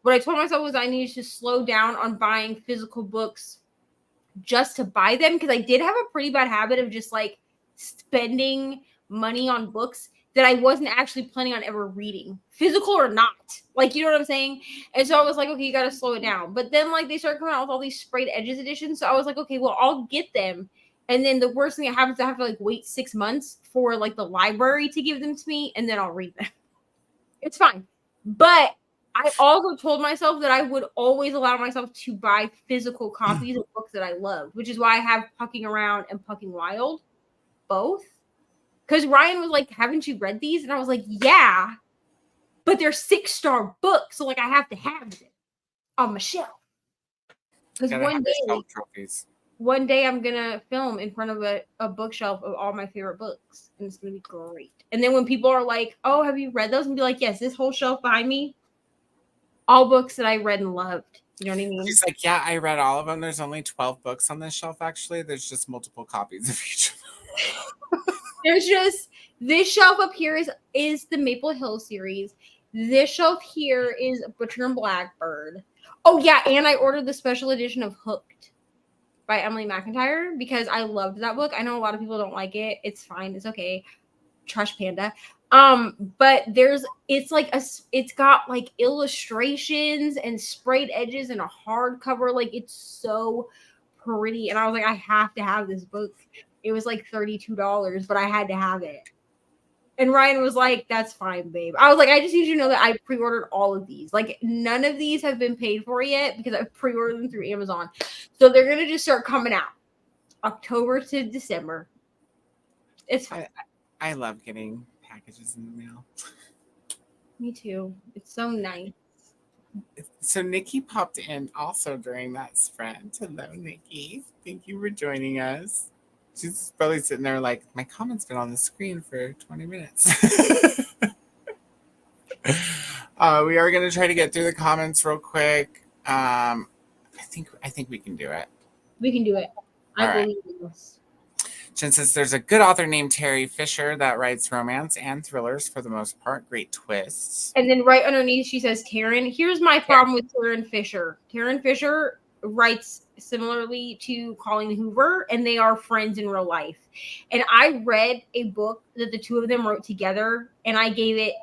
What I told myself was I needed to slow down on buying physical books just to buy them, because I did have a pretty bad habit of just like spending money on books that I wasn't actually planning on ever reading, physical or not. Like, you know what I'm saying? And so I was like, okay, you got to slow it down. But then like they started coming out with all these sprayed edges editions. So I was like, okay, well, I'll get them. And then the worst thing that happens, I have to like wait 6 months for like the library to give them to me, and then I'll read them. It's fine. But I also told myself that I would always allow myself to buy physical copies of books that I loved, which is why I have Pucking Around and Pucking Wild, both. Because Ryan was like, haven't you read these? And I was like, yeah, but they're 6-star books, so like I have to have them on my shelf. Because one day I'm gonna film in front of a bookshelf of all my favorite books, and it's gonna be great. And then when people are like, oh, have you read those? And be like, yes, this whole shelf behind me, all books that I read and loved. You know what I mean? She's like, yeah, I read all of them. There's only 12 books on this shelf, actually. There's just multiple copies of each of them. There's just this shelf up here is the Maple Hill series. This shelf here is Butcher and Blackbird. Oh yeah, and I ordered the special edition of Hooked by Emily McIntyre because I loved that book. I know a lot of people don't like it. It's fine. It's okay. Trash Panda. But it's got like illustrations and sprayed edges and a hardcover. Like, it's so pretty. And I was like, I have to have this book. It was like $32, but I had to have it. And Ryan was like, that's fine, babe. I was like, I just need you to know that I pre-ordered all of these. Like, none of these have been paid for yet because I've pre-ordered them through Amazon. So they're going to just start coming out October to December. It's fine. I love getting packages in the mail. Me too. It's so nice. So Nikki popped in also during that sprint. Hello, Nikki. Thank you for joining us. She's probably sitting there like, my comment's been on the screen for 20 minutes. We are going to try to get through the comments real quick. I think we can do it. We can do it. I believe in this. Jen says there's a good author named Terry Fisher that writes romance and thrillers for the most part. Great twists. And then right underneath, she says, Taryn. Here's my problem with Taryn Fisher. Taryn Fisher writes similarly to Colleen Hoover, and they are friends in real life. And I read a book that the 2 of them wrote together, and I gave it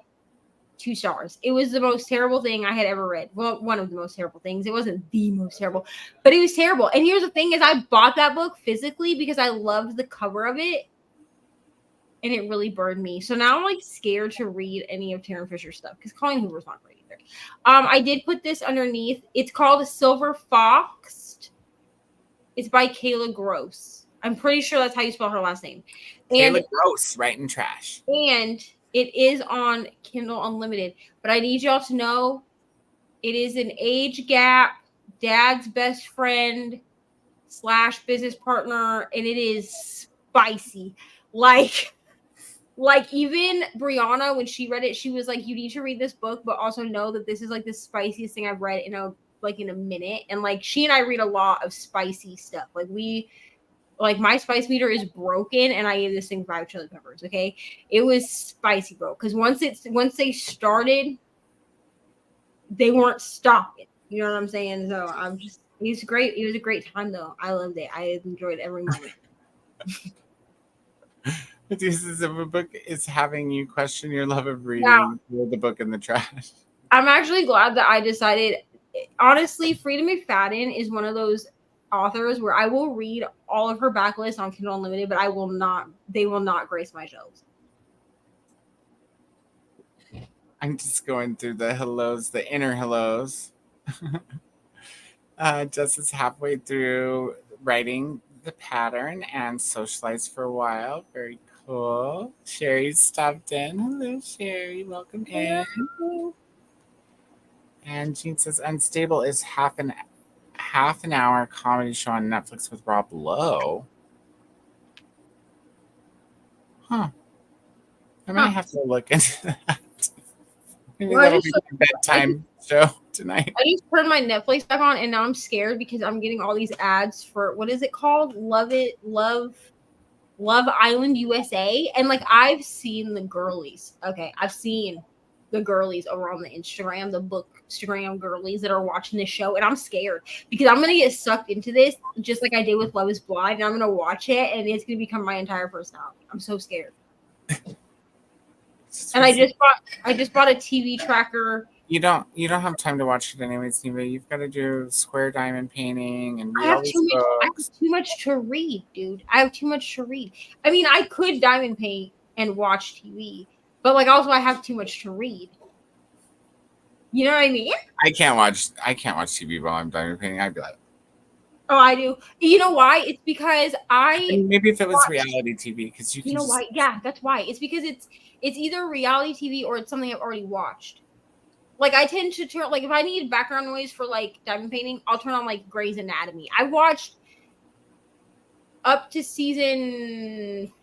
2 stars. It was the most terrible thing I had ever read. Well, one of the most terrible things. It wasn't the most terrible, but it was terrible. And here's the thing is I bought that book physically because I loved the cover of it, and it really burned me. So now I'm like scared to read any of Taryn Fisher's stuff because Colleen Hoover's not great either. I did put this underneath. It's called Silver Foxed. It's by Kayla Gross. I'm pretty sure that's how you spell her last name. And Kayla Gross, writing trash. And it is on Kindle Unlimited. But I need y'all to know it is an age gap, dad's best friend / business partner, and it is spicy. Like even Brianna, when she read it, she was like, "You need to read this book, but also know that this is like the spiciest thing I've read in a minute." And like she and I read a lot of spicy stuff. Like my spice meter is broken, and I gave this thing 5 chili peppers. Okay, it was spicy, bro. Because once they started, they weren't stopping. You know what I'm saying? So it was great. It was a great time though. I loved it. I enjoyed every moment. The uses of a book is having you question your love of reading. Yeah. Throw the book in the trash. I'm actually glad that I decided. Honestly, Freedom McFadden is one of those authors where I will read all of her backlist on Kindle Unlimited, but they will not grace my shelves. I'm just going through the hellos, the inner hellos. Jess is halfway through writing the pattern and socialized for a while. Very cool. Sherry stopped in. Hello, Sherry. Welcome in. And Jean says Unstable is half an hour comedy show on Netflix with Rob Lowe. Huh. I might have to look into that. Maybe that'll be my bedtime show tonight. I just turned my Netflix back on, and now I'm scared because I'm getting all these ads for, what is it called? Love Island USA. And like I've seen the girlies. Okay, I've seen the girlies over on the Instagram, the Bookstagram girlies that are watching this show, and I'm scared because I'm gonna get sucked into this just like I did with Love Is Blind, and I'm gonna watch it, and it's gonna become my entire personality. I'm so scared. And I just bought a TV tracker. You don't have time to watch it anyways, Neva. You've got to do square diamond painting and read I all have these too books. much to read, dude. I have too much to read. I mean, I could diamond paint and watch TV, but like also I have too much to read. You know what I mean? I can't watch TV while I'm diamond painting. I'd be like, Oh, I do. You know why? It's because maybe if it was reality TV, because you know why? Yeah, that's why. It's because it's either reality TV or it's something I've already watched. Like I tend to turn, like if I need background noise for like diamond painting, I'll turn on like Grey's Anatomy. I watched up to season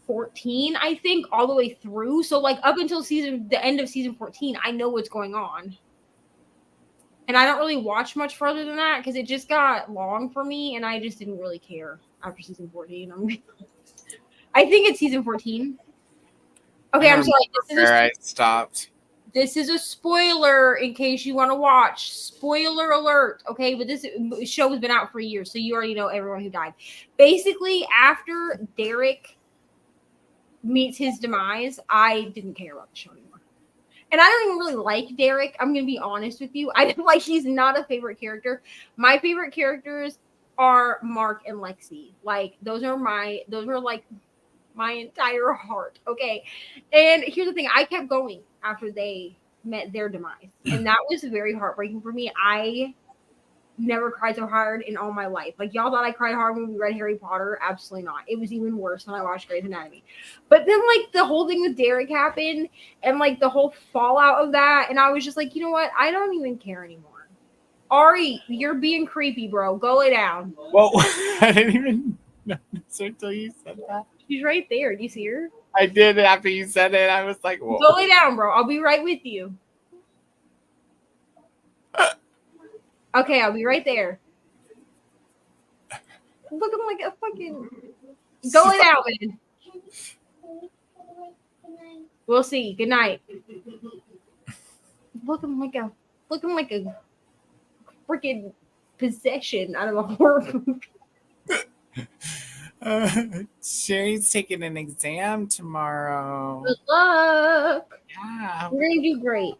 14, I think, all the way through. So like up until the end of season 14, I know what's going on. And I don't really watch much further than that because it just got long for me, and I just didn't really care after season 14. I think it's season 14. Okay, I'm sorry. I stopped. This is a spoiler in case you want to watch. Spoiler alert, okay? But this show has been out for years, so you already know everyone who died. Basically, after Derek meets his demise, I didn't care about the show anymore. And I don't even really like Derek. I'm going to be honest with you. He's not a favorite character. My favorite characters are Mark and Lexi. Like, those are like my entire heart. Okay. And here's the thing. I kept going after they met their demise. And that was very heartbreaking for me. I never cried so hard in all my life. Like, y'all thought I cried hard when we read Harry Potter? Absolutely not. It was even worse when I watched Grey's Anatomy. But then, like, the whole thing with Derek happened, and, like, the whole fallout of that, and I was just like, you know what? I don't even care anymore. Ari, you're being creepy, bro. Go lay down. Whoa. I didn't even notice until you said that. She's right there. Do you see her? I did after you said it. I was like, whoa. Go lay down, bro. I'll be right with you. Okay, I'll be right there. Looking like a fucking... Go lay down, man. We'll see. Good night. Looking like a freaking possession out of a horror movie. Sherry's taking an exam tomorrow. Good luck. Yeah. We're gonna do great.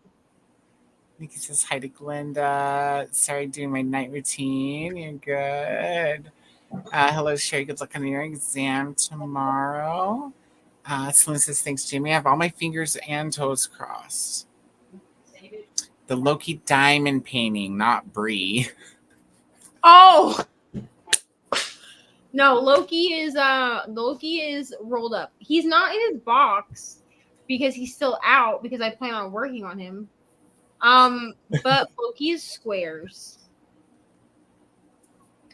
Nikki says hi to Glenda. Sorry, doing my night routine. You're good. Hello, Sherry. Good luck on your exam tomorrow. Celine says, thanks, Jamie. I have all my fingers and toes crossed. The Loki diamond painting, not Brie. Oh no, Loki is rolled up. He's not in his box because he's still out because I plan on working on him. But Loki is squares.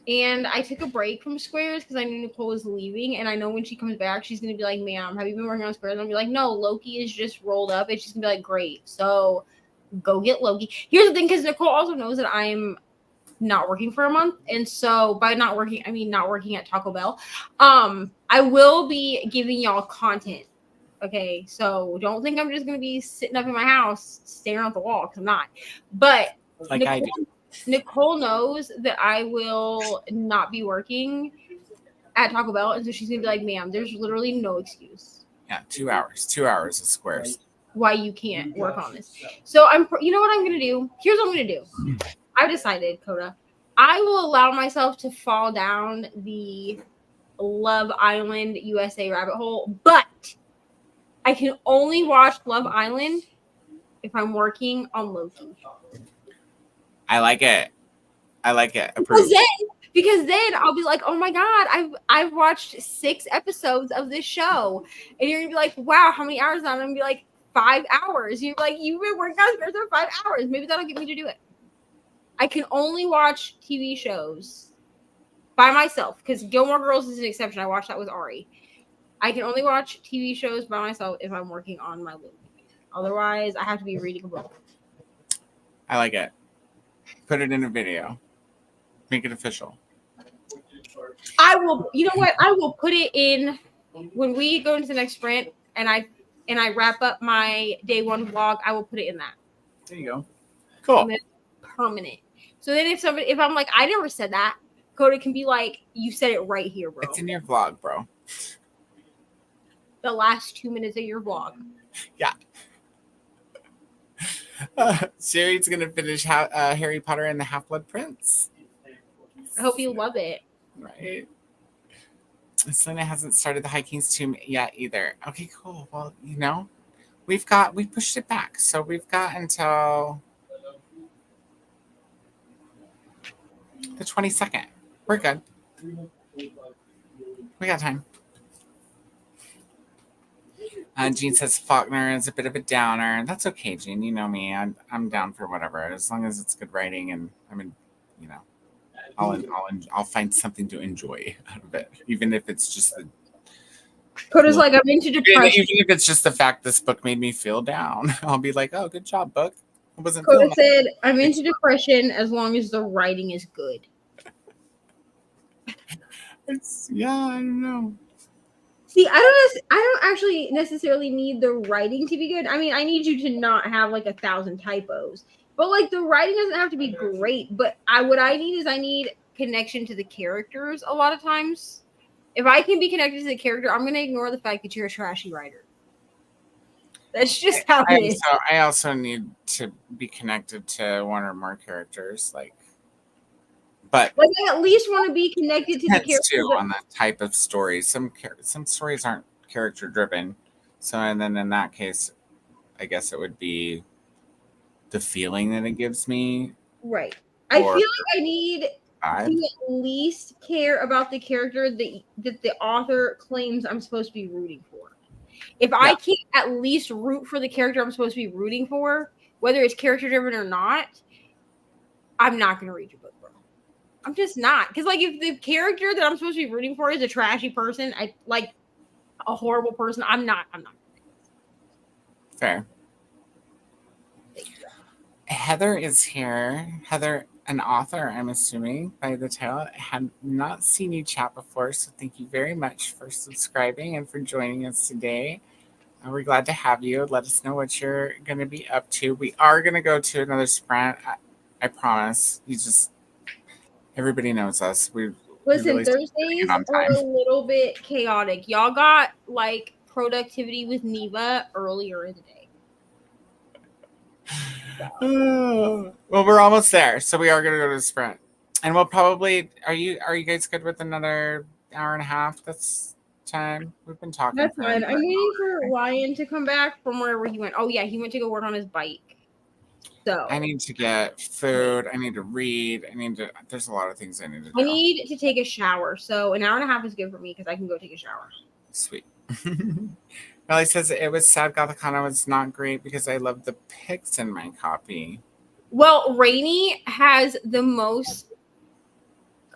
And I took a break from Squares because I knew Nicole was leaving. And I know when she comes back, she's going to be like, ma'am, have you been working on Squares? And I'll be like, no, Loki is just rolled up. And she's going to be like, great. So go get Loki. Here's the thing, because Nicole also knows that I'm not working for a month. And so by not working, I mean not working at Taco Bell. I will be giving y'all content. Okay, so don't think I'm just going to be sitting up in my house staring at the wall, because I'm not. But Like I do. Nicole knows that I will not be working at Taco Bell, and so she's gonna be like, "Ma'am, there's literally no excuse Yeah, 2 hours. 2 hours of Squares. why you can't work on this." So you know what I'm gonna do? Here's what I'm gonna do. I've decided, Coda. I will allow myself to fall down the Love Island USA rabbit hole, but I can only watch Love Island if I'm working on Loki. I like it. I like it. Because Approved. then I'll be like, oh my god, I've watched 6 episodes of this show, and you're gonna be like, wow, how many hours? And I'm gonna be like, 5 hours. You're like, you've been working on Squares for 5 hours. Maybe that'll get me to do it. I can only watch TV shows by myself because Gilmore Girls is an exception. I watched that with Ari. I can only watch TV shows by myself if I'm working on my Loki. Otherwise, I have to be reading a book. I like it. Put it in a video. Make it official. I will. You know what? I will put it in when we go into the next sprint, and I wrap up my day 1 vlog. I will put it in that. There you go. Cool. Permanent. So then if I'm like, I never said that, Coda can be like, you said it right here, bro. It's in your vlog, bro. The last 2 minutes of your vlog. Yeah. Sherry's gonna finish Harry Potter and the Half-Blood Prince. I hope you love it. Right. Selena hasn't started the High King's Tomb yet either. Okay, cool. Well, we pushed it back, so we've got until the 22nd. We're good. We got time. Jean says Faulkner is a bit of a downer. That's okay, Jean. You know me. I'm down for whatever, as long as it's good writing, and I'll find something to enjoy out of it, even if it's just the. Coda's like, I'm into depression. Even if it's just the fact this book made me feel down, I'll be like, oh, good job, book. I wasn't. Coda said, I'm into depression as long as the writing is good. I don't know. See, I don't actually necessarily need the writing to be good. I mean, I need you to not have like 1,000 typos, but like the writing doesn't have to be great. But what I need connection to the characters a lot of times. If I can be connected to the character, I'm going to ignore the fact that you're a trashy writer. That's just how it is. So I also need to be connected to one or more characters, but like I at least want to be connected to the character too on that type of story. Some stories aren't character driven, so and then in that case, I guess it would be the feeling that it gives me. Right. I feel like I need to at least care about the character that the author claims I'm supposed to be rooting for. If I can't at least root for the character I'm supposed to be rooting for, whether it's character driven or not, I'm not going to read your book, bro. I'm just not. Because, like, if the character that I'm supposed to be rooting for is a trashy person, like a horrible person, I'm not. Fair. Heather is here. Heather, an author, I'm assuming, by the title. I had not seen you chat before, so thank you very much for subscribing and for joining us today. We're glad to have you. Let us know what you're going to be up to. We are going to go to another sprint. I promise. Everybody knows us. Listen, Thursdays are a little bit chaotic. Y'all got like productivity with Neva earlier in the day. Well, we're almost there, so we are going to go to the sprint, and we'll probably. Are you guys good with another hour and a half? That's time. We've been talking. That's fine. I'm waiting for Ryan to come back from wherever he went. Oh yeah, he went to go work on his bike. So I need to get food. I need to read. There's a lot of things I need to do. I need to take a shower. So an hour and a half is good for me because I can go take a shower. Sweet. Riley says it was sad Gothicana was not great because I love the pics in my copy. Well, Rainey has the most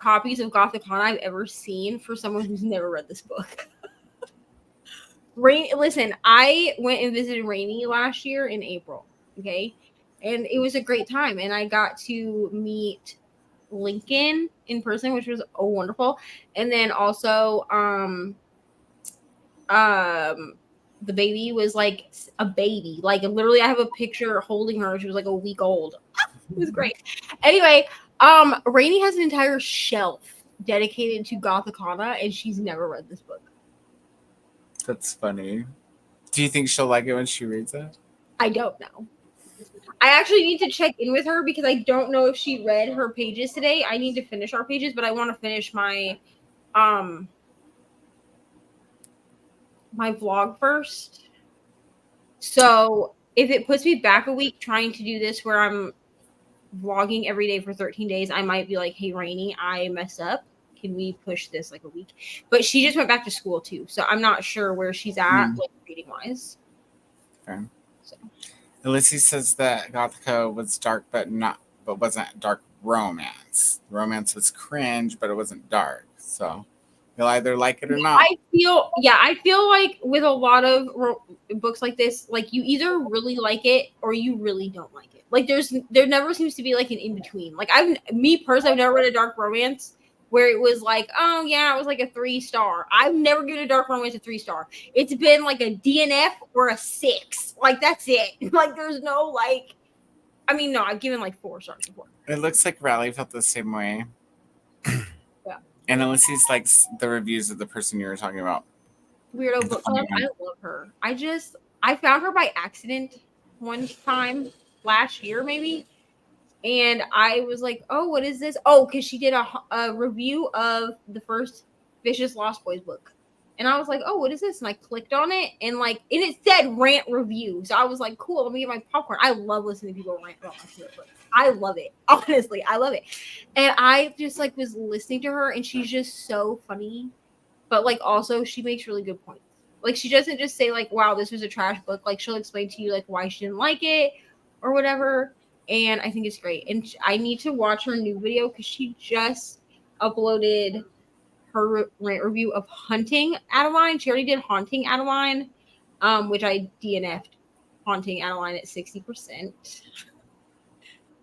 copies of Gothicon I've ever seen for someone who's never read this book. Listen, I went and visited Rainey last year in April, okay? And it was a great time. And I got to meet Lincoln in person, which was wonderful. And then also, the baby was like a baby. Like literally I have a picture holding her. She was like a week old. It was great. Anyway, Rainey has an entire shelf dedicated to Gothicana, and she's never read this book. That's funny. Do you think she'll like it when she reads it? I don't know. I actually need to check in with her because I don't know if she read her pages today. I need to finish our pages, but I want to finish my my vlog first. So if it puts me back a week trying to do this where I'm vlogging every day for 13 days, I might be like, hey, Rainey, I messed up. Can we push this like a week? But she just went back to school too. So I'm not sure where she's at, like reading wise. Okay. So. Ulysses says that Gothica was dark, but wasn't dark romance. Romance was cringe, but it wasn't dark. So you'll either like it or not. I feel like with a lot of books like this, like you either really like it or you really don't like it. Like there never seems to be like an in between. Like I've never read a dark romance where it was like, oh yeah, it was like a 3-star. I've never given a dark romance a 3-star. It's been like a DNF or a 6. Like that's it. Like there's no like, I mean, no, I've given like 4 stars before. It looks like Riley felt the same way. Yeah. And Ulysses likes the reviews of the person you were talking about. Weirdo Book Club. I love her. I found her by accident one time last year, maybe. And I was like, oh, what is this? Oh, because she did a review of the first Vicious Lost Boys book. And I was like, oh, what is this? And I clicked on it and it said rant review. So I was like, cool, let me get my popcorn. I love listening to people rant about my favorite book. I love it. Honestly, I love it. And I just was listening to her and she's just so funny. But also she makes really good points. Like she doesn't just say wow, this was a trash book. Like she'll explain to you why she didn't like it or whatever. And I think it's great. And I need to watch her new video because she just uploaded her rant review of Hunting Adeline. She already did Haunting Adeline, which I DNF'd Haunting Adeline at 60%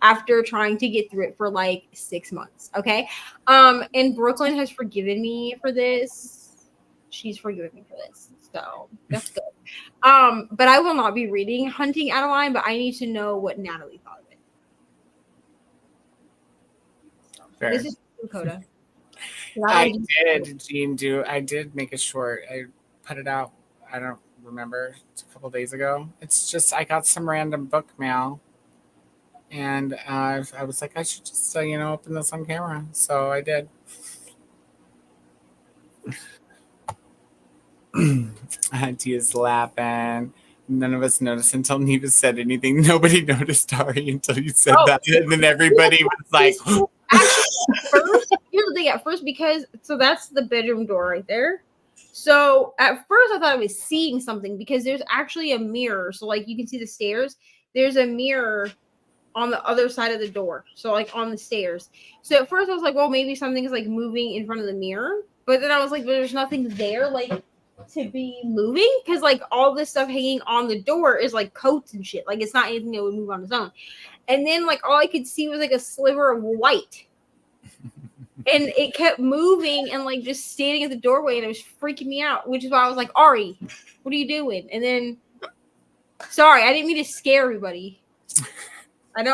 after trying to get through it for 6 months. Okay. And Brooklyn has forgiven me for this. She's forgiven me for this. So that's good. But I will not be reading Hunting Adeline, but I need to know what Natalie thought of it. Fair. This is Dakota. I did, Jean, I did make a short. I put it out, I don't remember, it's a couple days ago. It's just, I got some random book mail. And I was like, I should just, open this on camera. So I did. Tia's laughing. None of us noticed until Neva said anything. Nobody noticed, Ari, until you said that. And then everybody was like... Here's the thing. At first, that's the bedroom door right there. So at first I thought I was seeing something because there's actually a mirror. So you can see the stairs. There's a mirror on the other side of the door. So on the stairs. So at first I was like, well, maybe something is moving in front of the mirror. But then I was like, but there's nothing there to be moving because all this stuff hanging on the door is coats and shit. It's not anything that would move on its own. And then all I could see was a sliver of white. And it kept moving and just standing at the doorway and it was freaking me out, which is why I was like, Ari, what are you doing? And then, sorry, I didn't mean to scare everybody. I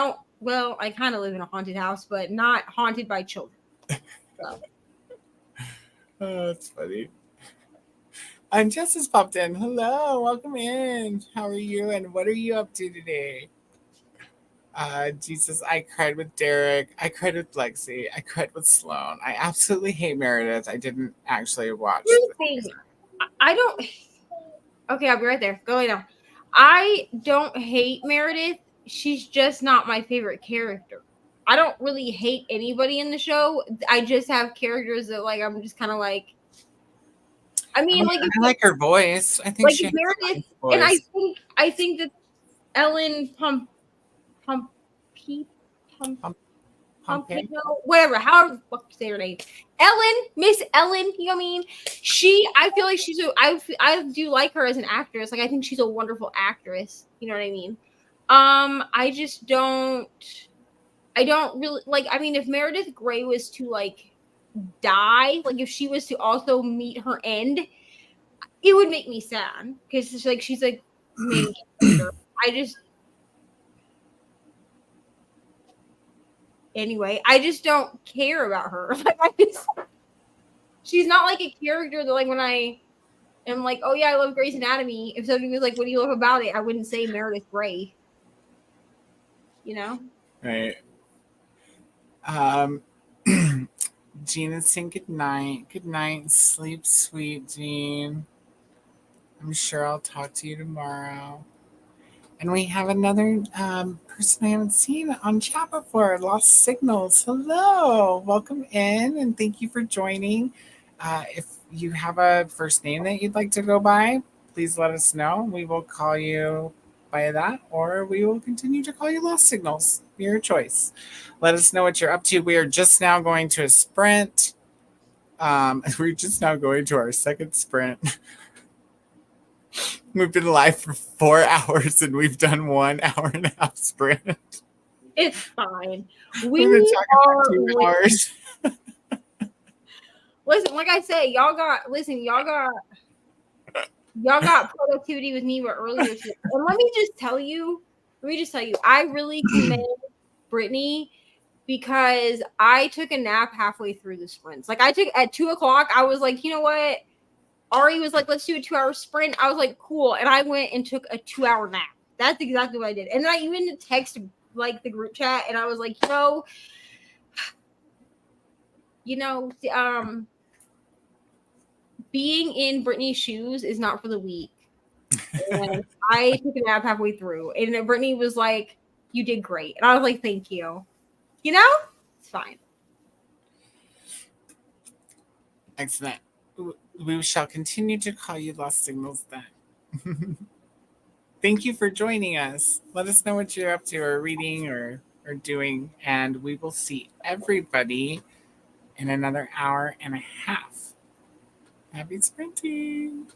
kind of live in a haunted house, but not haunted by children. So. Oh, that's funny. And Jess has popped in. Hello, welcome in. How are you? And what are you up to today? Jesus, I cried with Derek. I cried with Lexi. I cried with Sloan. I absolutely hate Meredith. I didn't actually watch. I don't. Okay, I'll be right there. Go lay down. I don't hate Meredith. She's just not my favorite character. I don't really hate anybody in the show. I just have characters that I'm just kind of I mean, I like her voice. I think she Meredith, and I think that Ellen Pompano, whatever, however the fuck you say her name. Ellen, Miss Ellen, you know what I mean? I feel like I do like her as an actress. Like, I think she's a wonderful actress. You know what I mean? I just I don't really like. I mean, if Meredith Grey was to like die, like if she was to also meet her end, it would make me sad because it's like she's like main character. I just anyway, I just don't care about her. Like, she's not like a character that like when I am like, oh yeah, I love Grey's Anatomy. If somebody was like, what do you love about it? I wouldn't say Meredith Grey. You know? Right. Jean is saying good night. Good night. Sleep sweet, Jean. I'm sure I'll talk to you tomorrow. And we have another person I haven't seen on chat before, Lost Signals. Hello. Welcome in and thank you for joining. If you have a first name that you'd like to go by, please let us know. We will call you by that, or we will continue to call you Lost Signals. Your choice. Let us know what you're up to. We are just now going to a sprint. We're just now going to our second sprint. We've been live for 4 hours and we've done 1 hour and a half sprint. It's fine. We've been talking for 2 hours. Listen, like I said, y'all got productivity with me earlier today. And let me just tell you, I really commend Brittany because I took a nap halfway through the sprints. Like I took at 2:00, I was like, you know what? Ari was like, let's do a 2-hour sprint. I was like, cool. And I went and took a 2-hour nap. That's exactly what I did. And then I even texted like the group chat and I was like, being in Brittany's shoes is not for the weak. And I took a nap halfway through. And Brittany was like, you did great. And I was like, thank you. You know? It's fine. Excellent. We shall continue to call you Lost Signals then. Thank you for joining us. Let us know what you're up to or reading or doing, and we will see everybody in another hour and a half. Happy sprinting.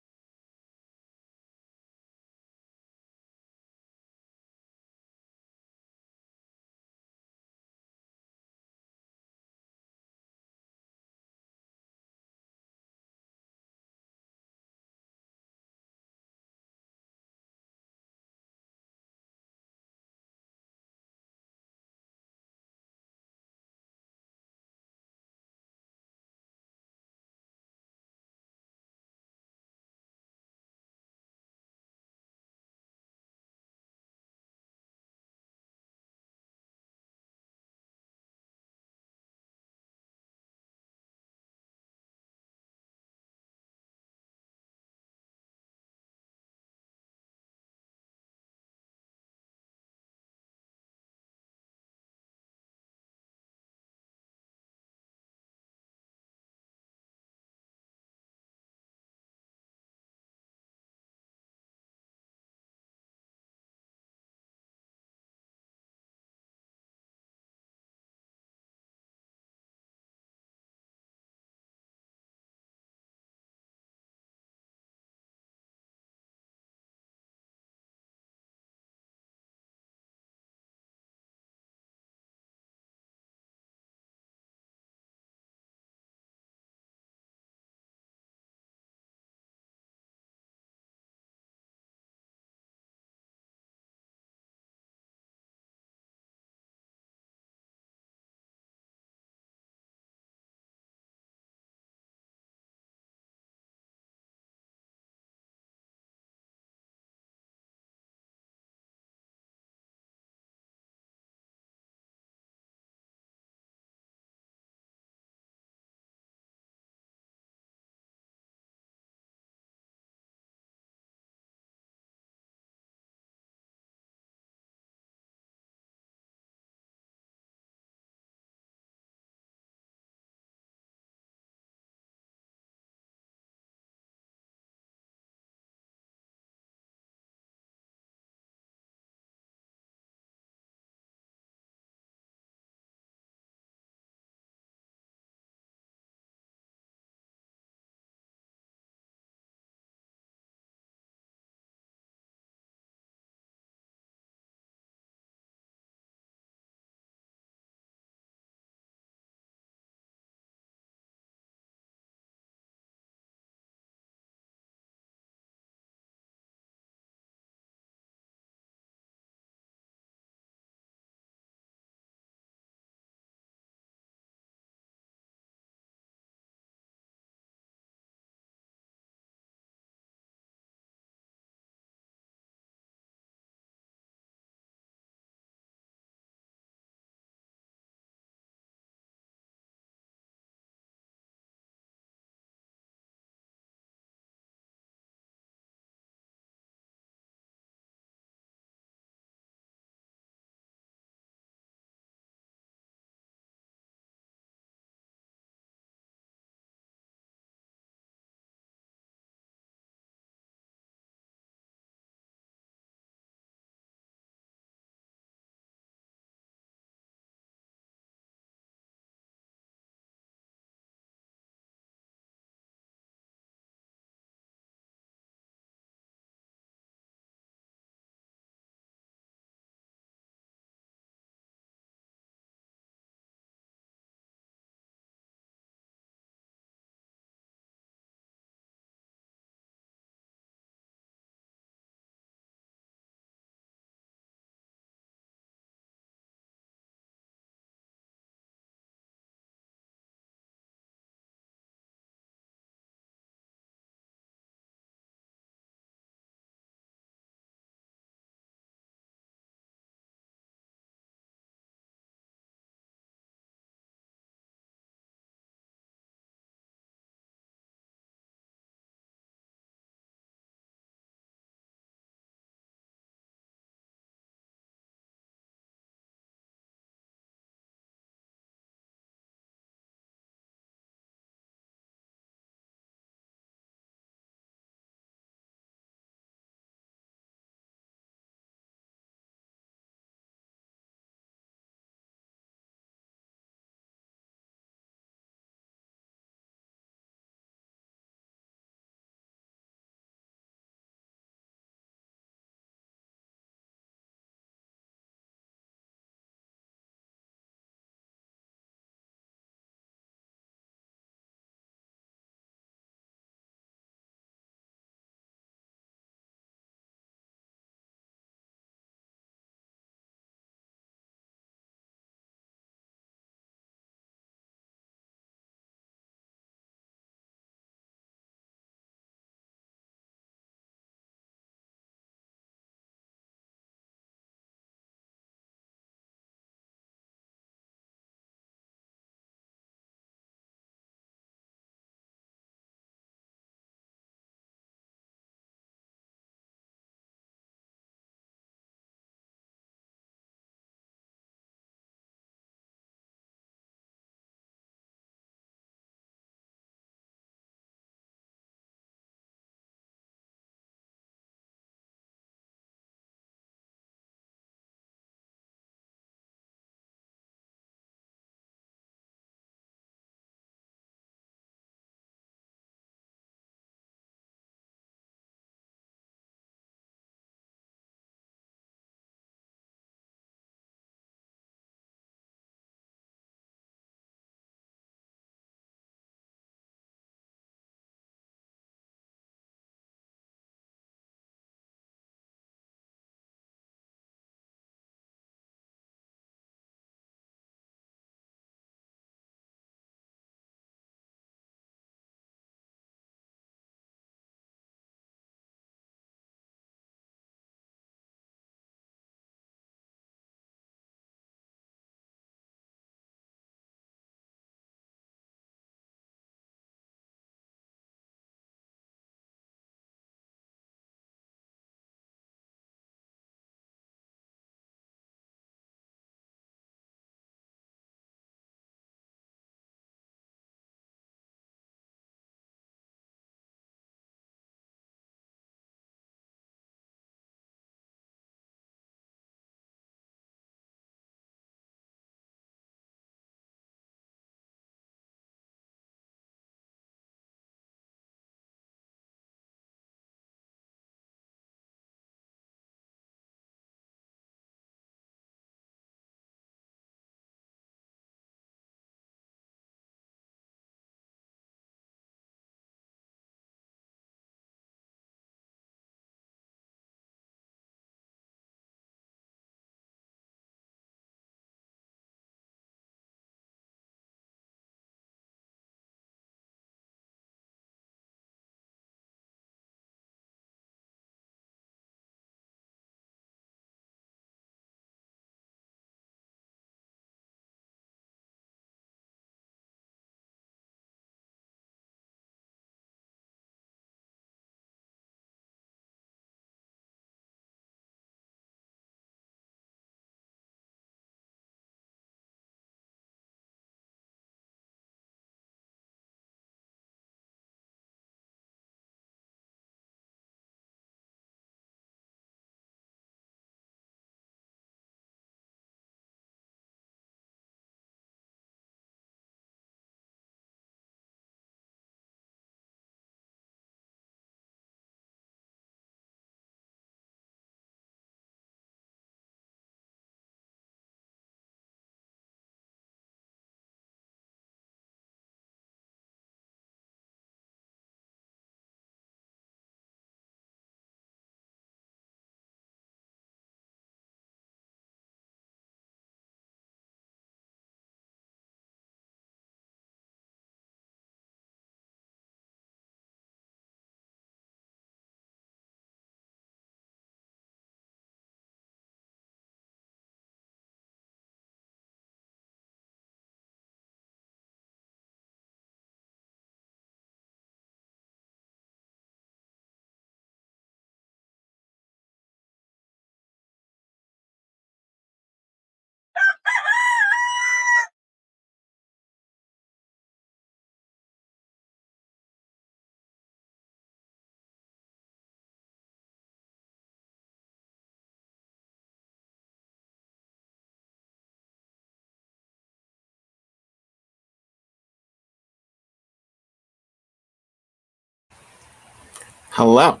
Hello.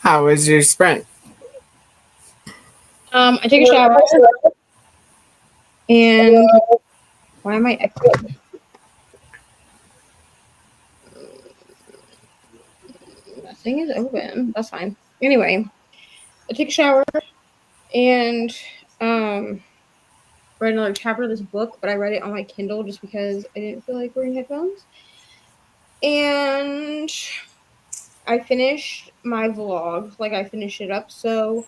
How was your sprint? I took a shower and why am I echoing? Nothing is open. That's fine. Anyway, I took a shower and read another chapter of this book, but I read it on my Kindle just because I didn't feel like wearing headphones. And I finished my vlog, like I finished it up, so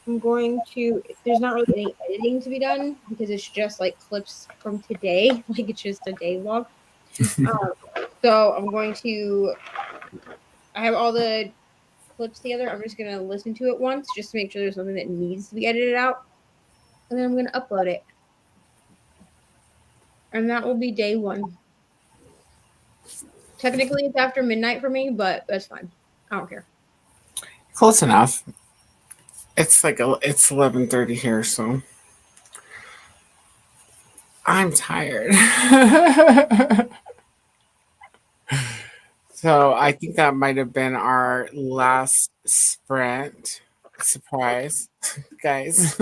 I'm going to. There's not really any editing to be done because it's just like clips from today, like it's just a day vlog. So I'm going to. I have all the clips together. I'm just gonna listen to it once just to make sure there's nothing that needs to be edited out, and then I'm gonna upload it, and that will be day 1. Technically, it's after midnight for me, but that's fine. I don't care. Close enough. It's 11:30 here, so I'm tired. So I think that might have been our last sprint. Surprise, guys.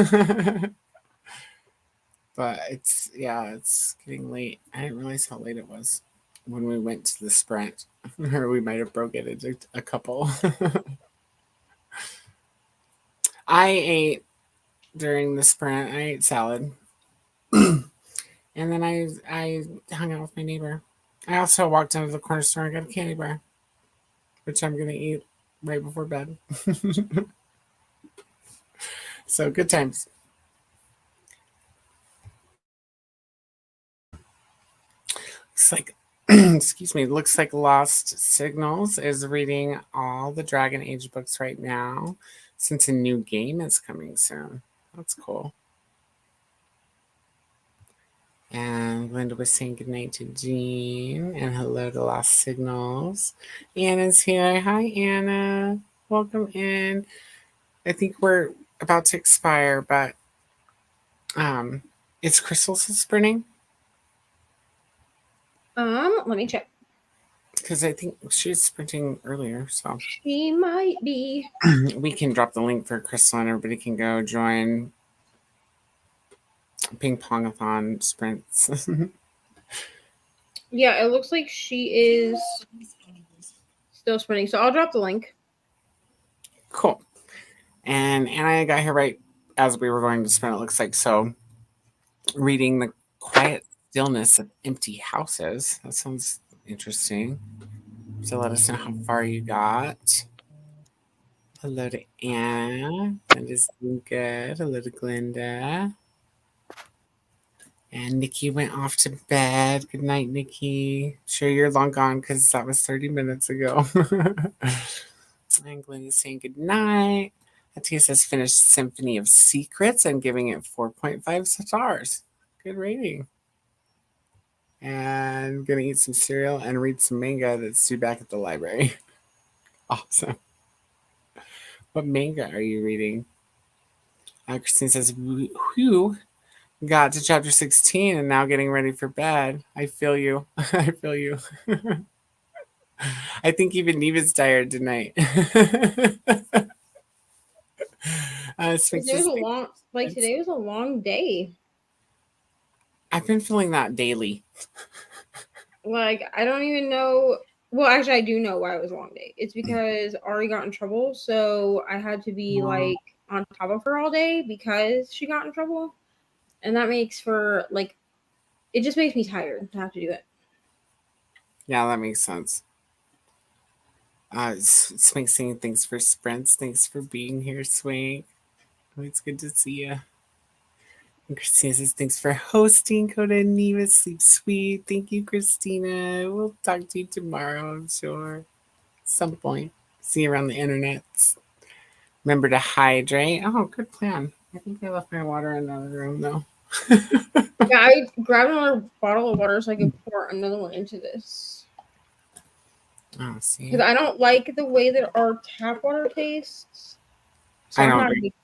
But it's getting late. I didn't realize how late it was when we went to the sprint. Or we might have broke it into a couple. I ate during the sprint. I ate salad. And then I hung out with my neighbor. I also walked down to the corner store and got a candy bar, which I'm gonna eat right before bed. So good times. Looks like excuse me, looks like Lost Signals is reading all the Dragon Age books right now since a new game is coming soon. That's cool. And Linda was saying goodnight to Jean and hello to Lost Signals. Anna's here. Hi, Anna. Welcome in. I think we're about to expire, but is Crystal still sprinting? Let me check. Because I think she was sprinting earlier, so She might be. we can drop the link for Crystal and everybody can go join ping pongathon sprints. Yeah, it looks like she is still sprinting. So I'll drop the link. Cool. And I got here right as we were going to sprint, it looks like. So reading The Quiet Stillness of Empty Houses. That sounds interesting. So let us know how far you got. Hello to Anna. That is good. Hello to Glenda. And Nikki went off to bed. Good night, Nikki. Sure, you're long gone because that was 30 minutes ago. And Glenda's saying good night. Atia says finished Symphony of Secrets and giving it 4.5 stars. Good rating. And gonna eat some cereal and read some manga that's due back at the library. Awesome. What manga are you reading? Christine says, whew, got to chapter 16 and now getting ready for bed. I feel you. I feel you. I think even Neva's tired tonight. Today was a long day. I've been feeling that daily. Like, I don't even know. Well, actually, I do know why it was a long day. It's because Ari got in trouble, so I had to be like on top of her all day because she got in trouble, and that makes for like, it just makes me tired to have to do it. Yeah, that makes sense. Swink saying thanks for sprints. Thanks for being here, Swink. It's good to see you. And Christina says thanks for hosting. Coda and Neva, sleep sweet. Thank you, Christina. We'll talk to you tomorrow, I'm sure. At some point. See you around the internet. Remember to hydrate. Oh, good plan. I think I left my water in another room though. Yeah, I grabbed another bottle of water so I could pour another one into this. Oh, see. Because I don't like the way that our tap water tastes. So I I'm don't not, drink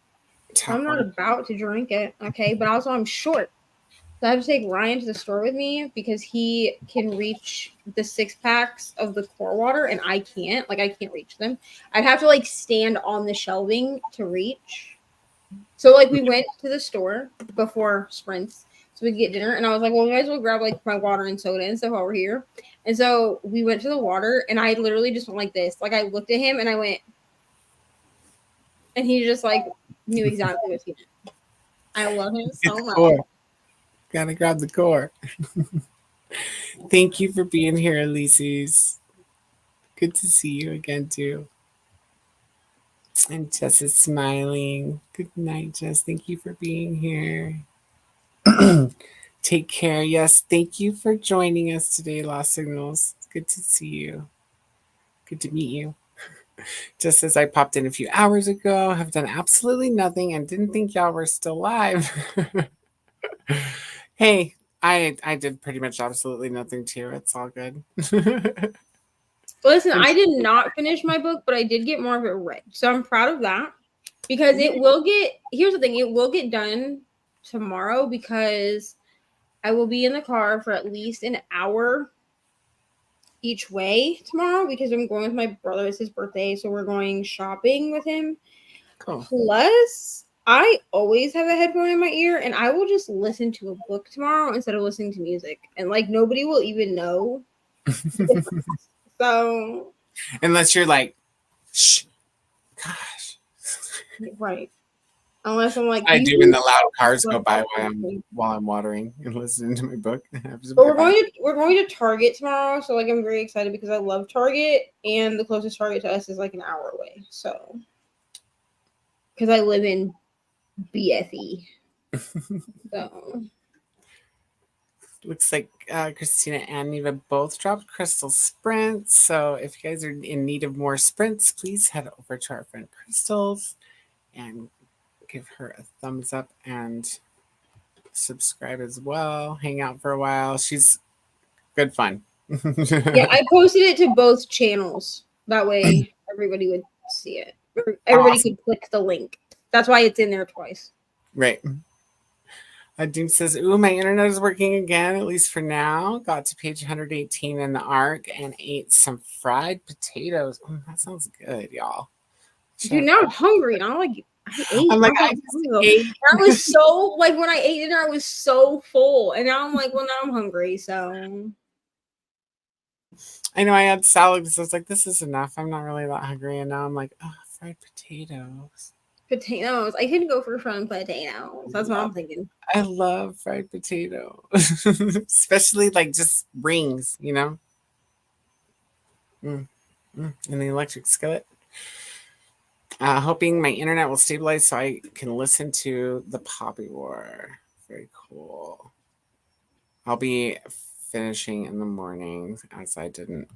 tap I'm not water. about to drink it, okay? But also I'm short. So I have to take Ryan to the store with me because he can reach the 6-packs of the core water and I can't. Like I can't reach them. I'd have to like stand on the shelving to reach. So like we went to the store before sprints so we could get dinner and I was like, well, we might as well grab like my water and soda and stuff while we're here. And so we went to the water and I literally just went like this. Like I looked at him and I went, and he just like knew exactly what he did. I love him so It's much. core. Gotta grab the core. Thank you for being here, Elise's. Good to see you again, too. And Jess is smiling. Good night, Jess. Thank you for being here. Take care. Yes, thank you for joining us today, Lost Signals. It's good to see you. Good to meet you. Just as I popped in a few hours ago, have done absolutely nothing and didn't think y'all were still live. Hey, I did pretty much absolutely nothing too. It's all good. Listen, I did not finish my book, but I did get more of it read. So I'm proud of that because it will get, here's the thing, it will get done tomorrow because I will be in the car for at least an hour each way tomorrow because I'm going with my brother. It's his birthday, so we're going shopping with him. Cool. Plus, I always have a headphone in my ear and I will just listen to a book tomorrow instead of listening to music. And like nobody will even know. So Unless you're like, shh, gosh. right. Unless I'm like I do when the loud cars go by while I'm watering and listening to my book. But we're going to Target tomorrow, so like I'm very excited because I love Target, and the closest Target to us is like an hour away. So because I live in BFE, so looks like Christina and Neva both dropped Crystal sprints. So if you guys are in need of more sprints, please head over to our friend Crystal's and give her a thumbs up and subscribe as well. Hang out for a while. She's good fun. yeah, I posted it to both channels. That way everybody would see it. Everybody could click the link. That's why it's in there twice. Right. Doom says, ooh, my internet is working again, at least for now. Got to page 118 in the ARC and ate some fried potatoes. Oh, that sounds good, y'all. Dude, now I'm hungry. And I'm like, I ate. I'm like, I ate. I was so, like, when I ate dinner, I was so full. And now I'm like, well, now I'm hungry. So I know I had salad because I was like, this is enough. I'm not really that hungry. And now I'm like, oh, fried potatoes. Potatoes. I could go for fried potatoes. That's what I'm thinking. I love fried potatoes, especially like just rings, you know? And the electric skillet. Hoping my internet will stabilize so I can listen to the Poppy War. Very cool. I'll be finishing in the morning as I didn't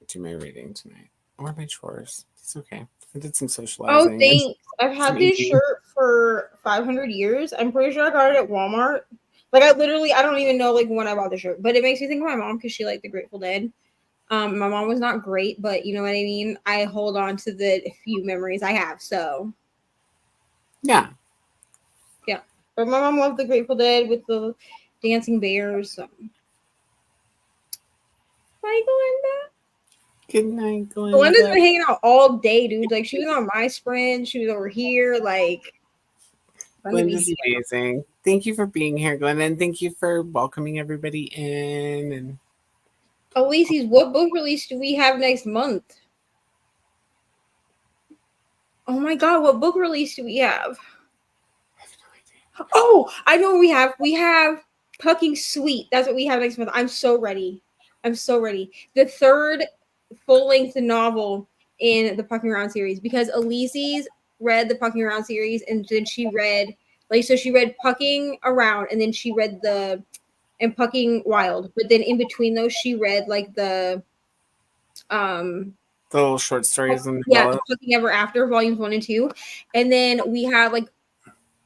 do my reading tonight or my chores. It's okay. I did some socializing. Oh, thanks. I've had this shirt for 500 years. I'm pretty sure I got it at Walmart. Like I don't even know like when I bought the shirt, but it makes me think of my mom because she liked the Grateful Dead. My mom was not great, but you know what I mean? I hold on to the few memories I have. So yeah. But my mom loved the Grateful Dead with the dancing bears. So. Bye, Glenda. Good night, Glenda. Glenda's been hanging out all day, dude. Like she was on my sprint. She was over here. Like Glenda's amazing. Thank you for being here, Glenda, and thank you for welcoming everybody in. And Elise's, what book release do we have next month? Oh my god, what book release do we have? I have no idea. Oh, I know what we have. We have Pucking Sweet. That's what we have next month. I'm so ready. The third full-length novel in the Pucking Around series because Elise's read the Pucking Around series and then she read she read Pucking Around and then she read and Pucking Wild, but then in between those she read like the little short stories and Pucking Ever After volumes 1 and 2, and then we have like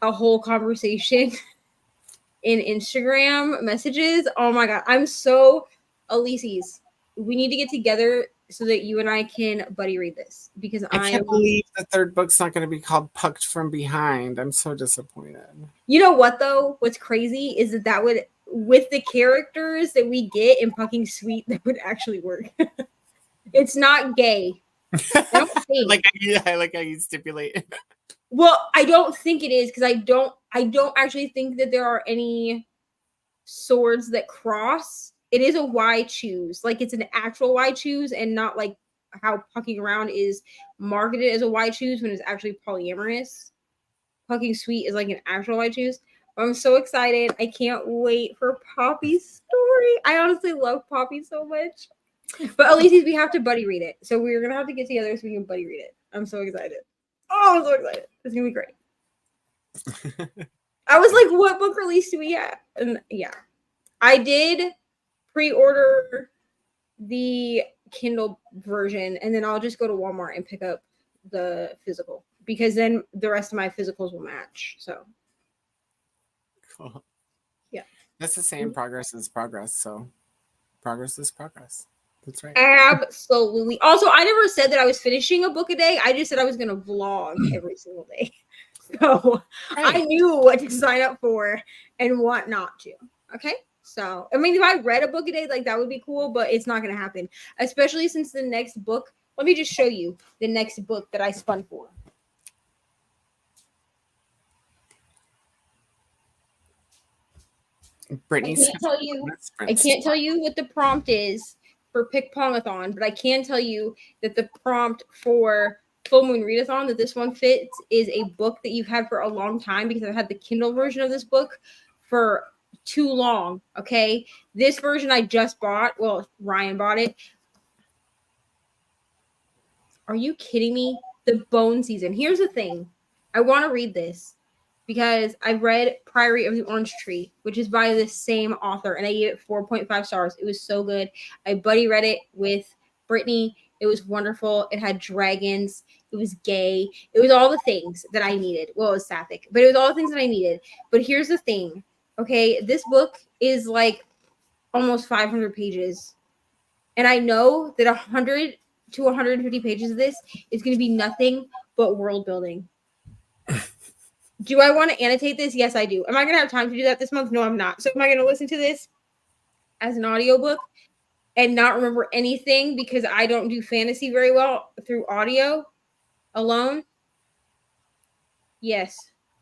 a whole conversation in Instagram messages. Oh my god, I'm so Elise's. We need to get together so that you and I can buddy read this because I can't believe the third book's not going to be called Pucked from Behind. I'm so disappointed. You know what though? What's crazy is that would with the characters that we get in Pucking Sweet, that would actually work. It's not gay. I don't think. I like how you stipulate. Well, I don't think it is because I don't actually think that there are any swords that cross. It is a Y choose. Like it's an actual Y choose and not like how Pucking Around is marketed as a Y choose when it's actually polyamorous. Pucking Sweet is like an actual Y choose. I'm so excited. I can't wait for Poppy's story. I honestly love Poppy so much. But at least we have to buddy read it. So we're gonna have to get together so we can buddy read it. I'm so excited. Oh, I'm so excited. It's gonna be great. I was like, what book release do we have? And yeah. I did pre-order the Kindle version, and then I'll just go to Walmart and pick up the physical because then the rest of my physicals will match. So Cool. Yeah. That's the same. Progress is progress. So progress is progress. That's right. Absolutely. Also, I never said that I was finishing a book a day. I just said I was going to vlog every single day. So I knew what to sign up for and what not to. Okay. So, I mean, if I read a book a day, like that would be cool, but it's not going to happen, especially since the next book. Let me just show you the next book that I spun for. Brittany's I can't tell you what the prompt is for Pick Pongathon, but I can tell you that the prompt for Full Moon Readathon that this one fits is a book that you've had for a long time because I've had the Kindle version of this book for too long. Okay, this version I just bought. Well, Ryan bought it. Are you kidding me? The Bone Season. Here's the thing. I want to read this because I read Priory of the Orange Tree, which is by the same author, and I gave it 4.5 stars. It was so good. I buddy read it with Brittany. It was wonderful. It had dragons. It was gay. It was all the things that I needed. Well, it was sapphic, but it was all the things that I needed. But here's the thing. Okay, this book is like almost 500 pages. And I know that 100 to 150 pages of this is going to be nothing but world building. Do I want to annotate this? Yes, I do. Am I going to have time to do that this month? No, I'm not. So am I going to listen to this as an audiobook and not remember anything because I don't do fantasy very well through audio alone? Yes.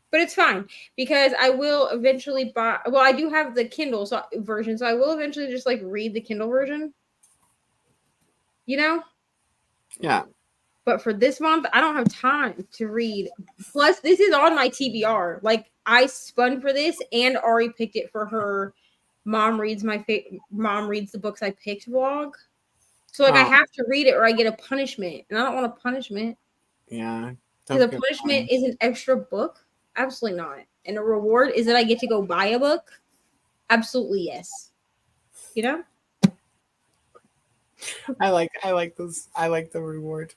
But it's fine because I will eventually buy. Well, I do have the Kindle version, so I will eventually just like read the Kindle version. You know? Yeah. But for this month, I don't have time to read. Plus, this is on my TBR. Like I spun for this, and Ari picked it for her. Mom reads Mom reads the books I picked vlog. So like I have to read it, or I get a punishment, and I don't want a punishment. Yeah. Because a punishment is an extra book. Absolutely not. And a reward is that I get to go buy a book. Absolutely yes. You know. I like those. I like the reward.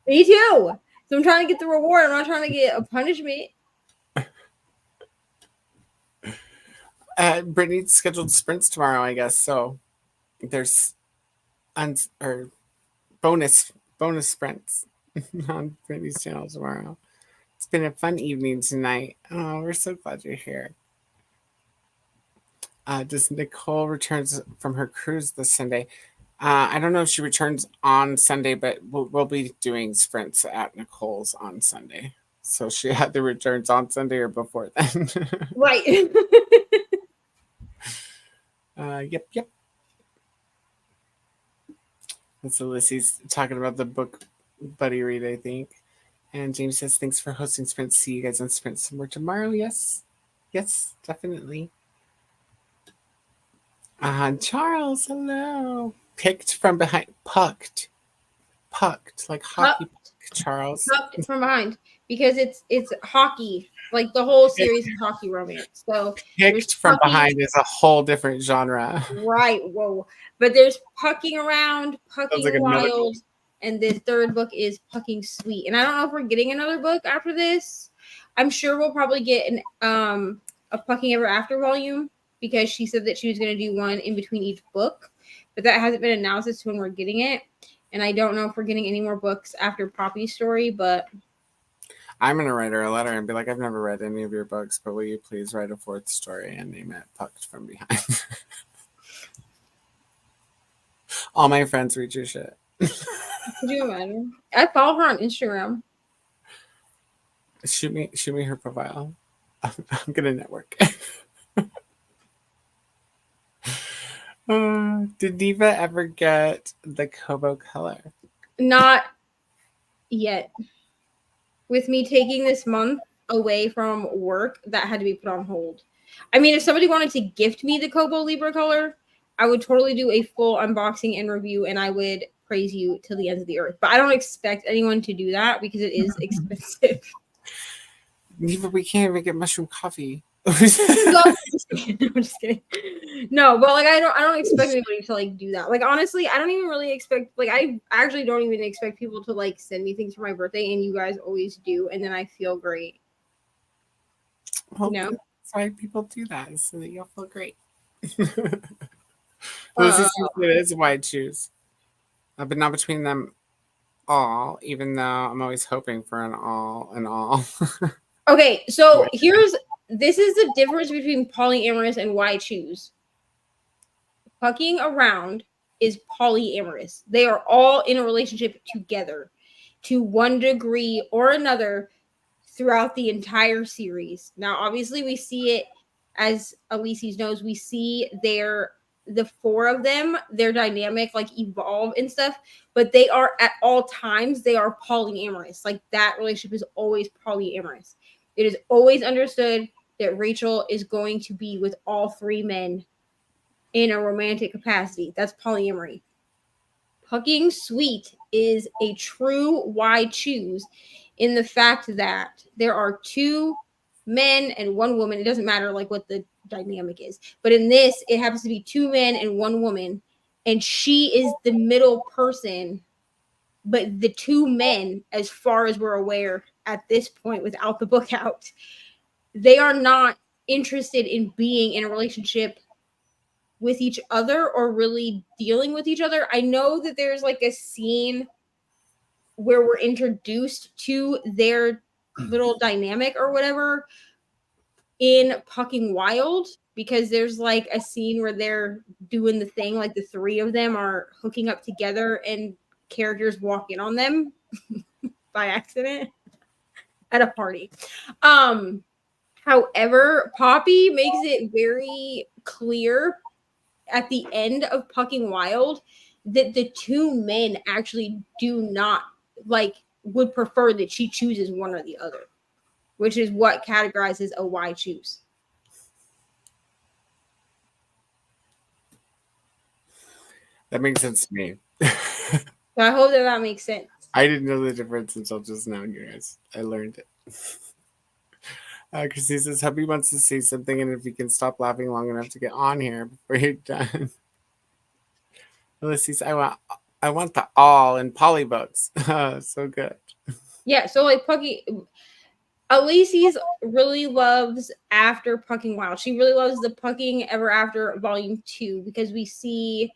Me too. So I'm trying to get the reward. I'm not trying to get a punishment. Brittany scheduled sprints tomorrow, I guess. So there's bonus sprints on Brittany's channel tomorrow. It's been a fun evening tonight. Oh, we're so glad you're here. Does NeKole returns from her cruise this Sunday? I don't know if she returns on Sunday, but we'll be doing sprints at NeKole's on Sunday. So she either returns on Sunday or before then. Right. Yep. And so Lissy's talking about the book buddy read, I think. And James says, thanks for hosting sprints. See you guys on sprints somewhere tomorrow. Yes, definitely. Charles, hello. Picked from behind. Pucked like hockey puck, Charles. Pucked from behind because it's hockey. Like the whole series is hockey romance. So Picked from behind is a whole different genre. Right. Whoa. But there's Pucking Around, Pucking like Wild, and the third book is Pucking Sweet. And I don't know if we're getting another book after this. I'm sure we'll probably get a Pucking Ever After volume because she said that she was going to do one in between each book. But that hasn't been announced as to when we're getting it. And I don't know if we're getting any more books after Poppy's story, but I'm gonna write her a letter and be like, I've never read any of your books, but will you please write a fourth story and name it Pucked from Behind? All my friends read your shit. Could you imagine? I follow her on Instagram. Shoot me her profile. I'm gonna network. Did Diva ever get the Kobo color? Not yet. With me taking this month away from work, that had to be put on hold. I mean, if somebody wanted to gift me the Kobo Libra color, I would totally do a full unboxing and review, and I would praise you till the ends of the earth. But I don't expect anyone to do that because it is expensive. Diva, we can't even get mushroom coffee. I'm just kidding. No, but like I don't expect anybody to like do that. Like honestly, I don't even really expect like I actually don't even expect people to like send me things for my birthday, and you guys always do, and then I feel great. Well, You know? that's why people do that, so that you'll feel great. Lucy says it is wide shoes. But not between them all, even though I'm always hoping for an all. Okay, so this is the difference between polyamorous and wide shoes. Fucking around is polyamorous. They are all in a relationship together to one degree or another throughout the entire series. Now, obviously, we see it as Elyse's knows. We see the four of them, their dynamic like evolve and stuff, but they are at all times they are polyamorous. Like that relationship is always polyamorous. It is always understood that Rachel is going to be with all three men in a romantic capacity. That's polyamory. Pucking Sweet is a true wide choose in the fact that there are two men and one woman. It doesn't matter like what the dynamic is, but in this, it happens to be two men and one woman, and she is the middle person. But the two men, as far as we're aware at this point, without the book out, they are not interested in being in a relationship with each other or really dealing with each other. I know that there's like a scene where we're introduced to their little dynamic or whatever in Pucking Wild, because there's like a scene where they're doing the thing, like the three of them are hooking up together and characters walk in on them by accident at a party. However, Poppy makes it very clear at the end of Pucking Wild that the two men actually do not like would prefer that she chooses one or the other, which is what categorizes a why choose. That makes sense to me. So I hope that makes sense. I didn't know the difference until just now, you guys. I learned it. Christine says, hubby wants to say something, and if you can stop laughing long enough to get on here before you're done. Ulysses, I want the all in poly books. So good. Yeah, so like Elyse's really loves After Pucking Wild. She really loves the Pucking Ever After Volume 2 because we see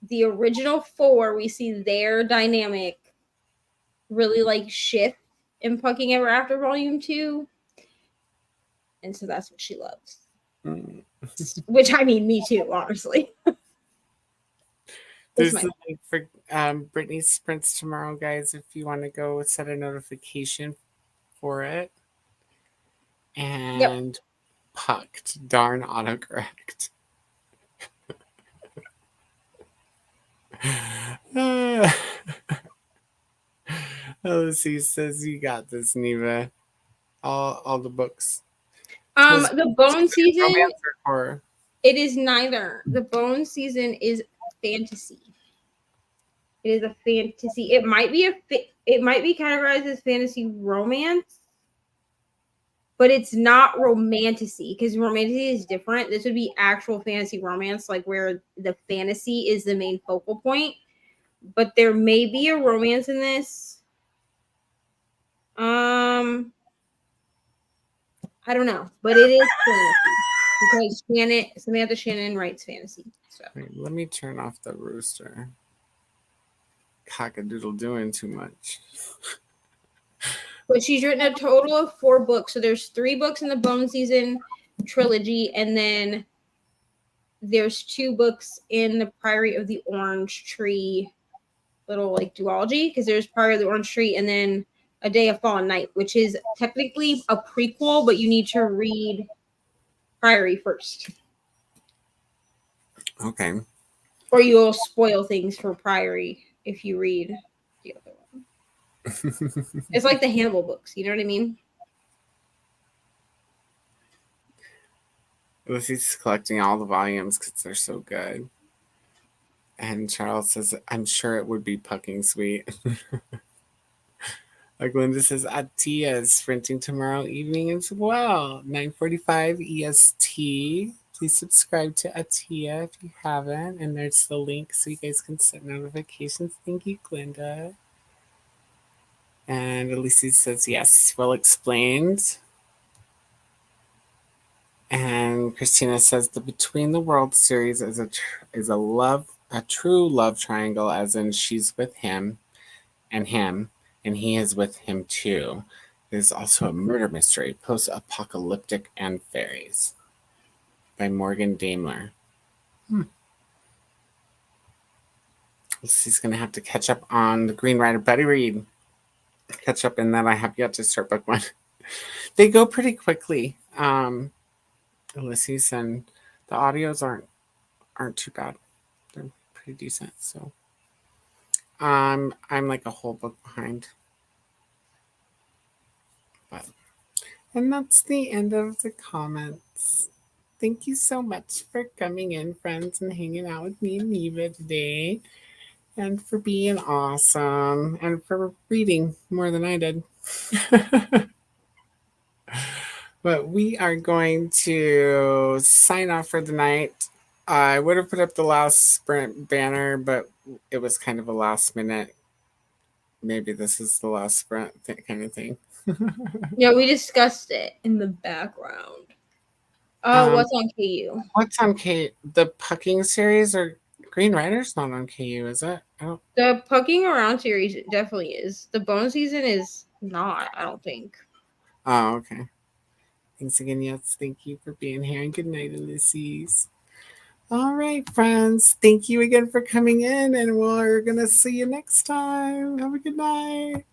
the original four, we see their dynamic really like shift in Pucking Ever After Volume 2. And so that's what she loves. Which I mean, me too, honestly. There's a link for Brittany's sprints tomorrow, guys, if you want to go set a notification for it. And Pucked, darn autocorrect. Lucy says you got this, Neva. All the books. The Bone season, horror. It is neither. The Bone season is fantasy. It is a fantasy. It might be categorized as fantasy romance, but it's not romantasy because romantasy is different. This would be actual fantasy romance, like where the fantasy is the main focal point. But there may be a romance in this. I don't know, but it is fantasy because Samantha Shannon writes fantasy. So wait, let me turn off the rooster. Cockadoodle doing too much. But she's written a total of 4 books. So there's 3 books in the Bone Season trilogy, and then there's 2 books in the Priory of the Orange Tree little like duology, because there's Priory of the Orange Tree and then A Day of Fallen Night, which is technically a prequel, but you need to read Priory first, Okay. or you'll spoil things for Priory if you read the other one. It's like the Hannibal books, you know what I mean? Lucy's collecting all the volumes because they're so good. And Charles says, I'm sure it would be pucking sweet. Linda says, Atia is sprinting tomorrow evening as well. 9:45 EST. Please subscribe to Atia if you haven't. And there's the link so you guys can set notifications. Thank you, Glinda. And Alicia says, yes, well explained. And Christina says the Between the Worlds series is a true love triangle, as in she's with him, and he is with him too. It is also a murder mystery, post-apocalyptic and fairies, by Morgan Daimler. She's gonna have to catch up on the Green Rider Buddy read. Catch up in that I have yet to start book 1. They go pretty quickly. Ulysses, and the audios aren't too bad. They're pretty decent. So I'm like a whole book behind. And that's the end of the comments. Thank you so much for coming in, friends, and hanging out with me and Neva today, and for being awesome, and for reading more than I did. But we are going to sign off for the night. I would have put up the last sprint banner, but it was kind of a last minute. Maybe this is the last sprint kind of thing. Yeah, we discussed it in the background. What's on KU? What's on KU? The Pucking series or Green Rider's not on KU, is it? The Pucking Around series definitely is. The Bone Season is not, I don't think. Oh, okay. Thanks again. Yes, thank you for being here, and good night, Ulysses. All right, friends. Thank you again for coming in, and we're going to see you next time. Have a good night.